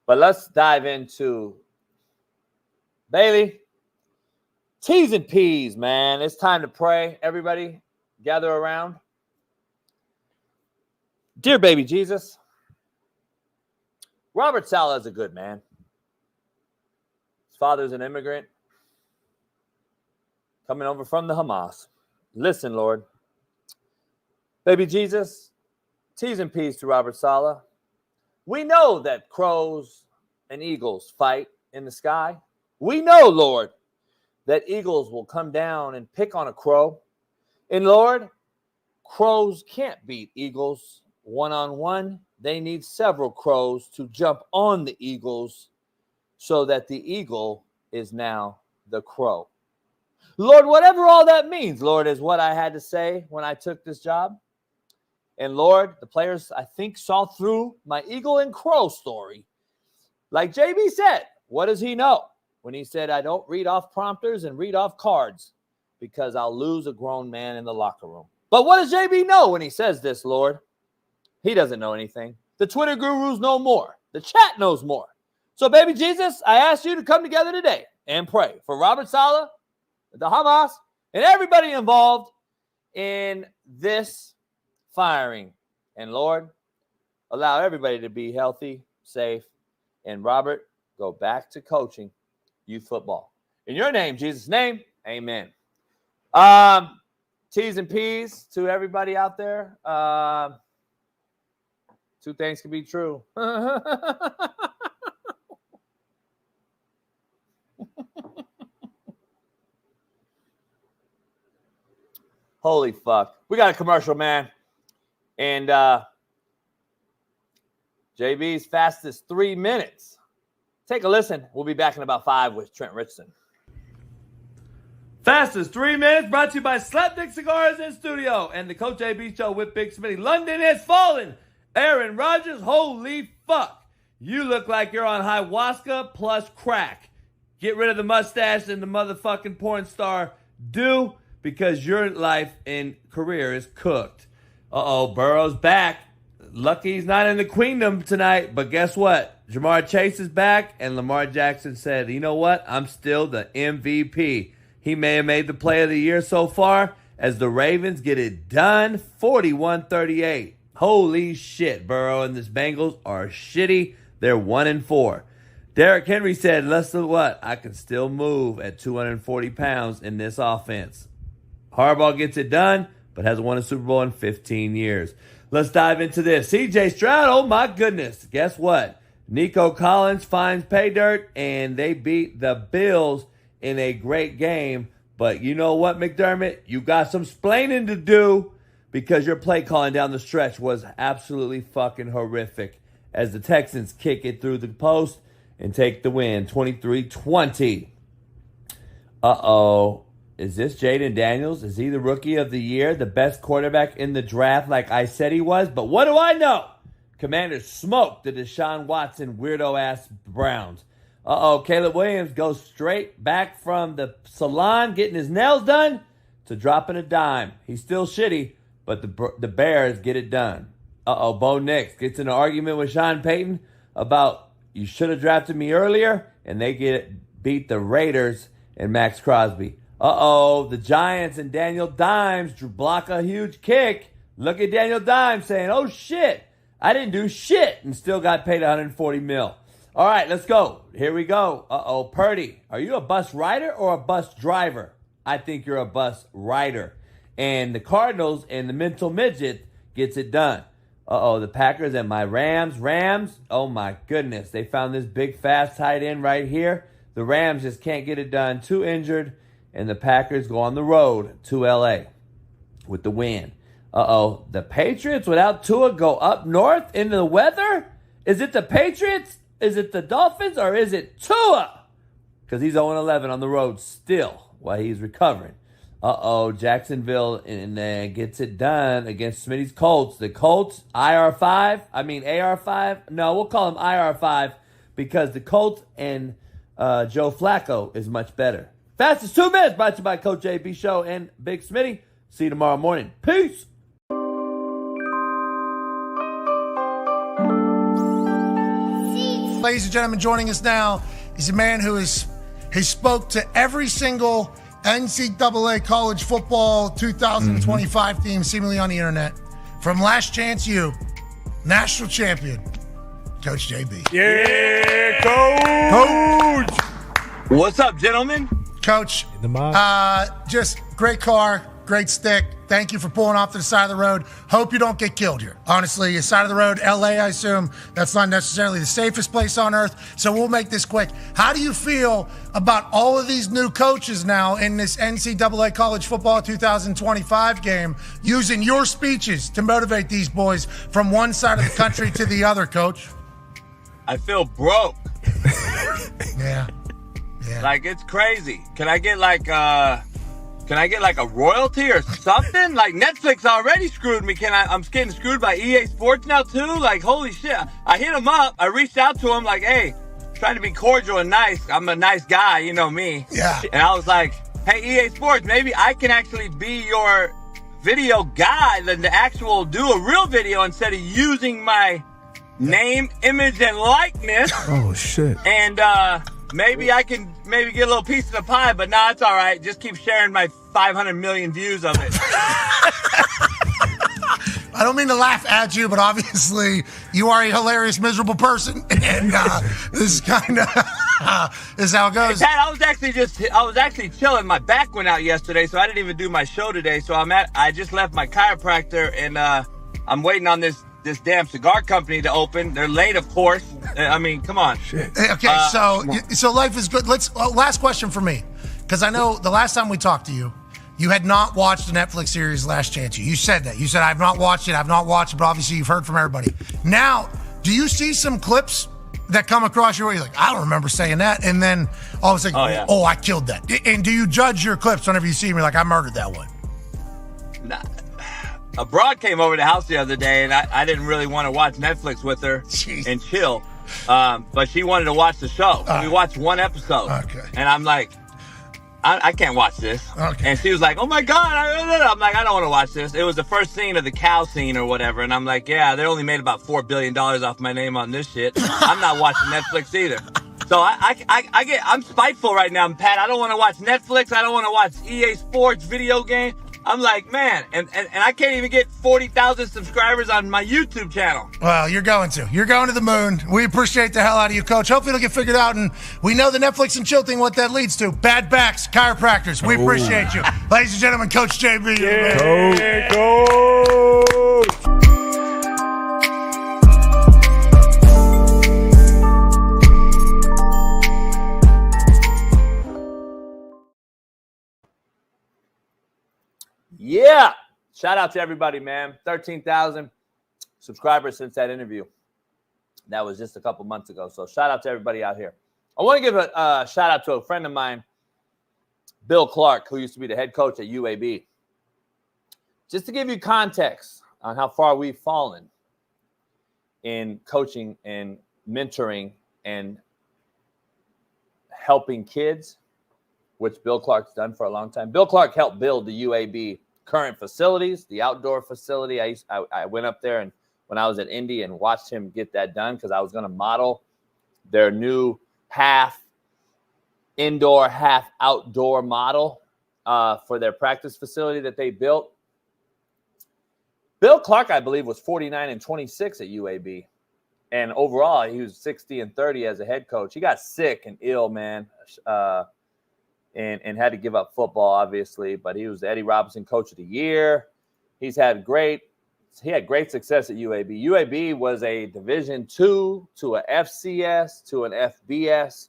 But let's dive into Bailey. T's and P's, man. It's time to pray. Everybody gather around. Dear baby Jesus, Robert Salah is a good man. His father's an immigrant coming over from the Hamas. Listen, Lord. Baby Jesus, T's and P's to Robert Salah. We know that crows and eagles fight in the sky. We know, Lord, that eagles will come down and pick on a crow. And Lord, crows can't beat eagles one-on-one. they need several crows to jump on the Eagles so that the eagle is now the crow. Lord, whatever all that means, Lord, is what I had to say when I took this job. And Lord, the players, I think, saw through my eagle and crow story. Like JB said, what does he know when he said, I don't read off prompters and read off cards because I'll lose a grown man in the locker room. But what does JB know when he says this, Lord? He doesn't know anything. The Twitter gurus know more. The chat knows more. So, baby Jesus, I ask you to come together today and pray for Robert Salah, the Hamas, and everybody involved in this firing. And Lord, allow everybody to be healthy, safe, and Robert, go back to coaching youth football. In your name, Jesus' name, amen. T's and P's to everybody out there. Two things can be true. Holy fuck. We got a commercial, man. And JB's fastest 3 minutes. Take a listen. We'll be back in about 5 with Trent Richardson. Fastest 3 minutes brought to you by Slapdick Cigars in Studio and the Coach JB Show with Big Smitty. London has fallen. Aaron Rodgers, holy fuck. You look like you're on ayahuasca plus crack. Get rid of the mustache and the motherfucking porn star do because your life and career is cooked. Uh-oh, Burrow's back. Lucky he's not in the queendom tonight, but guess what? Jamar Chase is back, and Lamar Jackson said, you know what? I'm still the MVP. He may have made the play of the year so far as the Ravens get it done, 41-38. Holy shit, Burrow and this Bengals are shitty. They're 1-4. Derrick Henry said, listen, what? I can still move at 240 pounds in this offense. Harbaugh gets it done, but hasn't won a Super Bowl in 15 years. Let's dive into this. CJ Stroud, oh my goodness. Guess what? Nico Collins finds pay dirt, and they beat the Bills in a great game. But you know what, McDermott? You got some splaining to do because your play calling down the stretch was absolutely fucking horrific as the Texans kick it through the post and take the win, 23-20. Uh-oh. Is this Jaden Daniels? Is he the rookie of the year, the best quarterback in the draft like I said he was? But what do I know? Commanders smoked the Deshaun Watson weirdo-ass Browns. Uh-oh, Caleb Williams goes straight back from the salon getting his nails done to dropping a dime. He's still shitty, but the Bears get it done. Uh-oh, Bo Nix gets in an argument with Sean Payton about you should have drafted me earlier, and they beat the Raiders and Max Crosby. Uh-oh, the Giants and Daniel Dimes block a huge kick. Look at Daniel Dimes saying, oh shit, I didn't do shit and still got paid $140 million. All right, let's go. Here we go. Uh-oh, Purdy, are you a bus rider or a bus driver? I think you're a bus rider. And the Cardinals and the mental midget gets it done. Uh-oh, the Packers and my Rams. Oh, my goodness. They found this big, fast tight end right here. The Rams just can't get it done. 2 injured, and the Packers go on the road to L.A. with the win. Uh-oh, the Patriots without Tua go up north into the weather? Is it the Patriots? Is it the Dolphins? Or is it Tua? Because he's 0-11 on the road still while he's recovering. Uh-oh, Jacksonville and gets it done against Smitty's Colts. The Colts, AR5. No, we'll call him IR5 because the Colts and Joe Flacco is much better. Fastest 2 minutes brought to you by Coach JB Show and Big Smitty. See you tomorrow morning. Peace. Ladies and gentlemen, joining us now is a man who he spoke to every single NCAA college football 2025 team seemingly on the internet. From Last Chance U, national champion, Coach JB. Yeah, Coach! What's up, gentlemen? Coach, just great car, great stick. thank you for pulling off to the side of the road. Hope you don't get killed here. Honestly, side of the road, LA, I assume, that's not necessarily the safest place on earth. So we'll make this quick. How do you feel about all of these new coaches now in this NCAA College Football 2025 game using your speeches to motivate these boys from one side of the country to the other, Coach? I feel broke. Yeah. Like, it's crazy. Can I get like a royalty or something? Like, Netflix already screwed me. I'm getting screwed by EA Sports now too? Like, holy shit. I hit him up. I reached out to him like, hey, trying to be cordial and nice. I'm a nice guy, you know me. Yeah. And I was like, hey, EA Sports, maybe I can actually be your video guy, the actual do a real video instead of using my name, image, and likeness. Oh, shit. And maybe I can get a little piece of the pie, but nah, it's all right. Just keep sharing my 500 million views of it. I don't mean to laugh at you, but obviously you are a hilarious, miserable person, and this is kind of is how it goes. Hey, Pat, I was actually chilling. My back went out yesterday, so I didn't even do my show today. So I just left my chiropractor, and I'm waiting on this damn cigar company to open. They're late, of course. I mean, come on. Shit. Okay, so life is good. Last question for me, because I know the last time we talked to you, you had not watched the Netflix series Last Chance U. You said that. You said, I've not watched it, but obviously you've heard from everybody. Now, do you see some clips that come across your way? You're like, I don't remember saying that. And then all of a sudden, oh, I killed that. And do you judge your clips whenever you see them? You're like, I murdered that one. Nah. A broad came over to the house the other day, and I didn't really want to watch Netflix with her and chill. But she wanted to watch the show. We watched one episode. Okay. And I'm like, I can't watch this. Okay. And she was like, oh my God. I'm like, I don't want to watch this. It was the first scene of the cow scene or whatever. And I'm like, yeah, they only made about $4 billion off my name on this shit. I'm not watching Netflix either. So I'm spiteful right now, Pat. I don't want to watch Netflix. I don't want to watch EA Sports video game. I'm like, man, and I can't even get 40,000 subscribers on my YouTube channel. Well, you're going to the moon. We appreciate the hell out of you, Coach. Hopefully it'll get figured out, and we know the Netflix and chill thing, what that leads to. Bad backs, chiropractors. We appreciate you. Ladies and gentlemen, Coach JB. Yeah, Coach. Yeah. Shout out to everybody, man. 13,000 subscribers since that interview. That was just a couple months ago. So shout out to everybody out here. I want to give a shout out to a friend of mine, Bill Clark, who used to be the head coach at UAB. Just to give you context on how far we've fallen in coaching and mentoring and helping kids, which Bill Clark's done for a long time. Bill Clark helped build the UAB current facilities, the outdoor facility. I went up there and when I was at Indy and watched him get that done because I was going to model their new half indoor, half outdoor model for their practice facility that they built. Bill Clark, I believe, was 49-26 at UAB. And overall, he was 60-30 as a head coach. He got sick and ill, man. And had to give up football, obviously, but he was the Eddie Robinson Coach of the Year. He had great success at UAB. UAB was a Division II to a FCS to an FBS.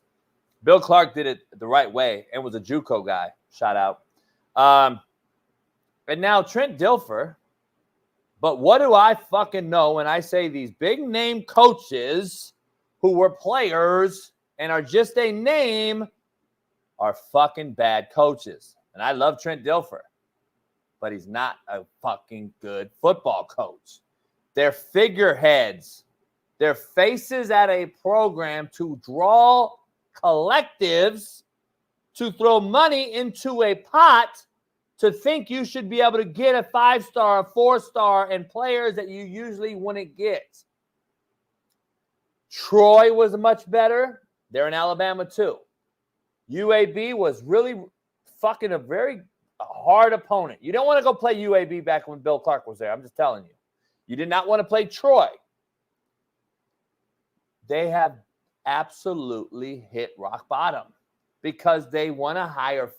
Bill Clark did it the right way and was a JUCO guy. Shout out. And now Trent Dilfer. But what do I fucking know when I say these big name coaches who were players and are just a name are fucking bad coaches. And I love Trent Dilfer, but he's not a fucking good football coach. They're figureheads. They're faces at a program to draw collectives to throw money into a pot to think you should be able to get a 5-star, a 4-star, and players that you usually wouldn't get. Troy was much better. They're in Alabama too. UAB was really fucking a very hard opponent. You don't want to go play UAB back when Bill Clark was there. I'm just telling you. You did not want to play Troy. They have absolutely hit rock bottom because they want to hire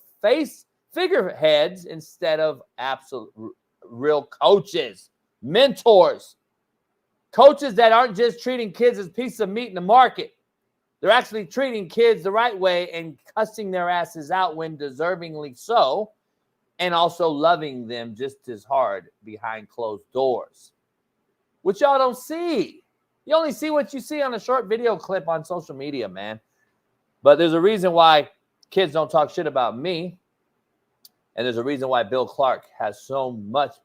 figureheads instead of absolute real coaches, mentors, coaches that aren't just treating kids as pieces of meat in the market. They're actually treating kids the right way and cussing their asses out when deservingly so, and also loving them just as hard behind closed doors, which y'all don't see. You only see what you see on a short video clip on social media, man. But there's a reason why kids don't talk shit about me, and there's a reason why Bill Clark has so much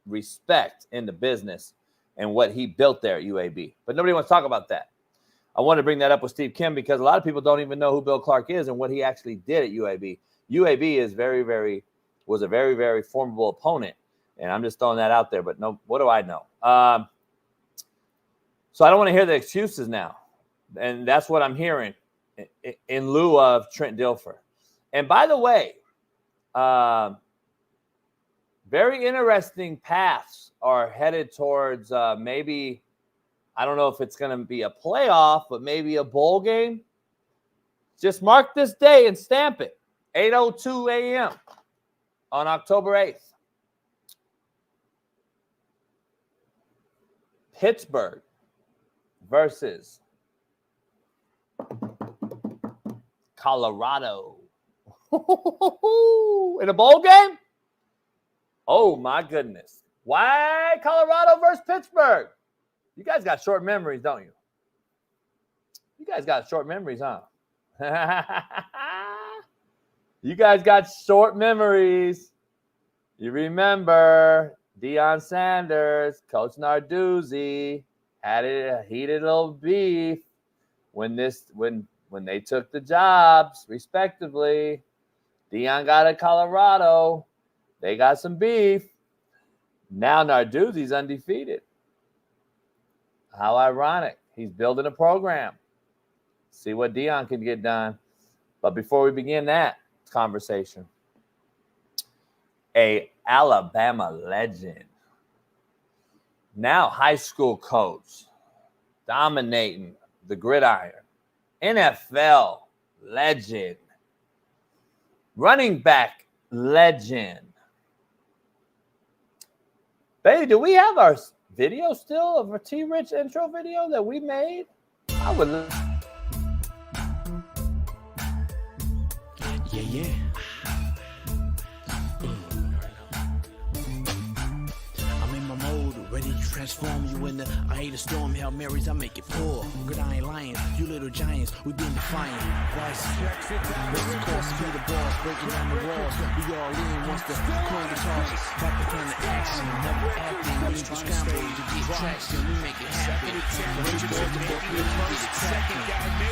respect in the business and what he built there at UAB. But nobody wants to talk about that. I want to bring that up with Steve Kim because a lot of people don't even know who Bill Clark is and what he actually did at UAB. UAB is was a very, very formidable opponent, and I'm just throwing that out there. But no, what do I know? So I don't want to hear the excuses now, and that's what I'm hearing in lieu of Trent Dilfer. And by the way, very interesting paths are headed towards maybe. I don't know if it's going to be a playoff, but maybe a bowl game. Just mark this day and stamp it. 8:02 a.m. on October 8th. Pittsburgh versus Colorado. In a bowl game? Oh, my goodness. Why Colorado versus Pittsburgh? You guys got short memories, don't you? You guys got short memories, huh? You guys got short memories. You remember Deion Sanders, Coach Narduzzi had a heated little beef when they took the jobs, respectively. Deion got at Colorado. They got some beef. Now Narduzzi's undefeated. How ironic. He's building a program. See what Deion can get done. But before we begin that conversation, a Alabama legend, now high school coach, dominating the gridiron, NFL legend, running back legend. Baby, do we have our video still of a T-Rich intro video that we made? I would love. Yeah. I'm in my mode, ready to transform you into I hate a storm, Hail Marys, I make it pour. Good, I ain't lying, you little giants, we been defiant. Vice, what's the cost, speed of balls, breaking down the walls. We all in, once the call the charges, back the plan of action, never acting, we need to scramble to get traction, we make it happen.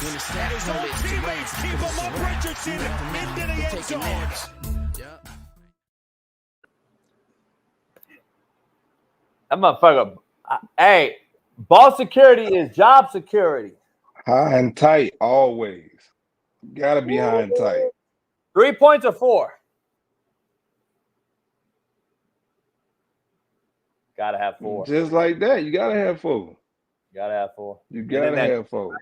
When the snap comes, it's too late. Keep up my Richardson into the end zone. That motherfucker. Hey, ball security is job security. High and tight, always. Gotta be high and tight. 3 points or 4? Gotta have 4. Just like that, you gotta have 4. Gotta have 4. You gotta have 4.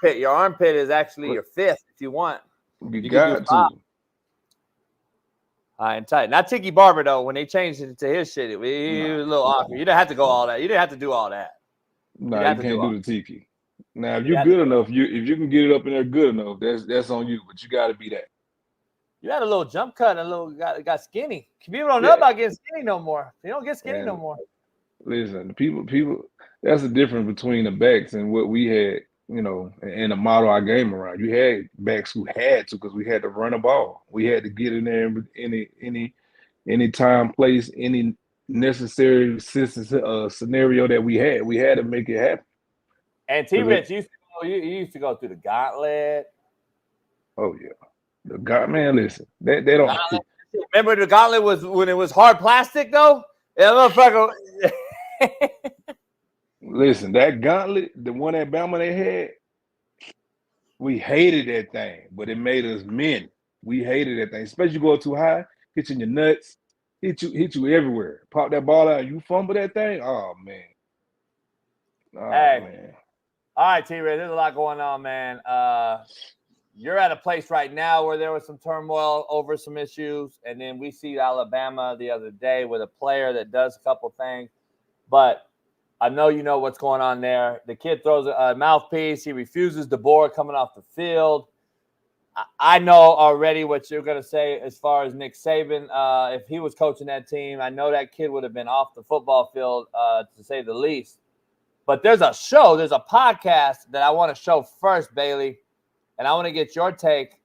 Your armpit is actually your 5th if you want. You got to. High and tight. Not Tiki Barber though. When they changed it to his shit, he was a little awkward. You didn't have to go all that. You didn't have to do all that. No, you can't do the Tiki. Now, if you're good enough, if you can get it up in there good enough, that's on you. But you got to be that. You had a little jump cut and a little got skinny. People don't know about getting skinny no more. They don't get skinny no more. Listen, people. That's the difference between the backs and what we had. You know, and the model our game around. You had backs who had to because we had to run a ball. We had to get in there any time, place, any necessary scenario that we had. We had to make it happen. And T-Rich you used to go through the gauntlet. Oh yeah, the gauntlet. Man, listen, they don't. Gauntlet. Remember the gauntlet was when it was hard plastic though. Yeah, motherfucker. Listen, that gauntlet, the one at Bama they had, we hated that thing, but it made us men. We hated that thing, especially go too high, hit you in your nuts, hit you everywhere. Pop that ball out, you fumble that thing. Oh man. Man. All right, T-Ray, there's a lot going on, man. you're at a place right now where there was some turmoil over some issues, and then we see Alabama the other day with a player that does a couple things. But I know you know what's going on there. The kid throws a mouthpiece. He refuses the board coming off the field. I know already what you're going to say as far as Nick Saban. If he was coaching that team, I know that kid would have been off the football field, to say the least. But there's a podcast that I want to show first, Bailey. And I want to get your take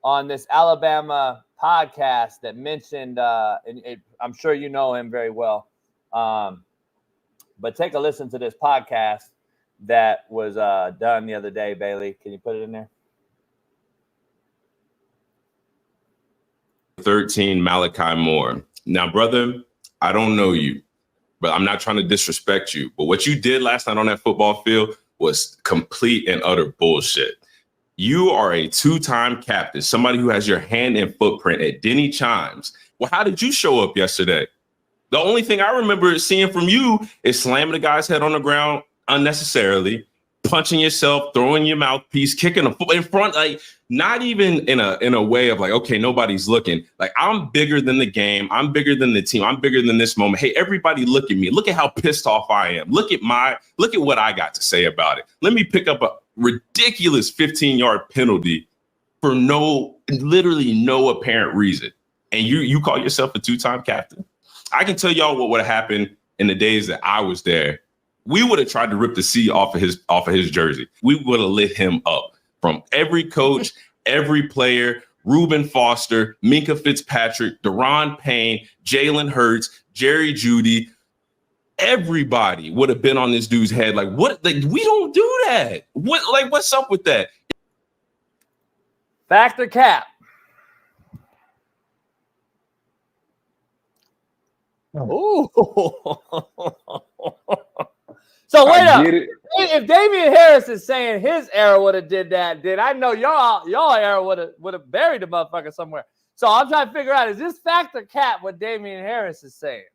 on this Alabama podcast that mentioned, I'm sure you know him very well. But take a listen to this podcast that was done the other day, Bailey. Can you put it in there? 13, Malachi Moore. Now, brother, I don't know you, but I'm not trying to disrespect you. But what you did last night on that football field was complete and utter bullshit. You are a two-time captain, somebody who has your hand and footprint at Denny Chimes. Well, how did you show up yesterday? The only thing I remember seeing from you is slamming the guy's head on the ground unnecessarily, punching yourself, throwing your mouthpiece, kicking a foot in front, like not even in a way of like, okay, nobody's looking. Like, I'm bigger than the game. I'm bigger than the team. I'm bigger than this moment. Hey, everybody look at me. Look at how pissed off I am. Look at what I got to say about it. Let me pick up a ridiculous 15-yard penalty for literally no apparent reason. And you call yourself a two-time captain? I can tell y'all what would have happened in the days that I was there. We would have tried to rip the C off of his jersey. We would have lit him up. From every coach, every player, Reuben Foster, Minka Fitzpatrick, Deron Payne, Jalen Hurts, Jerry Jeudy, everybody would have been on this dude's head. Like, what? Like, we don't do that. What's up with that? Factor cap. Ooh. So wait up. If Damian Harris is saying his era would have did that, then I know y'all era would have buried the motherfucker somewhere. So I'm trying to figure out, is this factor cap what Damian Harris is saying?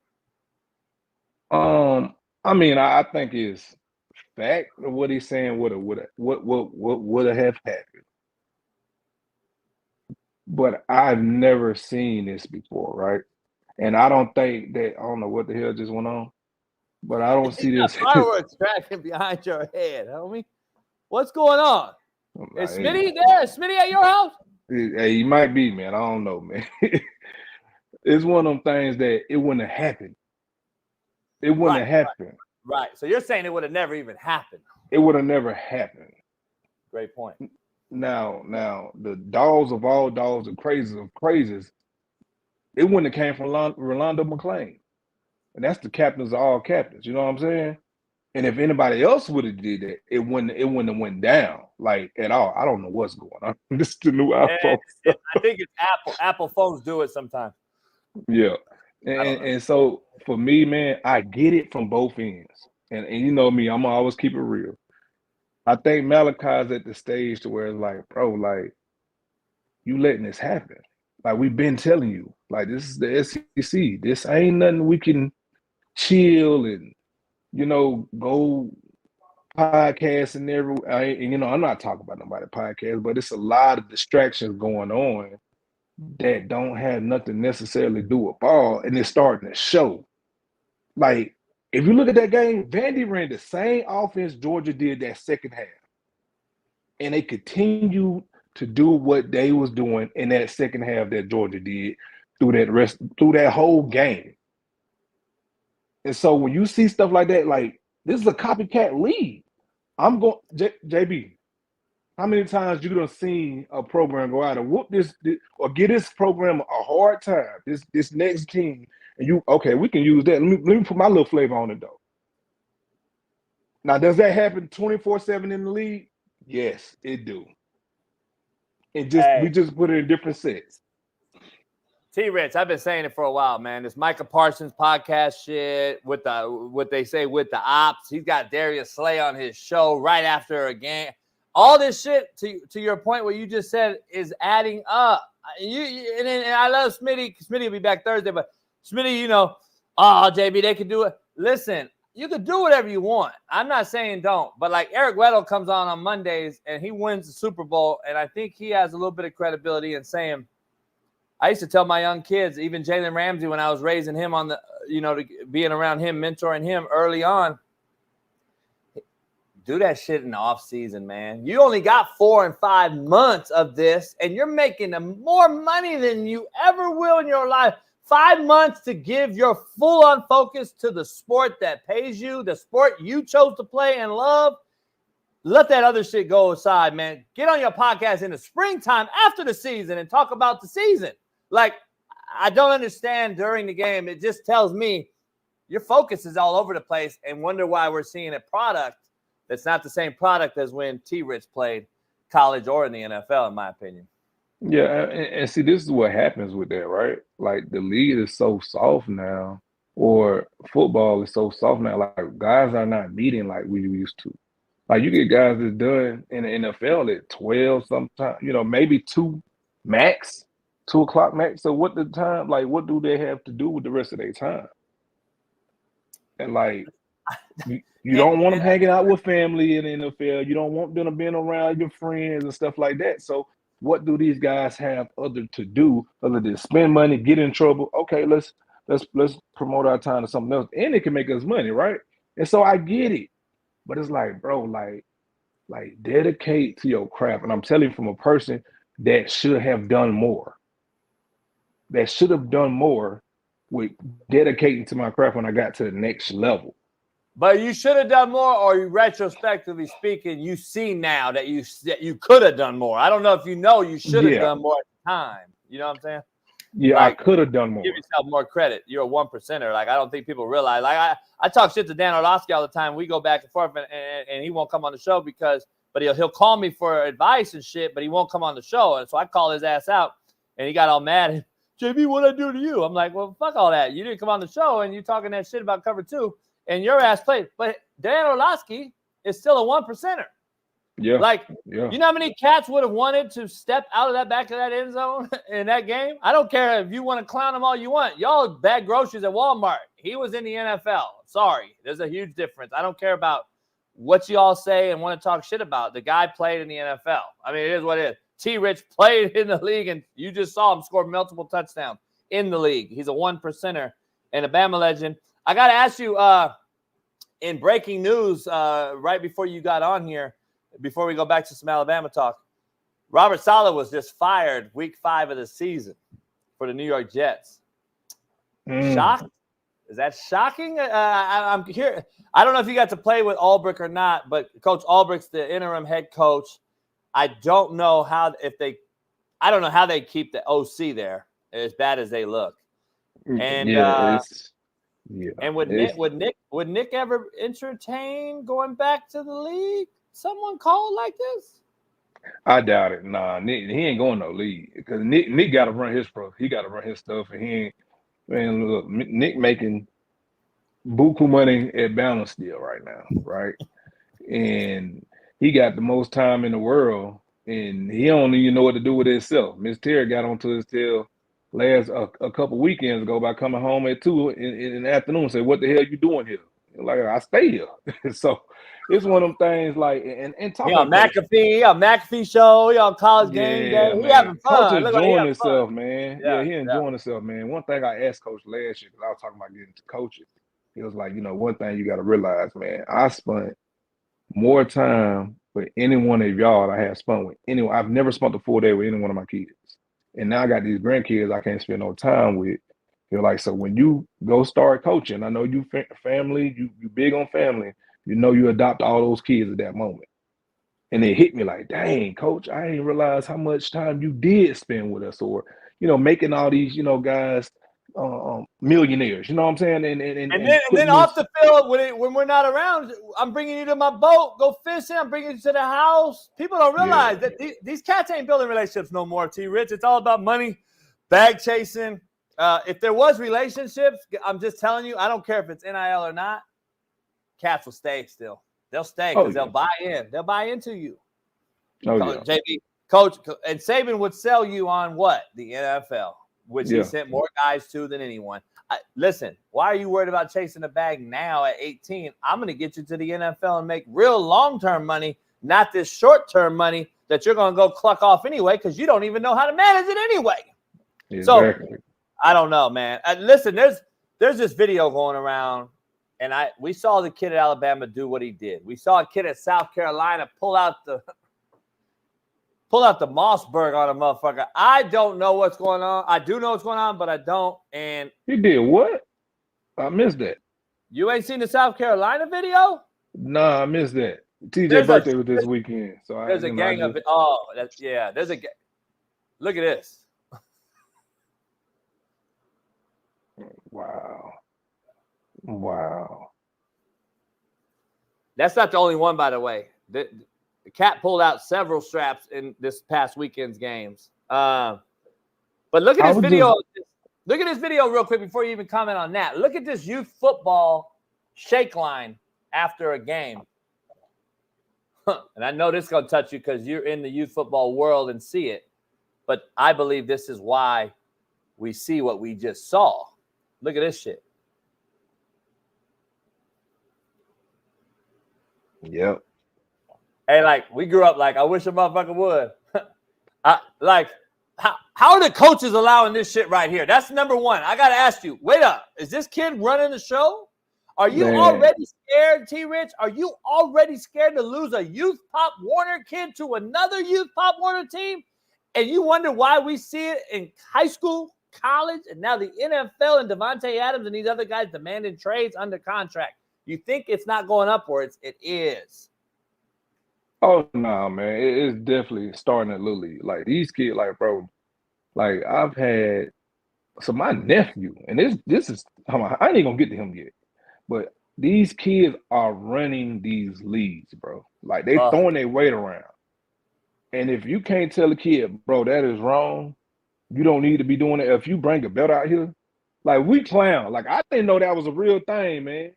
I mean, I think it's fact of what he's saying what would have happened. But I've never seen this before, right? And I don't think that, I don't know what the hell just went on, but I don't see this. Fireworks cracking behind your head, homie. What's going on? Is Smitty there? Is Smitty at your house? Hey, he might be, man. I don't know, man. It's one of them things that it wouldn't have happened. It wouldn't have happened. Right. So you're saying it would have never even happened. It would have never happened. Great point. Now, the dogs of all dogs, the crazies of crazies, it wouldn't have came from Rolando McClain. And that's the captains of all captains. You know what I'm saying? And if anybody else would have did that, it wouldn't have went down like at all. I don't know what's going on. This is the new iPhone. I think it's Apple. Apple phones do it sometimes. Yeah. And so for me, man, I get it from both ends. And you know me, I'm always keep it real. I think Malachi's at the stage to where it's like, bro, like, you letting this happen. Like, we've been telling you, like, this is the SEC. This ain't nothing we can chill and, you know, go podcast and you know, I'm not talking about nobody podcast, but it's a lot of distractions going on that don't have nothing necessarily to do with ball, and it's starting to show. Like, if you look at that game, Vandy ran the same offense Georgia did that second half, and they continued to do what they was doing in that second half that Georgia did through that whole game. And so when you see stuff like that, like, this is a copycat league. I'm going, JB, how many times you done seen a program go out and whoop this or get this program a hard time, this next team, and we can use that. Let me put my little flavor on it, though. Now, does that happen 24/7 in the league? Yes, it do. We just put it in different sets. T-Rich, I've been saying it for a while, man. This Micah Parsons podcast shit with what they say with the ops. He's got Darius Slay on his show right after a game. All this shit, to your point, what you just said, is adding up. And I love Smitty. Smitty will be back Thursday, but Smitty, you know, JB, they can do it. Listen, you could do whatever you want. I'm not saying don't, but like Eric Weddle comes on Mondays and he wins the Super Bowl, and I think he has a little bit of credibility in saying, I used to tell my young kids, even Jalen Ramsey, when I was raising him on the, to being around him, mentoring him early on, do that shit in the off season, man. You only got 4 and 5 months of this, and you're making more money than you ever will in your life. 5 months to give your full-on focus to the sport that pays you, the sport you chose to play and love. Let that other shit go aside, man. Get on your podcast in the springtime after the season and talk about the season. Like, I don't understand during the game. It just tells me your focus is all over the place and wonder why we're seeing a product that's not the same product as when T-Rich played college or in the NFL, in my opinion. Yeah, and see, this is what happens with that, right? Like, the league is so soft now, or football is so soft now. Like, guys are not meeting like we used to. Like, you get guys that's done in the NFL at 12 sometimes, maybe 2 max, 2 o'clock max. So what what do they have to do with the rest of their time? And like, you don't want them hanging out with family in the NFL. You don't want them being around your friends and stuff like that. So what do these guys have other to do other than spend money, get in trouble? Okay, let's promote our time to something else, and it can make us money, right? And so I get it, but it's like, bro, like dedicate to your craft. And I'm telling you, from a person that should have done more, with dedicating to my craft when I got to the next level. But you should have done more, or you retrospectively speaking, you see now that you could have done more. I don't know if you should have done more at the time. You know what I'm saying? Yeah, I could have done more. Give yourself more credit. You're a 1%er. Like, I don't think people realize. Like, I talk shit to Dan Orlovsky all the time. We go back and forth, and he won't come on the show but he'll call me for advice and shit, but he won't come on the show. And so I call his ass out, and he got all mad. JB, what'd I do to you? I'm like, well, fuck all that. You didn't come on the show, and you talking that shit about cover 2. And your ass played. But Dan Orlovsky is still a 1%er. Yeah. You know how many cats would have wanted to step out of that back of that end zone in that game? I don't care if you want to clown them all you want. Y'all bag groceries at Walmart. He was in the NFL. Sorry. There's a huge difference. I don't care about what you all say and want to talk shit about. The guy played in the NFL. I mean, it is what it is. T-Rich played in the league, and you just saw him score multiple touchdowns in the league. He's a 1%er and a Bama legend. I got to ask you, in breaking news, right before you got on here, before we go back to some Alabama talk, Robert Salah was just fired week 5 of the season for the New York Jets. Shocked? Is that shocking? I'm here. I don't know if you got to play with Ulbrich or not, but Coach Ulbrich's the interim head coach. I don't know how they keep the OC there as bad as they look. And and would Nick ever entertain going back to the league? Someone called like this? I doubt it. Nah, Nick, he ain't going no league because Nick got to run his pro. He got to run his stuff, and he ain't. Man, look, Nick making buku money at Balance still right now, right? And he got the most time in the world, and he don't even know what to do with himself. Miss Terry got onto his tail a couple weekends ago by coming home at 2 in the afternoon and said, "What the hell you doing here?" Like, I stay here. So it's one of them things like and talking on McAfee show, he on college game day. He having fun. Coach enjoying himself, man. Yeah, he enjoying himself, man. One thing I asked Coach last year, because I was talking about getting to coaches, he was like, one thing you got to realize, man, I spent more time with any one of y'all I have spent with anyone. I've never spent a full day with any one of my kids. And now I got these grandkids I can't spend no time with. You're like, so when you go start coaching, I know you family, you big on family, you adopt all those kids at that moment. And it hit me like, dang, coach, I didn't realize how much time you did spend with us, or, making all these, guys millionaires, you know what I'm saying? And then off the field, when we're not around, I'm bringing you to my boat, go fishing, I'm bringing you to the house. People don't realize that these cats ain't building relationships no more, T-Rich. It's all about money, bag chasing. If there was relationships, I'm just telling you, I don't care if it's NIL or not, cats will stay still. They'll stay because they'll buy in. They'll buy into you. JB, Coach, and Saban would sell you on what? The NFL, which he sent more guys to than anyone. Listen, why are you worried about chasing the bag now at 18? I'm going to get you to the NFL and make real long-term money, not this short-term money that you're going to go cluck off anyway because you don't even know how to manage it anyway. Exactly. So, I don't know, man. Listen, there's this video going around, and we saw the kid at Alabama do what he did. We saw a kid at South Carolina pull out the Mossberg on a motherfucker. I don't know what's going on. I do know what's going on, but I don't. And he did what? I missed that. You ain't seen the South Carolina video? Nah, I missed that. TJ's birthday was this weekend, so there's a gang of it. Oh, there's a. Look at this. Wow. That's not the only one, by the way. The cat pulled out several straps in this past weekend's games. But look at this video. Look at this video real quick before you even comment on that. Look at this youth football shake line after a game. And I know this is going to touch you because you're in the youth football world and see it. But I believe this is why we see what we just saw. Look at this shit. Yep. Hey, like, we grew up like, I wish a motherfucker would. How are the coaches allowing this shit right here? That's number one. I got to ask you, wait up. Is this kid running the show? Are you already scared, T-Rich? Are you already scared to lose a youth Pop Warner kid to another youth Pop Warner team? And you wonder why we see it in high school, college, and now the NFL and Devontae Adams and these other guys demanding trades under contract. You think it's not going upwards. It is. Oh, no, man. It's definitely starting at Little League. Like, these kids, like, bro, like, I've had – so my nephew, and this is – I ain't even going to get to him yet. But these kids are running these leagues, bro. Like, they throwing their weight around. And if you can't tell a kid, bro, that is wrong, you don't need to be doing it. If you bring a belt out here, like, we clown. Like, I didn't know that was a real thing, man.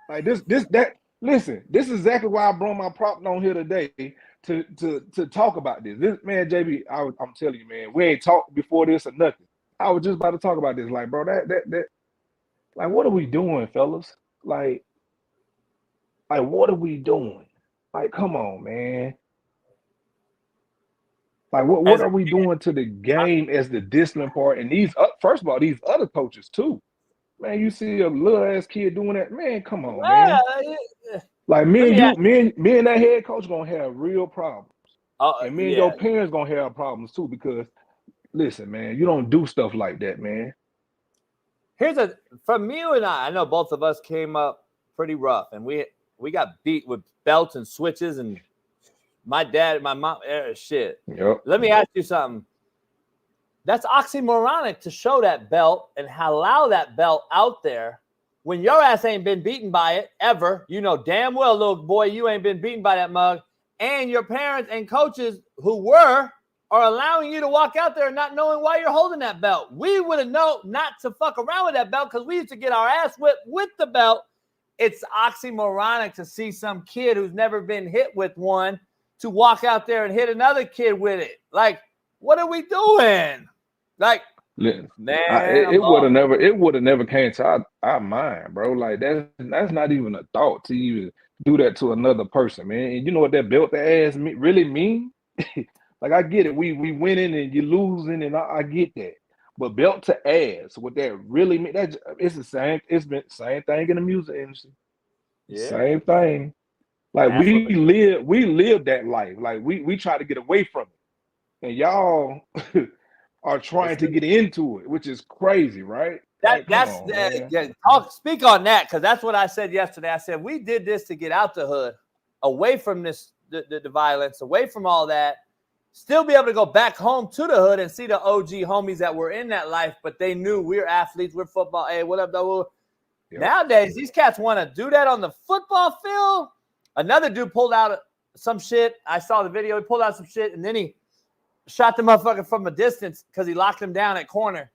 Like, listen, this is exactly why I brought my prop on here today to talk about this. This, man, JB, I'm telling you, man, we ain't talked before this or nothing. I was just about to talk about this. Like, bro, that like, what are we doing, fellas? Like, what are we doing? Like, come on, man. Like, what are we doing to the game as the discipline part? And these, first of all, these other coaches too. Man, you see a little ass kid doing that, man. Come on, man. Like, me and that head coach gonna have real problems, and me and your parents gonna have problems too. Because, listen, man, you don't do stuff like that, man. From you and I know both of us came up pretty rough, and we got beat with belts and switches, and my dad and my mom, shit. Yep. Let me ask you something. That's oxymoronic to show that belt and allow that belt out there when your ass ain't been beaten by it ever. You know damn well, little boy, you ain't been beaten by that mug. And your parents and coaches who are allowing you to walk out there not knowing why you're holding that belt. We would have known not to fuck around with that belt because we used to get our ass whipped with the belt. It's oxymoronic to see some kid who's never been hit with one to walk out there and hit another kid with it. Like, what are we doing? Like, man, it would have never came to our mind, bro. Like, that's not even a thought to even do that to another person, man. And you know what that belt the ass really mean? Like, I get it. We winning and you losing, and I get that. But belt to ass, what that really mean? It's the same. It's been the same thing in the music industry. Yeah. Same thing. Like, we live that life. Like, we try to get away from it, and y'all are trying to get into it, which is crazy, right? Speak on that, because that's what I said yesterday. I said we did this to get out the hood, away from this the violence, away from all that. Still be able to go back home to the hood and see the OG homies that were in that life, but they knew we're athletes, we're football. Hey, what up, though? Yep. Nowadays, these cats want to do that on the football field. Another dude pulled out some shit. I saw the video. He pulled out some shit, and then he shot the motherfucker from a distance because he locked him down at corner.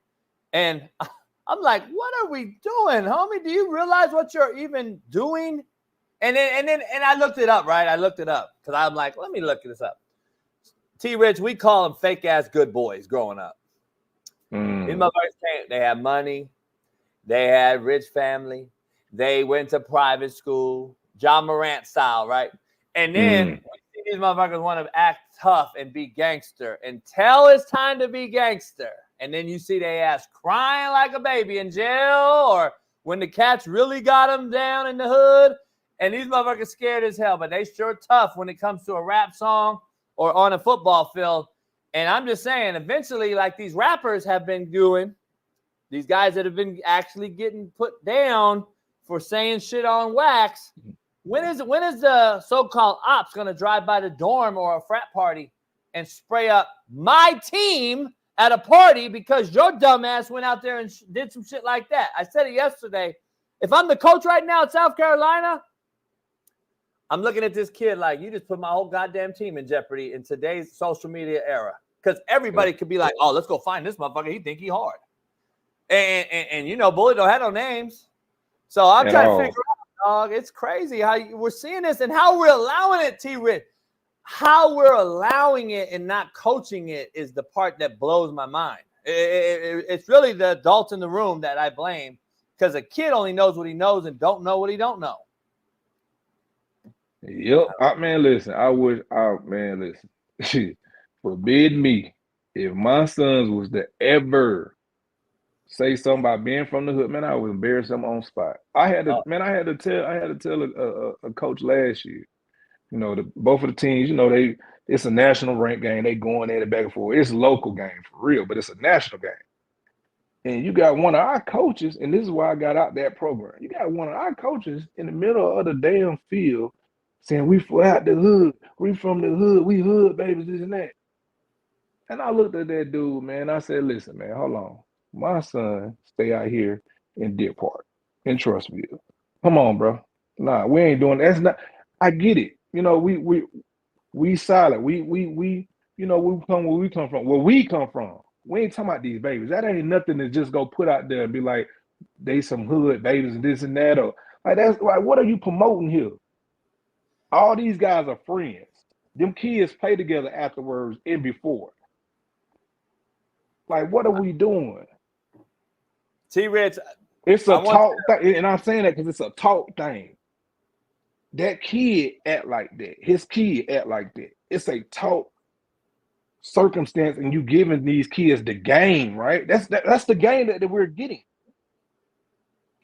And I'm like, what are we doing, homie? Do you realize what you're even doing? And I looked it up, right? I looked it up because I'm like, let me look this up. T-Rich, we call them fake-ass good boys growing up. These motherfuckers they have money. They had rich family. They went to private school, John Morant style, right? And then we see these motherfuckers want to act tough and be gangster until it's time to be gangster. And then you see they ass crying like a baby in jail, or when the cats really got them down in the hood. And these motherfuckers scared as hell, but they sure tough when it comes to a rap song or on a football field. And I'm just saying, eventually, like these rappers have been doing, these guys that have been actually getting put down for saying shit on wax. When is the so-called ops going to drive by the dorm or a frat party and spray up my team at a party because your dumbass went out there and did some shit like that? I said it yesterday. If I'm the coach right now at South Carolina, I'm looking at this kid like, you just put my whole goddamn team in jeopardy in today's social media era. Because everybody could be like, oh, let's go find this motherfucker. He think he hard. And you know, Bully don't have no names. So I'm trying to figure out, dog, it's crazy how we're seeing this and how we're allowing it, T-Rich. How we're allowing it and not coaching it is the part that blows my mind. It's really the adults in the room that I blame, because a kid only knows what he knows and don't know what he don't know. Yep. Man, listen, listen. Forbid me. If my sons was to ever say something about being from the hood, man, I would embarrass them on spot. I had to tell a coach last year. You know, both of the teams, you know, it's a national rank game. They going at it back and forth. It's a local game for real, but it's a national game. And you got one of our coaches, and this is why I got out that program. You got one of our coaches in the middle of the damn field saying, we out the hood, we from the hood, we hood babies, this and that. And I looked at that dude, man. I said, listen, man, hold on. My son stay out here in Deer Park, in Trustville. Come on, bro. Nah, we ain't doing that. That's not. I get it. You know, we solid. We you know, we come where we come from. Where we come from. We ain't talking about these babies. That ain't nothing to just go put out there and be like, they some hood babies and this and that. Or like, that's like, what are you promoting here? All these guys are friends. Them kids play together afterwards and before. Like, what are we doing? T-Rich, it's a talk thing, and I'm saying that because it's a talk thing. That kid act like that. His kid act like that. It's a talk circumstance, and you giving these kids the game, right? That's the game that we're getting.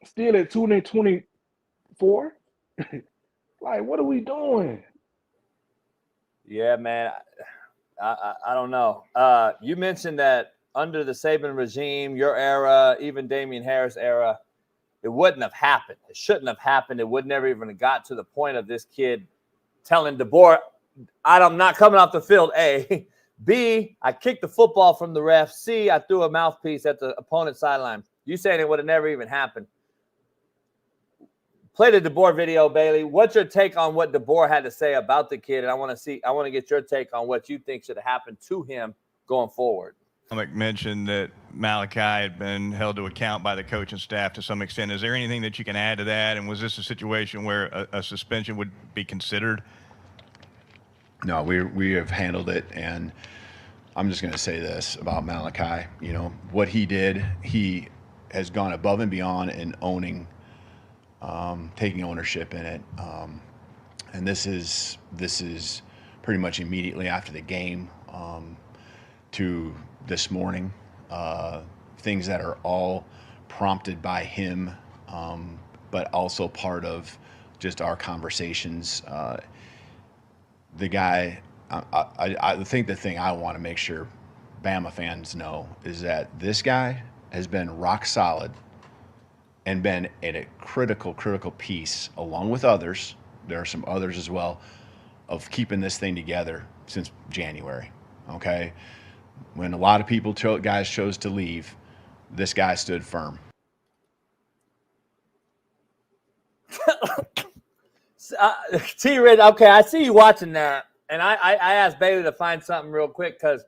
Still at 224. Like, what are we doing? Yeah, man. I don't know. You mentioned that under the Saban regime, your era, even Damian Harris era, it wouldn't have happened. It shouldn't have happened. It would never even have got to the point of this kid telling DeBoer, I'm not coming off the field, A. B, I kicked the football from the ref. C, I threw a mouthpiece at the opponent's sideline. You saying it would have never even happened. Play the DeBoer video, Bailey. What's your take on what DeBoer had to say about the kid? And I want to get your take on what you think should have happened to him going forward. Mentioned that Malachi had been held to account by the coaching staff to some extent. Is there anything that you can add to that? And was this a situation where a suspension would be considered? No, we have handled it, and I'm just going to say this about Malachi. You know, what he did, he has gone above and beyond in owning, taking ownership in it. And this is pretty much immediately after the game to this morning, things that are all prompted by him, but also part of just our conversations. The guy, I think the thing I want to make sure Bama fans know is that this guy has been rock solid and been at a critical piece, along with others. There are some others as well, of keeping this thing together since January, okay? When a lot of people, guys chose to leave, this guy stood firm. T-Rid, okay, I see you watching that, and I asked Bailey to find something real quick because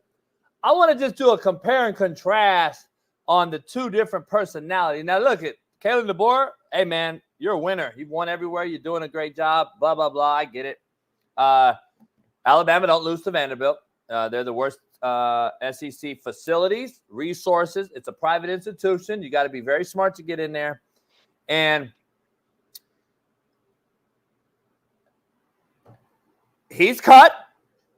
I want to just do a compare and contrast on the two different personalities. Now, look at Kalen DeBoer. Hey, man, you're a winner. You've won everywhere. You're doing a great job, blah, blah, blah. I get it. Alabama don't lose to Vanderbilt. They're the worst SEC facilities, resources. It's a private institution. You got to be very smart to get in there. And he's cut,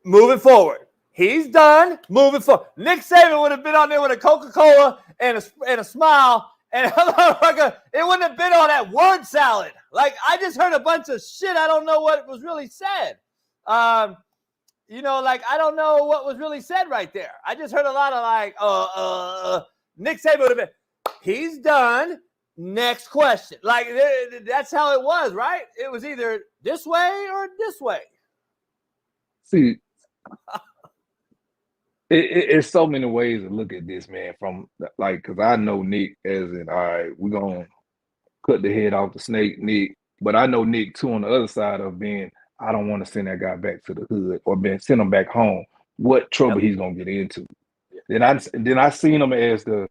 moving forward. He's done, moving forward. Nick Saban would have been on there with a Coca-Cola and a smile, and it wouldn't have been on that word salad. Like, I just heard a bunch of shit. I don't know what was really said. I don't know what was really said right there. I just heard a lot of Nick Saban would have been, he's done, next question. Like, that's how it was, right? It was either this way or this way. See, it's so many ways to look at this, man. From because I know Nick as in, all right, we're gonna cut the head off the snake, Nick. But I know Nick too on the other side of being, I don't want to send that guy back to the hood or send him back home. What trouble he's gonna get into? Then I seen him as the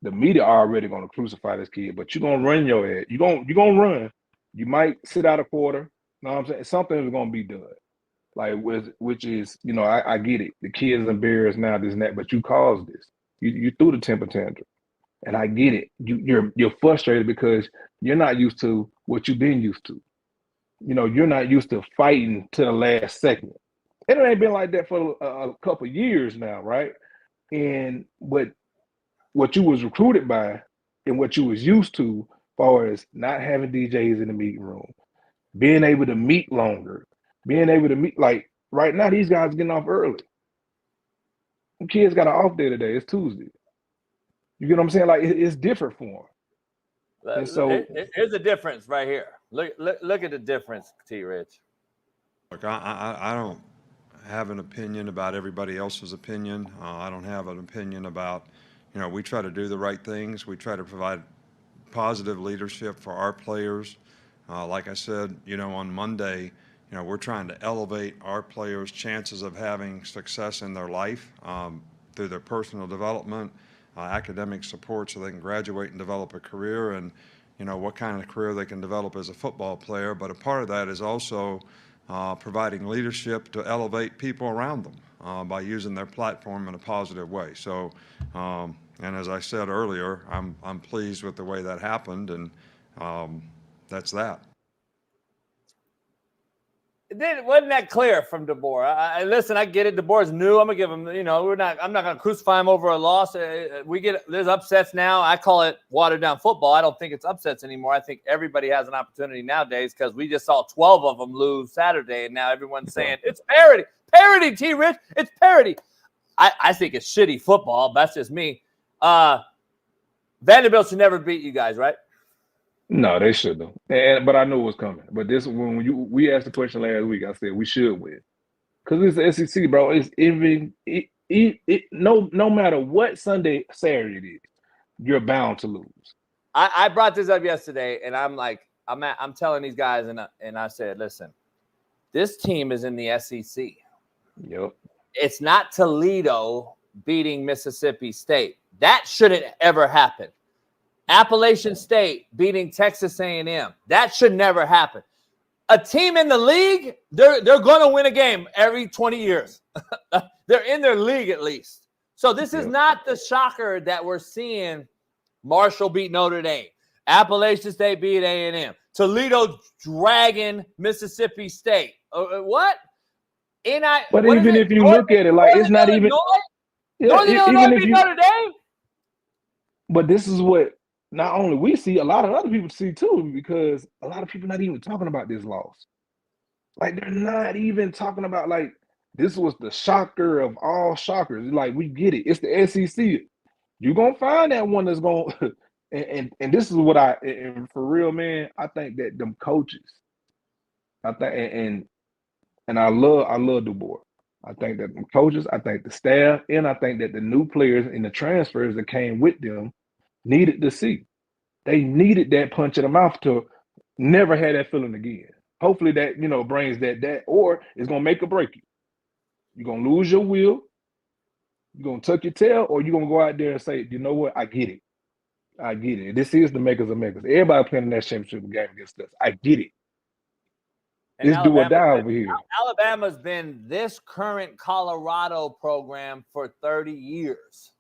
media already gonna crucify this kid, but you're gonna run your head. You're gonna run. You might sit out a quarter. You know what I'm saying? Something is gonna be done. Like, which is, I get it. The kid is embarrassed now, this and that, but you caused this. You threw the temper tantrum, and I get it. You're frustrated because you're not used to what you've been used to. You're not used to fighting to the last second. It ain't been like that for a couple of years now, right? And what you was recruited by and what you was used to, as far as not having DJs in the meeting room, being able to meet longer. Being able to meet, like, right now, these guys are getting off early. Some kids got an off day today. It's Tuesday. You get what I'm saying? Like, it's different for them. And so here's the difference right here. Look at the difference, T-Rich. Look, I don't have an opinion about everybody else's opinion. I don't have an opinion about, we try to do the right things. We try to provide positive leadership for our players. Like I said, on Monday, we're trying to elevate our players' chances of having success in their life through their personal development, academic support so they can graduate and develop a career, and, what kind of career they can develop as a football player. But a part of that is also providing leadership to elevate people around them by using their platform in a positive way. So, and as I said earlier, I'm pleased with the way that happened, and that's that. It wasn't that clear from DeBoer. Listen, I get it. DeBoer's new. I'm gonna give him. I'm not gonna crucify him over a loss. There's upsets now. I call it watered down football. I don't think it's upsets anymore. I think everybody has an opportunity nowadays because we just saw 12 of them lose Saturday, and now everyone's saying it's parity. Parity, T-Rich. It's parity. I think it's shitty football. That's just me. Vanderbilt should never beat you guys, right? No, they shouldn't. But I knew it was coming. But this, we asked the question last week, I said we should win because it's the SEC, bro. It's no matter what Saturday it is, you're bound to lose. I brought this up yesterday, and I'm telling these guys, and I said, listen, this team is in the SEC. Yep. It's not Toledo beating Mississippi State. That shouldn't ever happen. Appalachian State beating Texas A&M. That should never happen. A team in the league, they're going to win a game every 20 years. They're in their league at least. So this is not the shocker that we're seeing. Marshall beat Notre Dame. Appalachian State beat A&M. Toledo dragging Mississippi State. What? But even if you look at it, like, it's not even. Northern Illinois beat Notre Dame. But this is what not only we see, a lot of other people see too, because a lot of people not even talking about this loss. Like, they're not even talking about, like, this was the shocker of all shockers. Like, we get it. It's the SEC. You're going to find that one that's going to – and this is what and for real, man, I think that them coaches, I think – and I love DeBoer. I think that the coaches, I think the staff, and I think that the new players and the transfers that came with them needed to see. They needed that punch in the mouth to never have that feeling again. Hopefully that, brings that, or it's going to make or break you. You're going to lose your will. You're going to tuck your tail, or you're going to go out there and say, you know what, I get it. I get it. This is the makers of makers. Everybody playing in that championship game against us. I get it. And It's do or die over here. Alabama's been this current Colorado program for 30 years.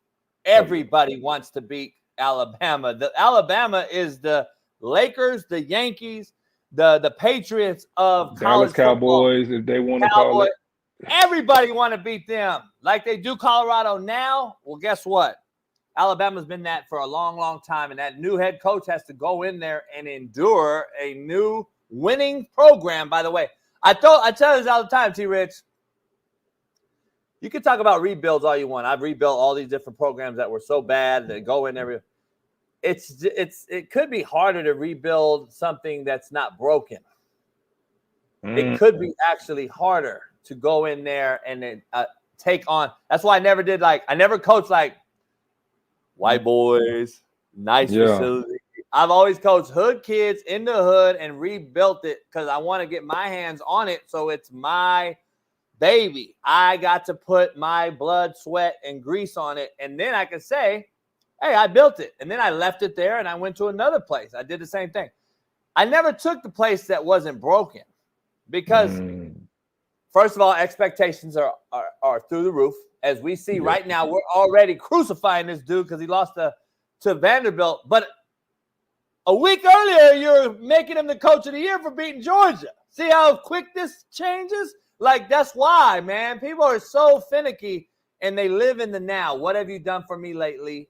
Everybody wants to beat Alabama. Alabama is the Lakers, the Yankees, the Patriots of Dallas college Cowboys, football. if they want to call it. Everybody want to beat them like they do Colorado now. Well, guess what? Alabama's been that for a long, long time, and that new head coach has to go in there and endure a new winning program. By the way, I tell this all the time, T-Rich. You can talk about rebuilds all you want. I've rebuilt all these different programs that were so bad that go in every. It could be harder to rebuild something that's not broken. It could be actually harder to go in there and then take on. That's why I never coached like white boys, nice facility. I've always coached hood kids in the hood and rebuilt it because I want to get my hands on it. So it's my baby. I got to put my blood, sweat, and grease on it. And then I can say, hey, I built it. And then I left it there and I went to another place. I did the same thing. I never took the place that wasn't broken because, first of all, expectations are through the roof. As we see right now, we're already crucifying this dude because he lost to Vanderbilt. But a week earlier, you're making him the coach of the year for beating Georgia. See how quick this changes? Like, that's why, man. People are so finicky, and they live in the now. What have you done for me lately?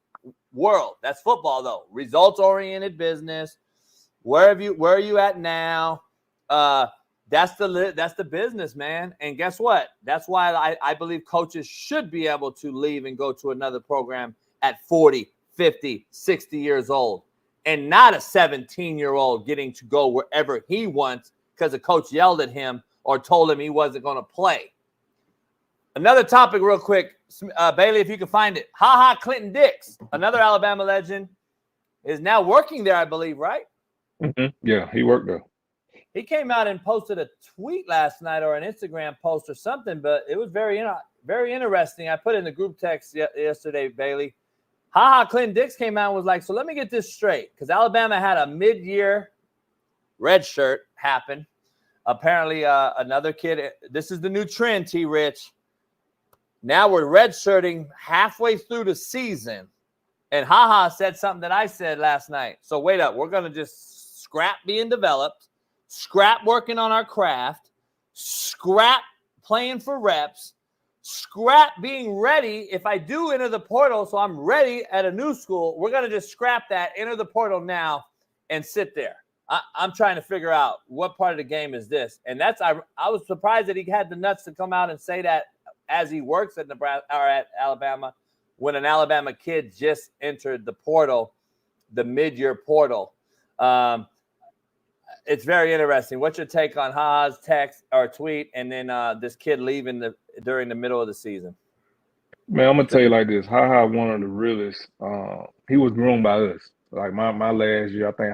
World. That's football, though. Results-oriented business. Where are you at now? That's the business, man. And guess what? That's why I believe coaches should be able to leave and go to another program at 40, 50, 60 years old and not a 17-year-old getting to go wherever he wants because a coach yelled at him or told him he wasn't going to play. Another topic real quick, Bailey, if you can find it. Clinton Dix, another Alabama legend, is now working there, I believe, right? Yeah, he worked there. He came out and posted a tweet last night or an Instagram post or something, but it was very interesting. I put in the group text yesterday, Bailey. Clinton Dix came out and was like, so let me get this straight, because Alabama had a mid-year red shirt happen. Apparently, another kid, this is the new trend, T-Rich. Now we're redshirting halfway through the season. And said something that I said last night. So wait up. We're going to just scrap being developed, scrap working on our craft, scrap playing for reps, scrap being ready. If I do enter the portal, so I'm ready at a new school, we're going to just scrap that, enter the portal now, and sit there. I'm trying to figure out what part of the game is this. And I was surprised that he had the nuts to come out and say that as he works at Nebraska or at Alabama, when an Alabama kid just entered the portal, the mid-year portal. It's very interesting. What's your take on Ha's text or tweet and then this kid leaving during the middle of the season? Man, I'm going to tell you like this. one of the realest. He was groomed by us. Like my last year, I think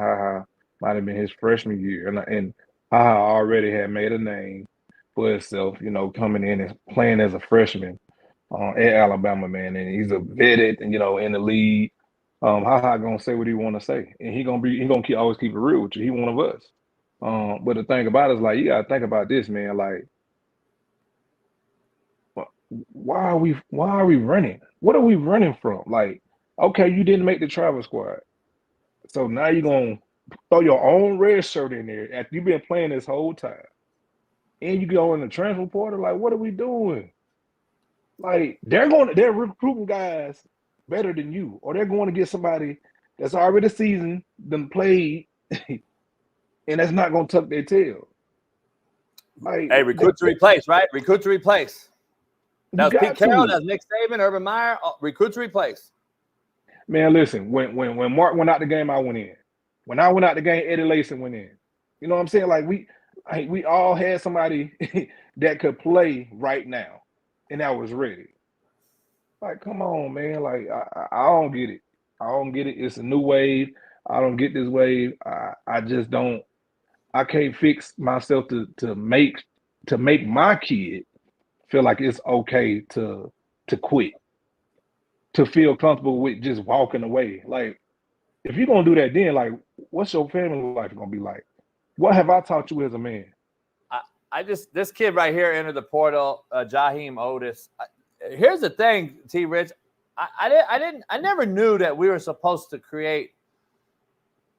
might have been his freshman year. And already had made a name for himself, coming in and playing as a freshman at Alabama, man. And he's a vetted, and in the league. Gonna say what he want to say, and he gonna always keep it real with you. He one of us. But the thing about it is, like, you gotta think about this, man. Like, why are we running? What are we running from? Like, okay, you didn't make the travel squad, so now you're gonna throw your own red shirt in there after you've been playing this whole time, and you go in the transfer portal. Like, what are we doing? Like, they're recruiting guys better than you, or they're going to get somebody that's already seasoned, them played, and that's not going to tuck their tail. Like, hey, recruit to replace, right? Recruit to replace. That was Pete Carroll, that was Nick Saban, Urban Meyer. Recruit to replace. Man, listen, when Mark went out the game, I went in. When I went out the game, Eddie Lacy went in. You know what I'm saying? Like, we all had somebody that could play right now, and that was ready. Like, come on, man. Like, I don't get it. I don't get it. It's a new wave. I don't get this wave. I just don't. I can't fix myself to make my kid feel like it's okay to quit, to feel comfortable with just walking away. Like, if you're gonna do that, then like, what's your family life gonna be like? What have I taught you as a man? this kid right here entered the portal, Jaheim Otis. Here's the thing, T. Rich. I never knew that we were supposed to create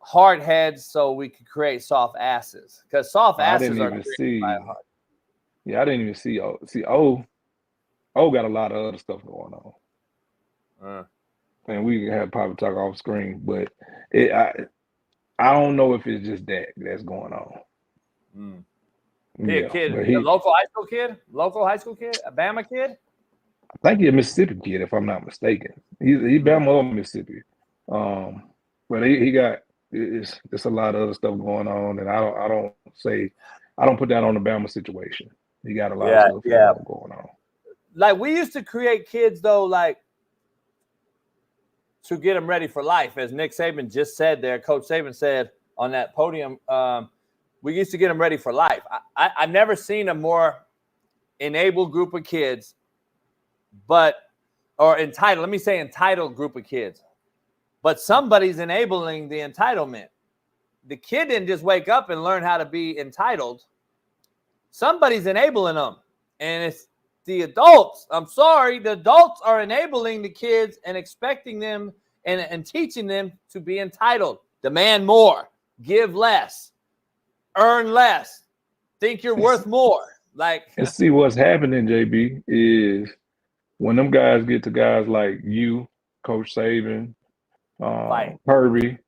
hard heads so we could create soft asses, because soft asses are created by hard. Yeah, I didn't even see O got a lot of other stuff going on. And we can have probably talk off screen, but I don't know if it's just that's going on. A kid, a local high school kid, a Bama kid. I think he's a Mississippi kid, if I'm not mistaken. He Bama or Mississippi. But he got it's a lot of other stuff going on, and I don't put that on the Bama situation. He got a lot of stuff going on. Like, we used to create kids though, like, to get them ready for life, as Nick Saban just said there. Coach Saban said on that podium, we used to get them ready for life. I've never seen a more enabled group of kids, entitled group of kids. But somebody's enabling the entitlement. The kid didn't just wake up and learn how to be entitled. Somebody's enabling them. And it's the adults. I'm sorry. The adults are enabling the kids and expecting them and teaching them to be entitled. Demand more. Give less. Earn less. Think you're worth more. Like, and see what's happening, JB, is when them guys get to guys like you, Coach Saban, Kirby,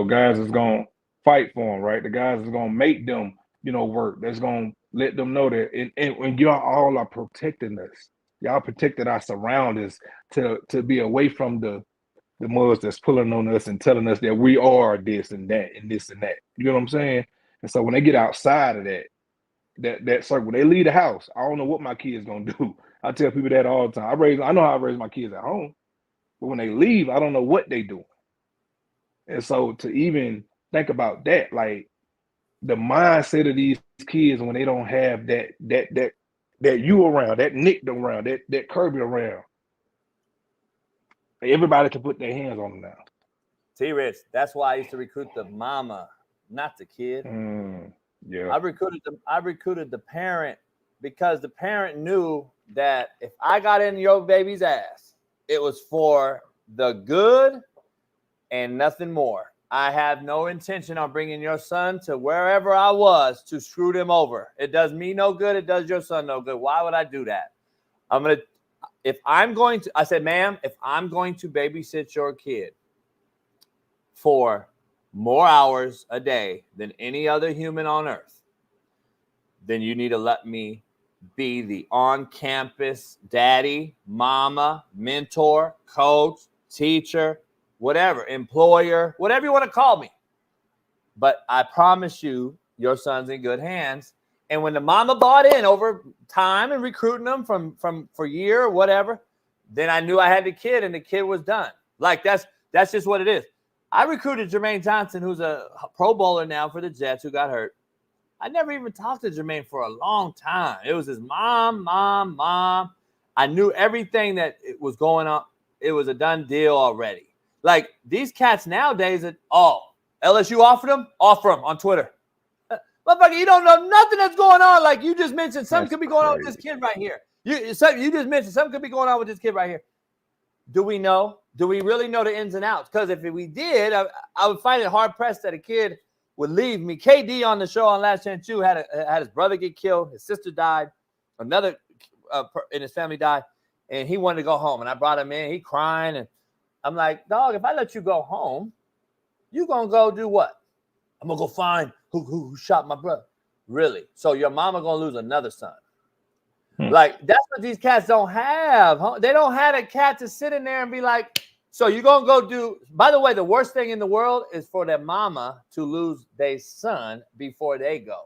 guys is gonna fight for them, right? The guys is gonna make them, work. That's gonna let them know that, and when y'all all are protecting us, y'all protected our surroundings to be away from the muds that's pulling on us and telling us that we are this and that and this and that. You know what I'm saying? And so when they get outside of that circle, they leave the house. I don't know what my kids gonna do. I tell people that all the time. I know how I raise my kids at home, but when they leave, I don't know what they do. And so to even think about that, like the mindset of these kids when they don't have that you around, that Nick around, that Kirby around, everybody can put their hands on them now. T-Rich, that's why I used to recruit the mama, not the kid. Yeah, I recruited the parent, because the parent knew that if I got in your baby's ass, it was for the good and nothing more. I have no intention on bringing your son to wherever I was to screw them over. It does me no good. It does your son no good. Why would I do that? I said, ma'am, if I'm going to babysit your kid for more hours a day than any other human on earth, then you need to let me be the on-campus daddy, mama, mentor, coach, teacher, whatever, employer, whatever you want to call me. But I promise you, your son's in good hands. And when the mama bought in over time and recruiting them for year or whatever, then I knew I had the kid, and the kid was done. Like, that's just what it is. I recruited Jermaine Johnson, who's a Pro Bowler now for the Jets, who got hurt. I never even talked to Jermaine for a long time. It was his mom. I knew everything that was going on. It was a done deal already. Like, these cats nowadays, LSU offer them on Twitter. Motherfucker, you don't know nothing that's going on. Like, you just mentioned something could be going on with this kid right here. You just mentioned something could be going on with this kid right here. Do we know? Do we really know the ins and outs? Because if we did, I would find it hard-pressed that a kid would leave me. KD on the show on Last Chance U had his brother get killed. His sister died. Another in his family died. And he wanted to go home. And I brought him in. He crying. And I'm like, dog, if I let you go home, you going to go do what? I'm going to go find who shot my brother. Really? So your mama going to lose another son. Like, that's what these cats don't have. They don't have a cat to sit in there and be like, so you're going to go do. By the way, the worst thing in the world is for their mama to lose their son before they go.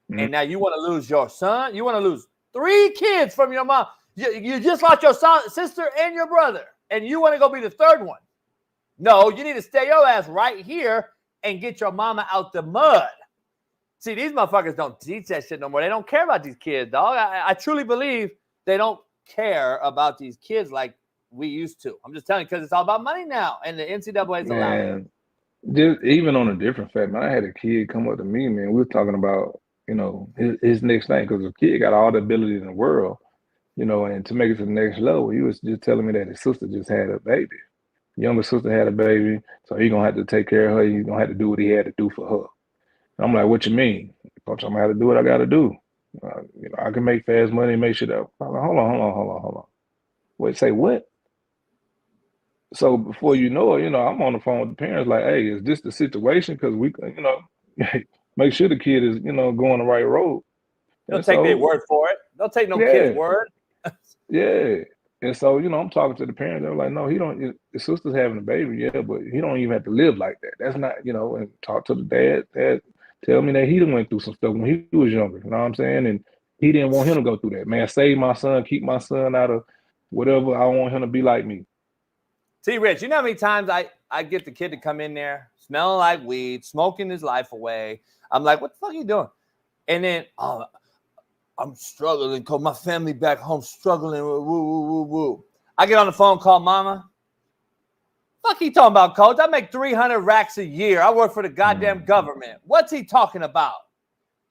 And now you want to lose your son? You want to lose 3 kids from your mom. You just lost your sister and your brother, and you want to go be the third one. No, you need to stay your ass right here and get your mama out the mud. See, these motherfuckers don't teach that shit no more. They don't care about these kids, dog. I truly believe they don't care about these kids like we used to. I'm just telling you, because it's all about money now, and the NCAA is allowed. Just even on a different fact, man, I had a kid come up to me, man. We were talking about, you know, his next thing, because the kid got all the ability in the world, you know, and to make it to the next level, he was just telling me that his sister just had a baby. Younger sister had a baby, so he gonna have to take care of her. He's gonna have to do what he had to do for her. And I'm like, what you mean? Coach, I'm gonna have to do what I gotta do. You know, I can make fast money and make sure that. I'm like, hold on. Wait, say what? So before you know it, you know, I'm on the phone with the parents like, hey, is this the situation? Because we, you know, make sure the kid is, you know, going the right road. Don't take their word for it. Don't take no kid's word. Yeah. And so, you know, I'm talking to the parents. They're like, no, he don't. His sister's having a baby, yeah, but he don't even have to live like that. That's not, you know. And talk to the dad. Dad tell me that he done went through some stuff when he was younger. You know what I'm saying? And he didn't want him to go through that. Man, save my son, keep my son out of whatever. I want him to be like me. T. Rich, you know how many times I get the kid to come in there smelling like weed, smoking his life away. I'm like, what the fuck are you doing? And then, oh, I'm struggling because my family back home struggling. Woo. I get on the phone, call mama. Fuck he talking about, coach? I make 300 racks a year. I work for the goddamn government. What's he talking about?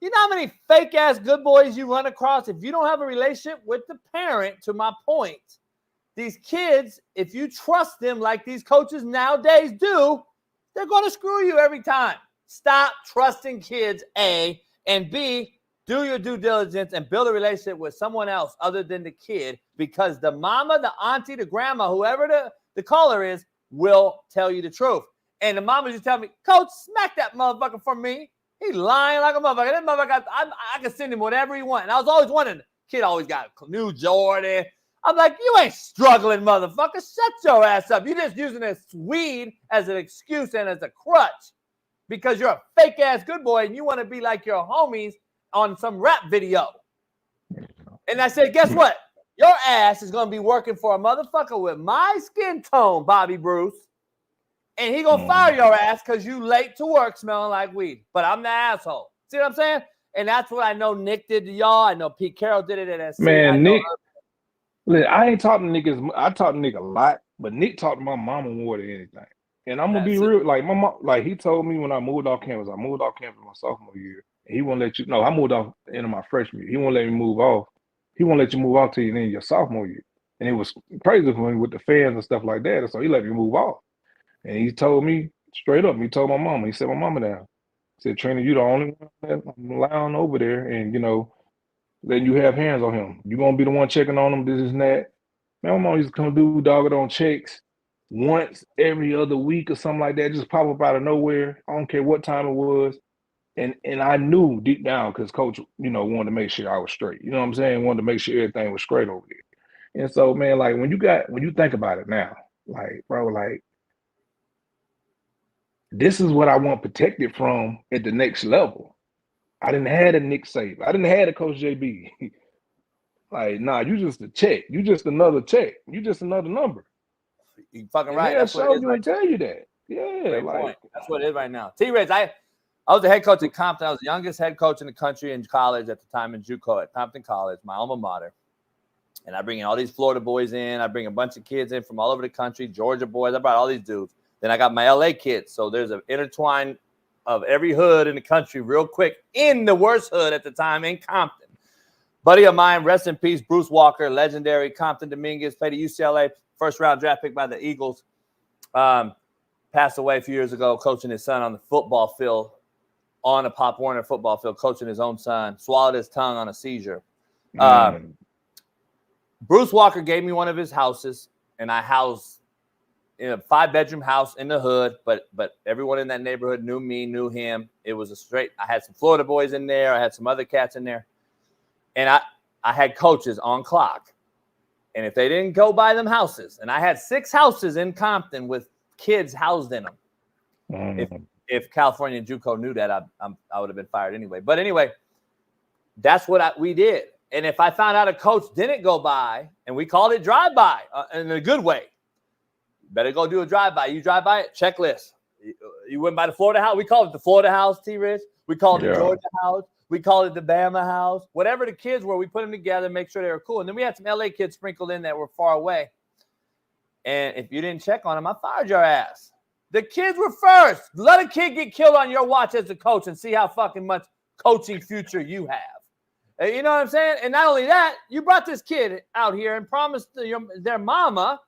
You know how many fake-ass good boys you run across if you don't have a relationship with the parent, to my point. These kids, if you trust them like these coaches nowadays do, they're going to screw you every time. Stop trusting kids, A, and B, do your due diligence and build a relationship with someone else other than the kid, because the mama, the auntie, the grandma, whoever the caller is, will tell you the truth. And the mama just tell me, coach, smack that motherfucker for me. He lying like a motherfucker. That motherfucker, I can send him whatever he wants. And I was always wondering, kid always got a new Jordan. I'm like, you ain't struggling, motherfucker. Shut your ass up. You're just using this weed as an excuse and as a crutch because you're a fake-ass good boy and you want to be like your homies on some rap video. And I said, guess what? Your ass is going to be working for a motherfucker with my skin tone, Bobby Bruce, and he going to fire your ass because you late to work smelling like weed. But I'm the asshole. See what I'm saying? And that's what I know Nick did to y'all. I know Pete Carroll did it at SC. Man, Nick, look, I ain't talking to niggas. I talk to Nick a lot, but Nick talked to my mama more than anything. And I'm going to be real. Like, my mom, like, he told me when I moved off campus my sophomore year. He won't let you. No, I moved off into my freshman year. He won't let me move off. He won't let you move off till you in your sophomore year. And it was crazy for me with the fans and stuff like that. And so he let me move off. And he told me straight up. He told my mama. He set my mama down. He said, Trina, you the only one that's allowing over there, and you know, letting you have hands on him. You gonna be the one checking on him. This and that. Man, my mom used to come do dogged on checks once every other week or something like that. Just pop up out of nowhere. I don't care what time it was. And I knew deep down because coach, you know, wanted to make sure I was straight. You know what I'm saying? Wanted to make sure everything was straight over there. And so, man, like when you think about it now, like, bro, like this is what I want protected from at the next level. I didn't have a Nick Saban. I didn't have a Coach JB. Like, nah, you just a check. You just another check. You just another number. You fucking right. That's show you and tell you that. Yeah, great like point. That's what it is right now. T-Rich, I was the head coach at Compton. I was the youngest head coach in the country in college at the time in JUCO at Compton College, my alma mater. And I bring in all these Florida boys in. I bring a bunch of kids in from all over the country, Georgia boys. I brought all these dudes. Then I got my LA kids. So there's an intertwine of every hood in the country real quick in the worst hood at the time in Compton. Buddy of mine, rest in peace, Bruce Walker, legendary Compton Dominguez, played at UCLA, first-round draft pick by the Eagles. Passed away a few years ago, coaching his son on the football field, on a Pop Warner football field, coaching his own son, swallowed his tongue on a seizure. Bruce Walker gave me one of his houses, and I housed in a 5-bedroom house in the hood, but everyone in that neighborhood knew me, knew him. It was I had some Florida boys in there. I had some other cats in there. And I had coaches on clock. And if they didn't go by them houses, and I had 6 houses in Compton with kids housed in them. If California and JUCO knew that, I would have been fired anyway. But anyway, that's what we did. And if I found out a coach didn't go by, and we called it drive-by in a good way, better go do a drive-by. You drive by it, checklist. You went by the Florida house. We called it the Florida house, T-Rich. We called it the Georgia house. We called it the Bama house. Whatever the kids were, we put them together, make sure they were cool. And then we had some LA kids sprinkled in that were far away. And if you didn't check on them, I fired your ass. The kids were first. Let a kid get killed on your watch as a coach and see how fucking much coaching future you have. You know what I'm saying? And not only that, you brought this kid out here and promised their mama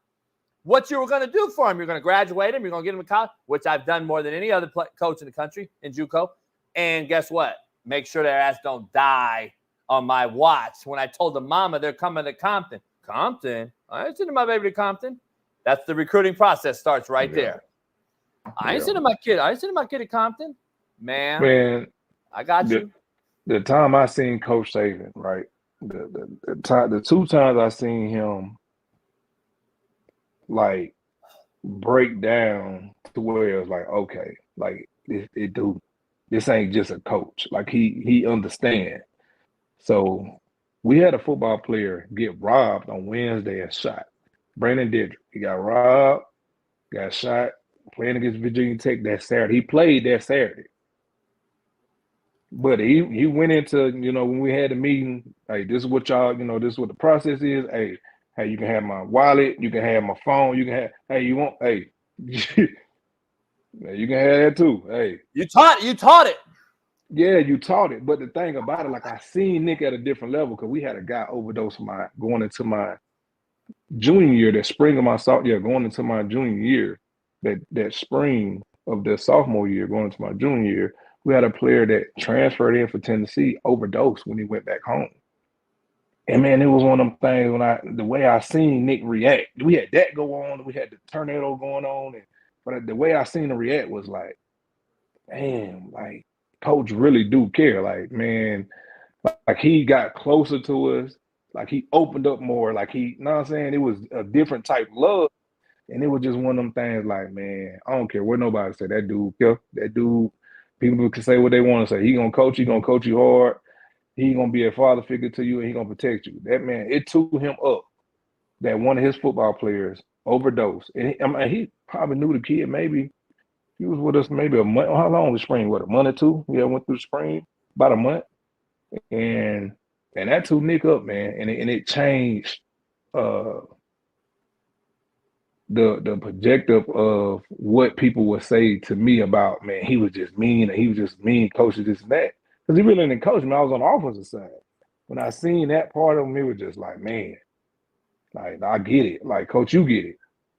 what you were going to do for him. You're going to graduate him. You're going to get him to college, which I've done more than any other coach in the country in JUCO. And guess what? Make sure their ass don't die on my watch. When I told the mama they're coming to Compton. Compton? I ain't sending my baby to Compton. That's the recruiting process starts right there. I ain't sending my kid. I ain't sending my kid to Compton. Man, I got you. The time I seen Coach Saban, right? The 2 times I seen him like break down to where it was like, okay, like this ain't just a coach. Like he understand. So we had a football player get robbed on Wednesday and shot. Brandon Didrick. He got robbed, got shot, playing against Virginia Tech that Saturday. He played that Saturday. But he went into, when we had the meeting, hey, this is what y'all, this is what the process is. Hey, you can have my wallet, you can have my phone, you can have, you can have that too. Hey. You taught it. Yeah, you taught it. But the thing about it, like I seen Nick at a different level because we had a guy overdose going into my junior year, that spring of my sophomore year, going into my junior year, that spring of the sophomore year, going into my junior year, we had a player that transferred in for Tennessee, overdosed when he went back home. And man, it was one of them things the way I seen Nick react. We had that go on, we had the tornado going on, but the way I seen him react was like, man, like coach really do care. Like, man, like he got closer to us, like he opened up more, like you know what I'm saying? It was a different type of love. And it was just one of them things like, man, I don't care what nobody say. That dude, people can say what they want to say. He gonna coach you hard. He gonna be a father figure to you, and he gonna protect you. That man, it took him up that one of his football players overdosed, and he probably knew the kid. Maybe he was with us maybe a month. How long was spring? What, a month or 2? Yeah, went through spring about a month, and that took Nick up, man, and it changed the projective of what people would say to me about, man, he was just mean, and he was just mean, coaching this and that. Because he really didn't coach me. I was on the offensive side. When I seen that part of him, it was just like, man, like I get it. Like, coach, you get it.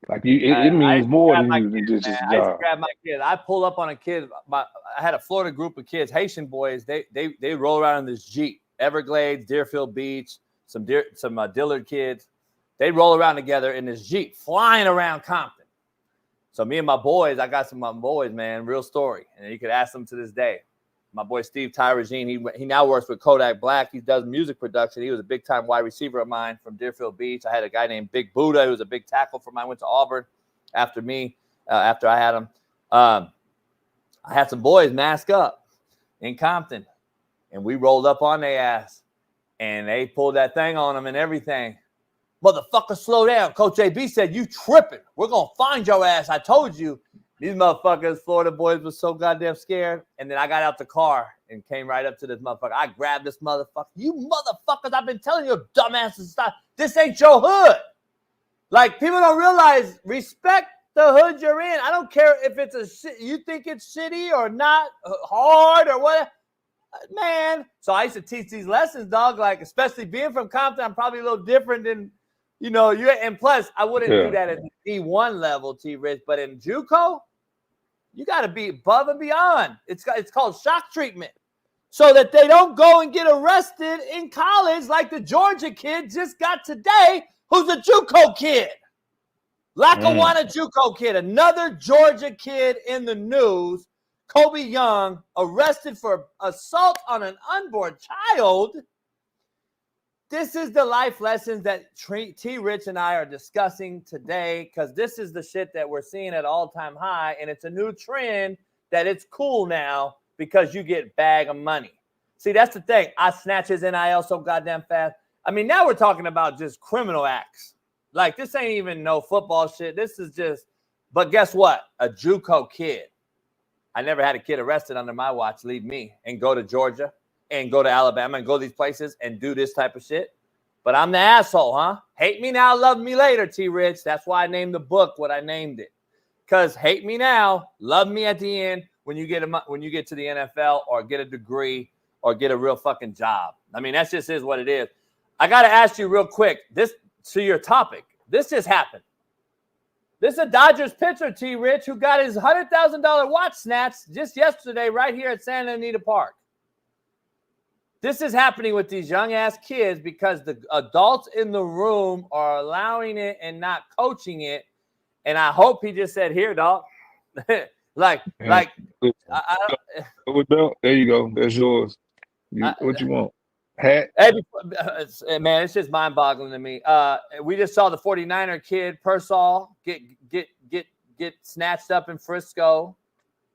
Like it means more than you than just a job. I used to grab my kid. I pull up on a kid. I had a Florida group of kids, Haitian boys. They roll around in this Jeep, Everglades, Deerfield Beach, some Dillard kids. They roll around together in this Jeep, flying around Compton. So me and my boys, I got some of my boys, man, real story. And you could ask them to this day. My boy Steve Tyragene, he now works with Kodak Black. He does music production. He was a big-time wide receiver of mine from Deerfield Beach. I had a guy named Big Buddha who was a big tackle for mine. Went to Auburn after me, after I had him. I had some boys mask up in Compton, and we rolled up on their ass, and they pulled that thing on them and everything. Motherfucker, slow down. Coach AB said, you tripping. We're going to find your ass. I told you. These motherfuckers, Florida boys, were so goddamn scared. And then I got out the car and came right up to this motherfucker. I grabbed this motherfucker. You motherfuckers, I've been telling you dumbasses to stop. This ain't your hood. Like, people don't realize, respect the hood you're in. I don't care if it's you think it's shitty or not hard or what. Man. So I used to teach these lessons, dog. Like, especially being from Compton, I'm probably a little different than, and plus, I wouldn't do that at the D1 level, T-Rich, but in JUCO, you got to be above and beyond. It's called shock treatment, so that they don't go and get arrested in college like the Georgia kid just got today, who's a JUCO kid. Lackawanna JUCO kid, another Georgia kid in the news. Kobe Young arrested for assault on an unborn child. This is the life lessons that T-Rich and I are discussing today, because this is the shit that we're seeing at all-time high, and it's a new trend that it's cool now because you get bag of money. See, that's the thing. I snatch his NIL so goddamn fast. I mean, now we're talking about just criminal acts. Like, this ain't even no football shit. This is just, but guess what? A JUCO kid. I never had a kid arrested under my watch leave me and go to Georgia and go to Alabama and go these places and do this type of shit. But I'm the asshole, huh? Hate me now, love me later, T-Rich. That's why I named the book what I named it. Because hate me now, love me at the end when you get to the NFL or get a degree or get a real fucking job. I mean, that just is what it is. I got to ask you real quick, this to your topic. This just happened. This is a Dodgers pitcher, T. Rich, who got his $100,000 watch snatched just yesterday right here at Santa Anita Park. This is happening with these young-ass kids because the adults in the room are allowing it and not coaching it. And I hope he just said, here, dog. There you go. That's yours. What you want? Hat? Hey, man, it's just mind-boggling to me. We just saw the 49er kid, Persall, get snatched up in Frisco.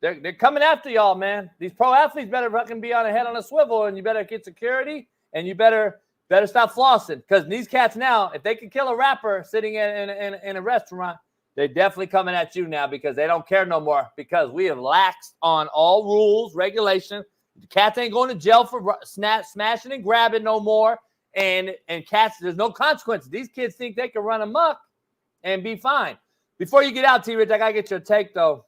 They're coming after y'all, man. These pro athletes better fucking be on a head on a swivel, and you better get security, and you better stop flossing. Because these cats now, if they can kill a rapper sitting in a restaurant, they're definitely coming at you now because they don't care no more. Because we have laxed on all rules, regulations. The cats ain't going to jail for smashing and grabbing no more. And cats, there's no consequences. These kids think they can run amok and be fine. Before you get out, T-Rich, I got to get your take, though.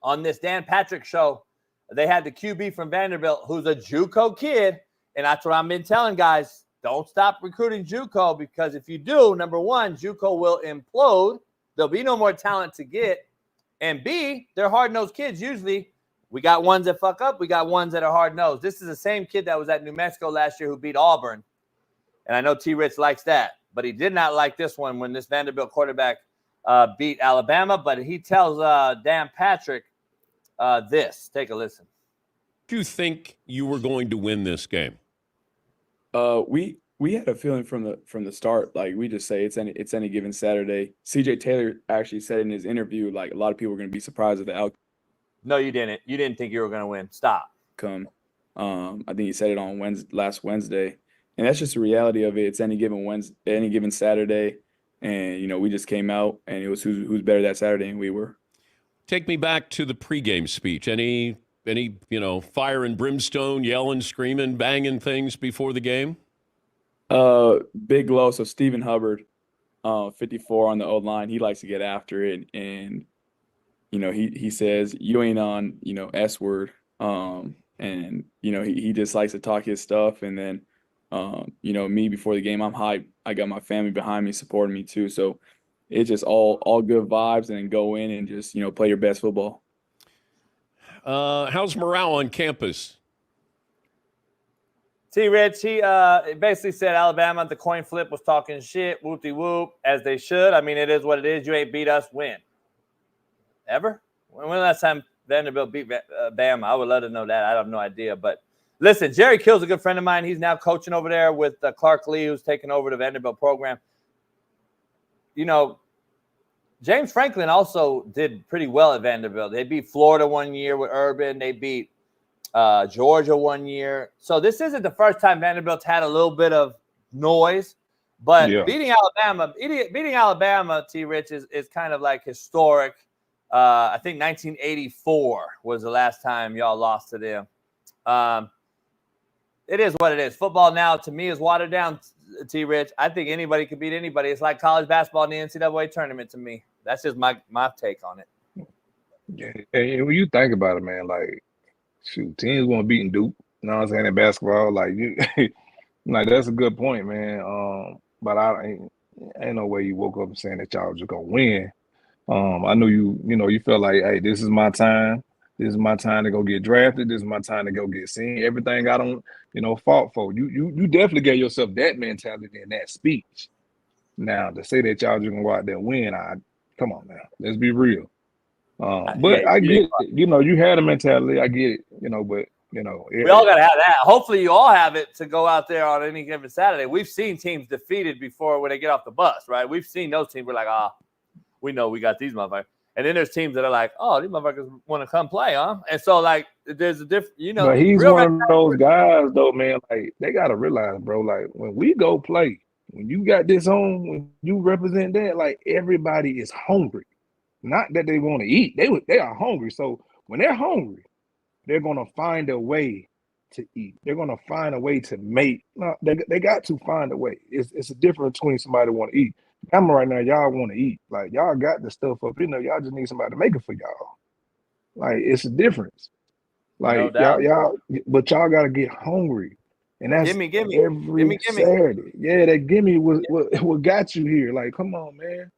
On this Dan Patrick show, they had the QB from Vanderbilt, who's a JUCO kid. And that's what I've been telling guys. Don't stop recruiting JUCO because if you do, number one, JUCO will implode. There'll be no more talent to get. And B, they're hard-nosed kids usually. We got ones that fuck up. We got ones that are hard-nosed. This is the same kid that was at New Mexico last year who beat Auburn. And I know T-Rich likes that. But he did not like this one when this Vanderbilt quarterback beat Alabama. But he tells Dan Patrick this. Take a listen. Do you think you were going to win this game? We had a feeling from the start. Like we just say it's any given Saturday. CJ Taylor actually said in his interview, like a lot of people are going to be surprised at the outcome. No, you didn't. You didn't think you were going to win. Stop. I think he said it on last Wednesday, and that's just the reality of it. It's any given Saturday, and we just came out, and it was who's better that Saturday, and we were. Take me back to the pregame speech. Any fire and brimstone, yelling, screaming, banging things before the game? Big low. So Stephen Hubbard, 54 on the O line. He likes to get after it, and he says you ain't on S word, and he just likes to talk his stuff. And then me before the game, I'm hyped. I got my family behind me supporting me too. So it's just all good vibes, and then go in and just play your best football. How's morale on campus? T-Rich, he basically said Alabama, the coin flip was talking shit, whoop-de-whoop, as they should. I mean, it is what it is. You ain't beat us, win. Ever? When the last time Vanderbilt beat Bama? I would love to know that. I have no idea. But listen, Jerry Kill's a good friend of mine. He's now coaching over there with Clark Lee, who's taking over the Vanderbilt program. James Franklin also did pretty well at Vanderbilt. They beat Florida one year with Urban. They beat Georgia one year. So this isn't the first time Vanderbilt's had a little bit of noise. But beating Alabama, T-Rich, is kind of like historic. I think 1984 was the last time y'all lost to them. It is what it is. Football now, to me, is watered down, T-Rich. I think anybody could beat anybody. It's like college basketball in the NCAA tournament to me. That's just my take on it. Yeah, and when you think about it, man, like, shoot, teams want beating Duke. You know what I'm saying? In basketball, like, like that's a good point, man. But ain't no way you woke up saying that y'all was just gonna win. I know you felt like, hey, this is my time. This is my time to go get drafted. This is my time to go get seen. Everything I don't, fought for. You definitely gave yourself that mentality in that speech. Now to say that y'all just gonna go out there and win, come on now, let's be real. But I get it. You had a mentality. I get it. We all gotta have that. Hopefully, you all have it to go out there on any given Saturday. We've seen teams defeated before when they get off the bus, right? We've seen those teams. We're like, we know we got these motherfuckers. And then there's teams that are like, oh, these motherfuckers want to come play, huh? And so, like, there's a different, But he's one of those guys, though, man. Like, they got to realize, bro, like, when we go play, when you got this on, when you represent that, like, everybody is hungry. Not that they want to eat. They are hungry. So when they're hungry, they're going to find a way to eat. They're going to find a way to make. No, they got to find a way. It's a difference between somebody want to eat. I'm right now, y'all want to eat. Like, y'all got the stuff up. Y'all just need somebody to make it for y'all. Like, it's a difference. Like No doubt. y'all, but y'all gotta get hungry, and that's Gimme. every Saturday. Yeah, that gimme was what got you here. Like, come on, man.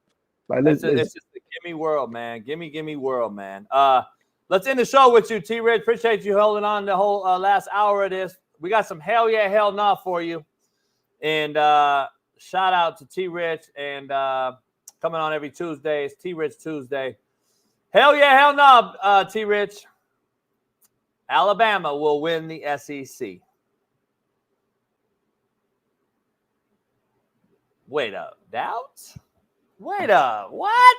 Like, It's just the gimme world, man. Gimme world, man. Let's end the show with you, T. Rich. Appreciate you holding on the whole last hour of this. We got some hell yeah, hell nah for you. And shout out to T. Rich and coming on every Tuesday. It's T. Rich Tuesday. Hell yeah, hell nah, T. Rich. Alabama will win the SEC. Wait up. Doubts? Wait up. What?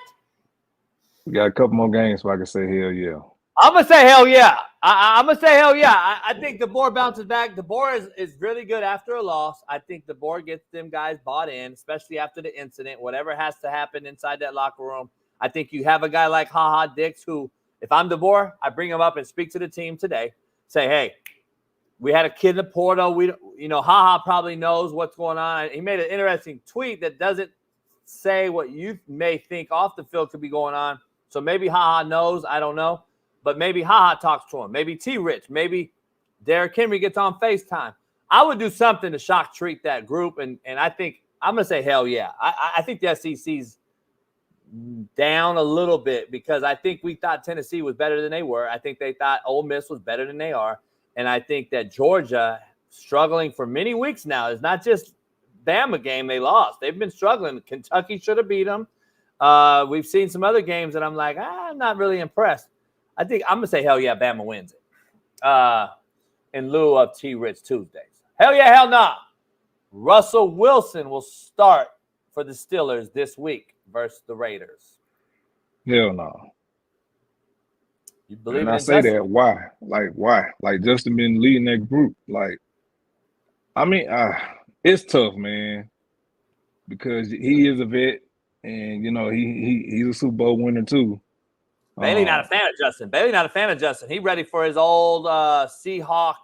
we got a couple more games so I can say hell yeah. I'm going to say hell yeah. I'm going to say hell yeah. I think DeBoer bounces back. DeBoer is really good after a loss. I think DeBoer gets them guys bought in, especially after the incident. Whatever has to happen inside that locker room. I think you have a guy like HaHa Dix who, if I'm DeBoer, I bring him up and speak to the team today. Say, hey, we had a kid in the portal. HaHa probably knows what's going on. He made an interesting tweet that doesn't say what you may think off the field could be going on. So maybe HaHa knows. I don't know. But maybe HaHa talks to him. Maybe T-Rich. Maybe Derrick Henry gets on FaceTime. I would do something to shock treat that group. And I think I'm going to say hell yeah. I think the SEC's down a little bit because I think we thought Tennessee was better than they were. I think they thought Ole Miss was better than they are. And I think that Georgia, struggling for many weeks now, is not just Bama game they lost. They've been struggling. Kentucky should have beat them. We've seen some other games that I'm like, I'm not really impressed. I think I'm going to say hell yeah, Bama wins it in lieu of T-Rich Tuesdays. Hell yeah, hell nah. Russell Wilson will start for the Steelers this week versus the Raiders. Hell no. You believe and in I say that why? Like Justin been leading that group. Like, I mean, it's tough, man, because he is a vet, and he's a Super Bowl winner too. Bailey not a fan of Justin. He ready for his old Seahawk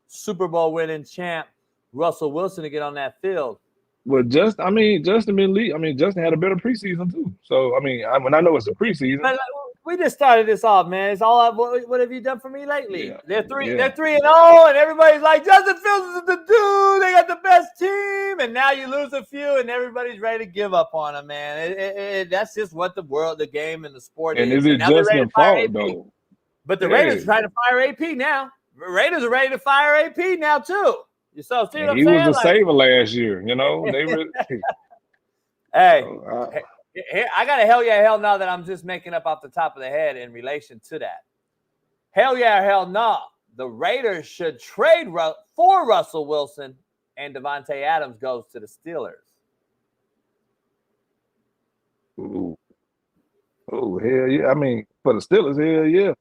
Super Bowl winning champ Russell Wilson to get on that field. Well, Justin been lead. I mean, Justin had a better preseason too. So when I know it's a preseason. But we just started this off, man. It's all up. What have you done for me lately? Yeah. They're 3-0, and everybody's like, Justin Fields is the dude. They got the best team, and now you lose a few, and everybody's ready to give up on them, man. That's just what the game, and the sport is. And is it Justin's fault though? But the Raiders are trying to fire AP now. The Raiders are ready to fire AP now too. You saw, see what I'm he saying? was a saver last year. They were. Hey. I got a hell yeah, hell no that I'm just making up off the top of the head in relation to that. Hell yeah, hell no. The Raiders should trade for Russell Wilson and Devontae Adams goes to the Steelers. Ooh, hell yeah. I mean, for the Steelers, hell yeah.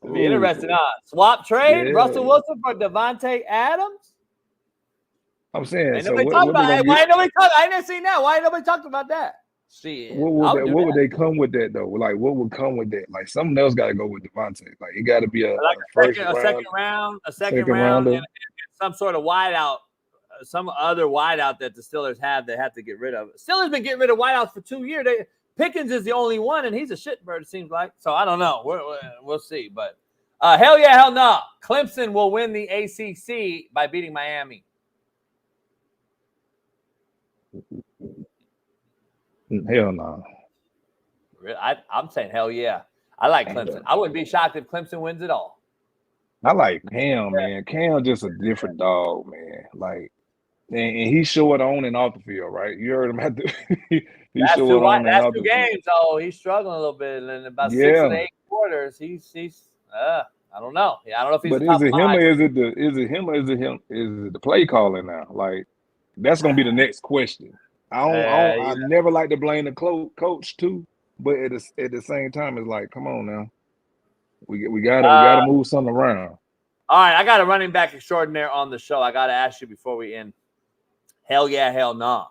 It'd be interesting. Swap trade, Russell Wilson for Devontae Adams? I'm saying, ain't nobody talking about it. Why ain't nobody talking? I didn't see that. Why ain't nobody talking about that? Shit. What would they come with that though? Like, what would come with that? Like, something else got to go with Devontae. Like, it got to be a second round, and some sort of wideout, some other wideout that the Steelers have. They have to get rid of. Steelers been getting rid of wideouts for 2 years. Pickens is the only one, and he's a shitbird. It seems like. So I don't know. We'll see. But hell yeah, hell no. Clemson will win the ACC by beating Miami. Hell no. I'm saying hell yeah. I like Clemson. I wouldn't be shocked if Clemson wins it all. I like Cam, man. Cam just a different dog, man. Like, and he's showing on and off the field, right? You heard him at the he's showing on and off the field. Last 2 games, he's struggling a little bit. And about 6 of the 8 quarters, he's I don't know. I don't know if he's. But is it him or is it the play calling now? Like, that's gonna be the next question. I never like to blame the coach too, but at the same time, it's like, come on now, we gotta move something around. All right, I got a running back extraordinaire on the show. I gotta ask you before we end. Hell yeah, hell no.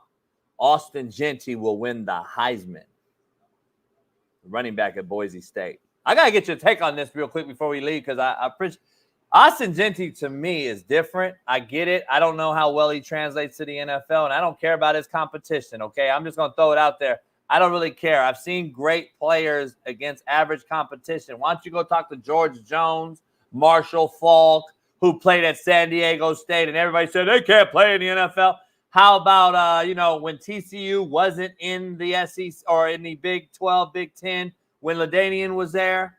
Austin Genty will win the Heisman. Running back at Boise State. I gotta get your take on this real quick before we leave because I appreciate. Austin Genty, to me, is different. I get it. I don't know how well he translates to the NFL, and I don't care about his competition, okay? I'm just going to throw it out there. I don't really care. I've seen great players against average competition. Why don't you go talk to George Jones, Marshall Faulk, who played at San Diego State, and everybody said they can't play in the NFL. How about, when TCU wasn't in the SEC or in the Big 12, Big 10, when LaDainian was there?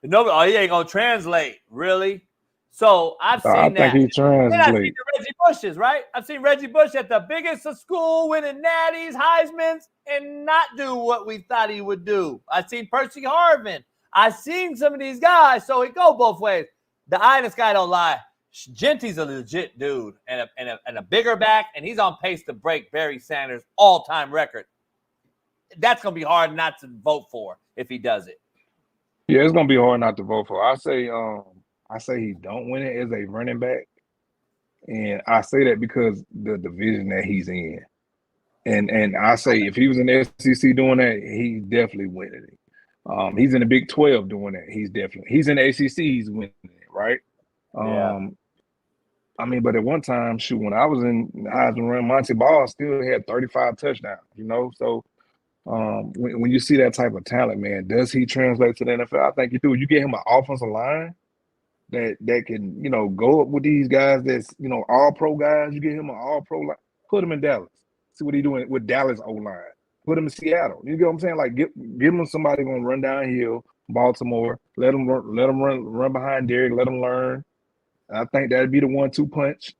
Nobody, he ain't going to translate, really? So I've seen I that. think he Then I've seen translates. the Reggie Bushes, right? I've seen Reggie Bush at the biggest of school, winning Natties, Heismans, and not do what we thought he would do. I've seen Percy Harvin. I've seen some of these guys, so it go both ways. The eye in the sky don't lie. Genty's a legit dude and a bigger back, and he's on pace to break Barry Sanders' all-time record. That's going to be hard not to vote for if he does it. Yeah, it's gonna be hard not to vote for. I say he don't win it as a running back, and I say that because the division that he's in, and I say if he was in the SEC doing that, he's definitely winning it. He's in the Big 12 doing that. He's in the ACC. He's winning it, right? I mean, but at one time, shoot, when I was in Heisman run, Monty Ball still had 35 touchdowns. So. When you see that type of talent, man, does he translate to the NFL? I think you do. You get him an offensive line that can, go up with these guys that's, all pro guys. You get him an all pro line. Put him in Dallas. See what he's doing with Dallas O-line. Put him in Seattle. You get what I'm saying? Like, give him somebody going to run downhill, Baltimore. Let him run behind Derrick. Let him learn. I think that'd be the 1-2 punch,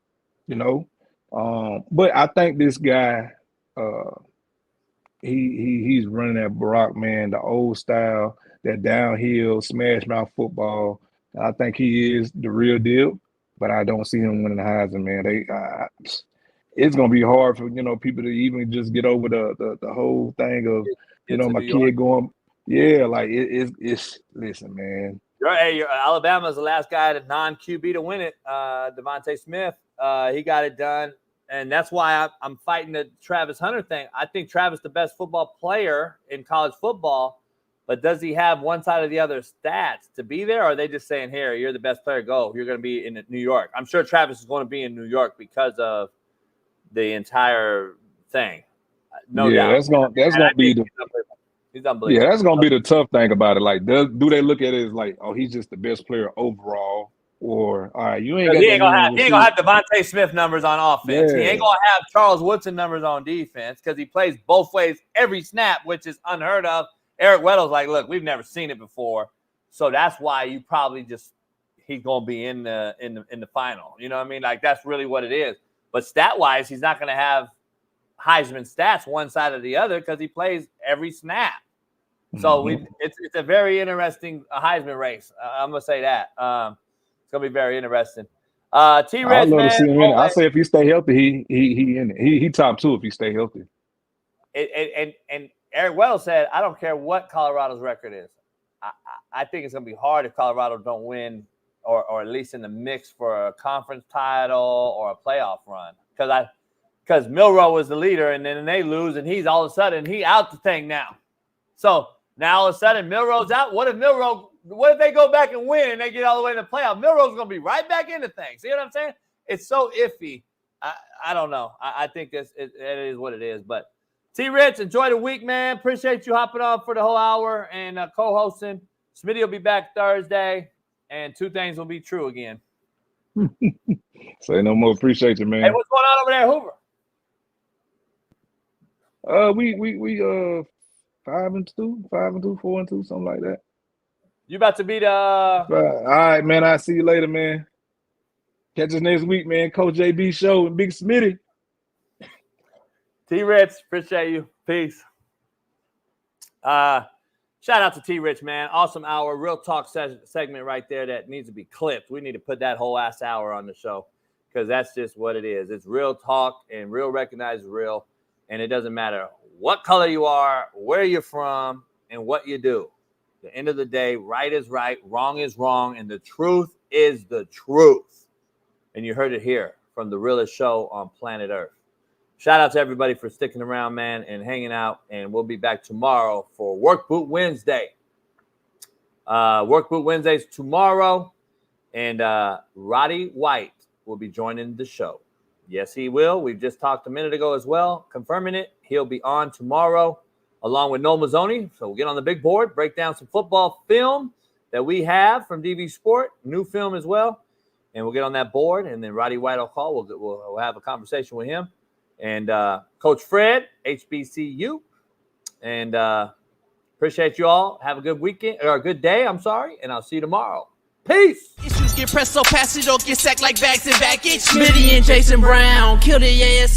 But I think this guy, he's running that Barack, man, the old style, that downhill smash mouth football. I think he is the real deal, but I don't see him winning the Heisman, man. It's gonna be hard for people to even just get over the whole thing of my kid going. Yeah, like it's listen, man. Alabama's the last guy, the non-QB to win it. Devontae Smith, he got it done. And that's why I'm fighting the Travis Hunter thing. I think Travis the best football player in college football, but does he have one side or the other stats to be there? Or are they just saying, here, you're the best player, go. You're going to be in New York. I'm sure Travis is going to be in New York because of the entire thing. No doubt. That's gonna be he's unbelievable. Yeah, that's gonna be the tough thing about it. Like, do they look at it as like, oh, he's just the best player overall? Or all right, you ain't. He ain't gonna have Devontae Smith numbers on offense. Yeah. He ain't gonna have Charles Woodson numbers on defense because he plays both ways every snap, which is unheard of. Eric Weddle's like, look, we've never seen it before, so that's why you probably he's gonna be in the final. You know what I mean? Like that's really what it is. But stat wise, he's not gonna have Heisman stats one side or the other because he plays every snap. So it's a very interesting Heisman race. I'm gonna say that. It's gonna be very interesting. T-Rex, I'd love to see him in it. I always, say if he stay healthy, he in it. He top two if he stay healthy. and Eric Weddle said, I don't care what Colorado's record is. I think it's gonna be hard if Colorado don't win or at least in the mix for a conference title or a playoff run. Because Milroe was the leader, and then they lose, and he's all of a sudden he out the thing now. So now all of a sudden Milroe's out. What if they go back and win and they get all the way to the playoff? Milroe's going to be right back into things. See what I'm saying? It's so iffy. I don't know. I think it is what it is. But T-Rich, enjoy the week, man. Appreciate you hopping on for the whole hour and co-hosting. Smitty will be back Thursday, and two things will be true again. Say no more. Appreciate you, man. Hey, what's going on over there, Hoover? We 5-2, 4-2, something like that. You about to be the all right, man. I'll see you later, man. Catch us next week, man. Coach JB Show and Big Smitty. T-Rich, appreciate you. Peace. Shout out to T-Rich, man. Awesome hour. Real talk segment right there that needs to be clipped. We need to put that whole ass hour on the show because that's just what it is. It's real talk and real recognized real. And it doesn't matter what color you are, where you're from, and what you do. At the end of the day, right is right, wrong is wrong, and the truth is the truth. And you heard it here from the realest show on planet Earth. Shout out to everybody for sticking around, man, and hanging out. And we'll be back tomorrow for Work Boot Wednesday. Work Boot Wednesdays tomorrow. And Roddy White will be joining the show. Yes, he will. We just talked a minute ago as well, confirming it. He'll be on tomorrow along with Noel Mazzoni. So we'll get on the big board, break down some football film that we have from DV Sport, new film as well. And we'll get on that board, and then Roddy White will call. We'll have a conversation with him. And Coach Fred, HBCU. And appreciate you all. Have a good weekend, or a good day, and I'll see you tomorrow. Peace. Issues get pressed so fast it don't get sacked like bags and baggage. Smitty and Jason Brown kill the ass.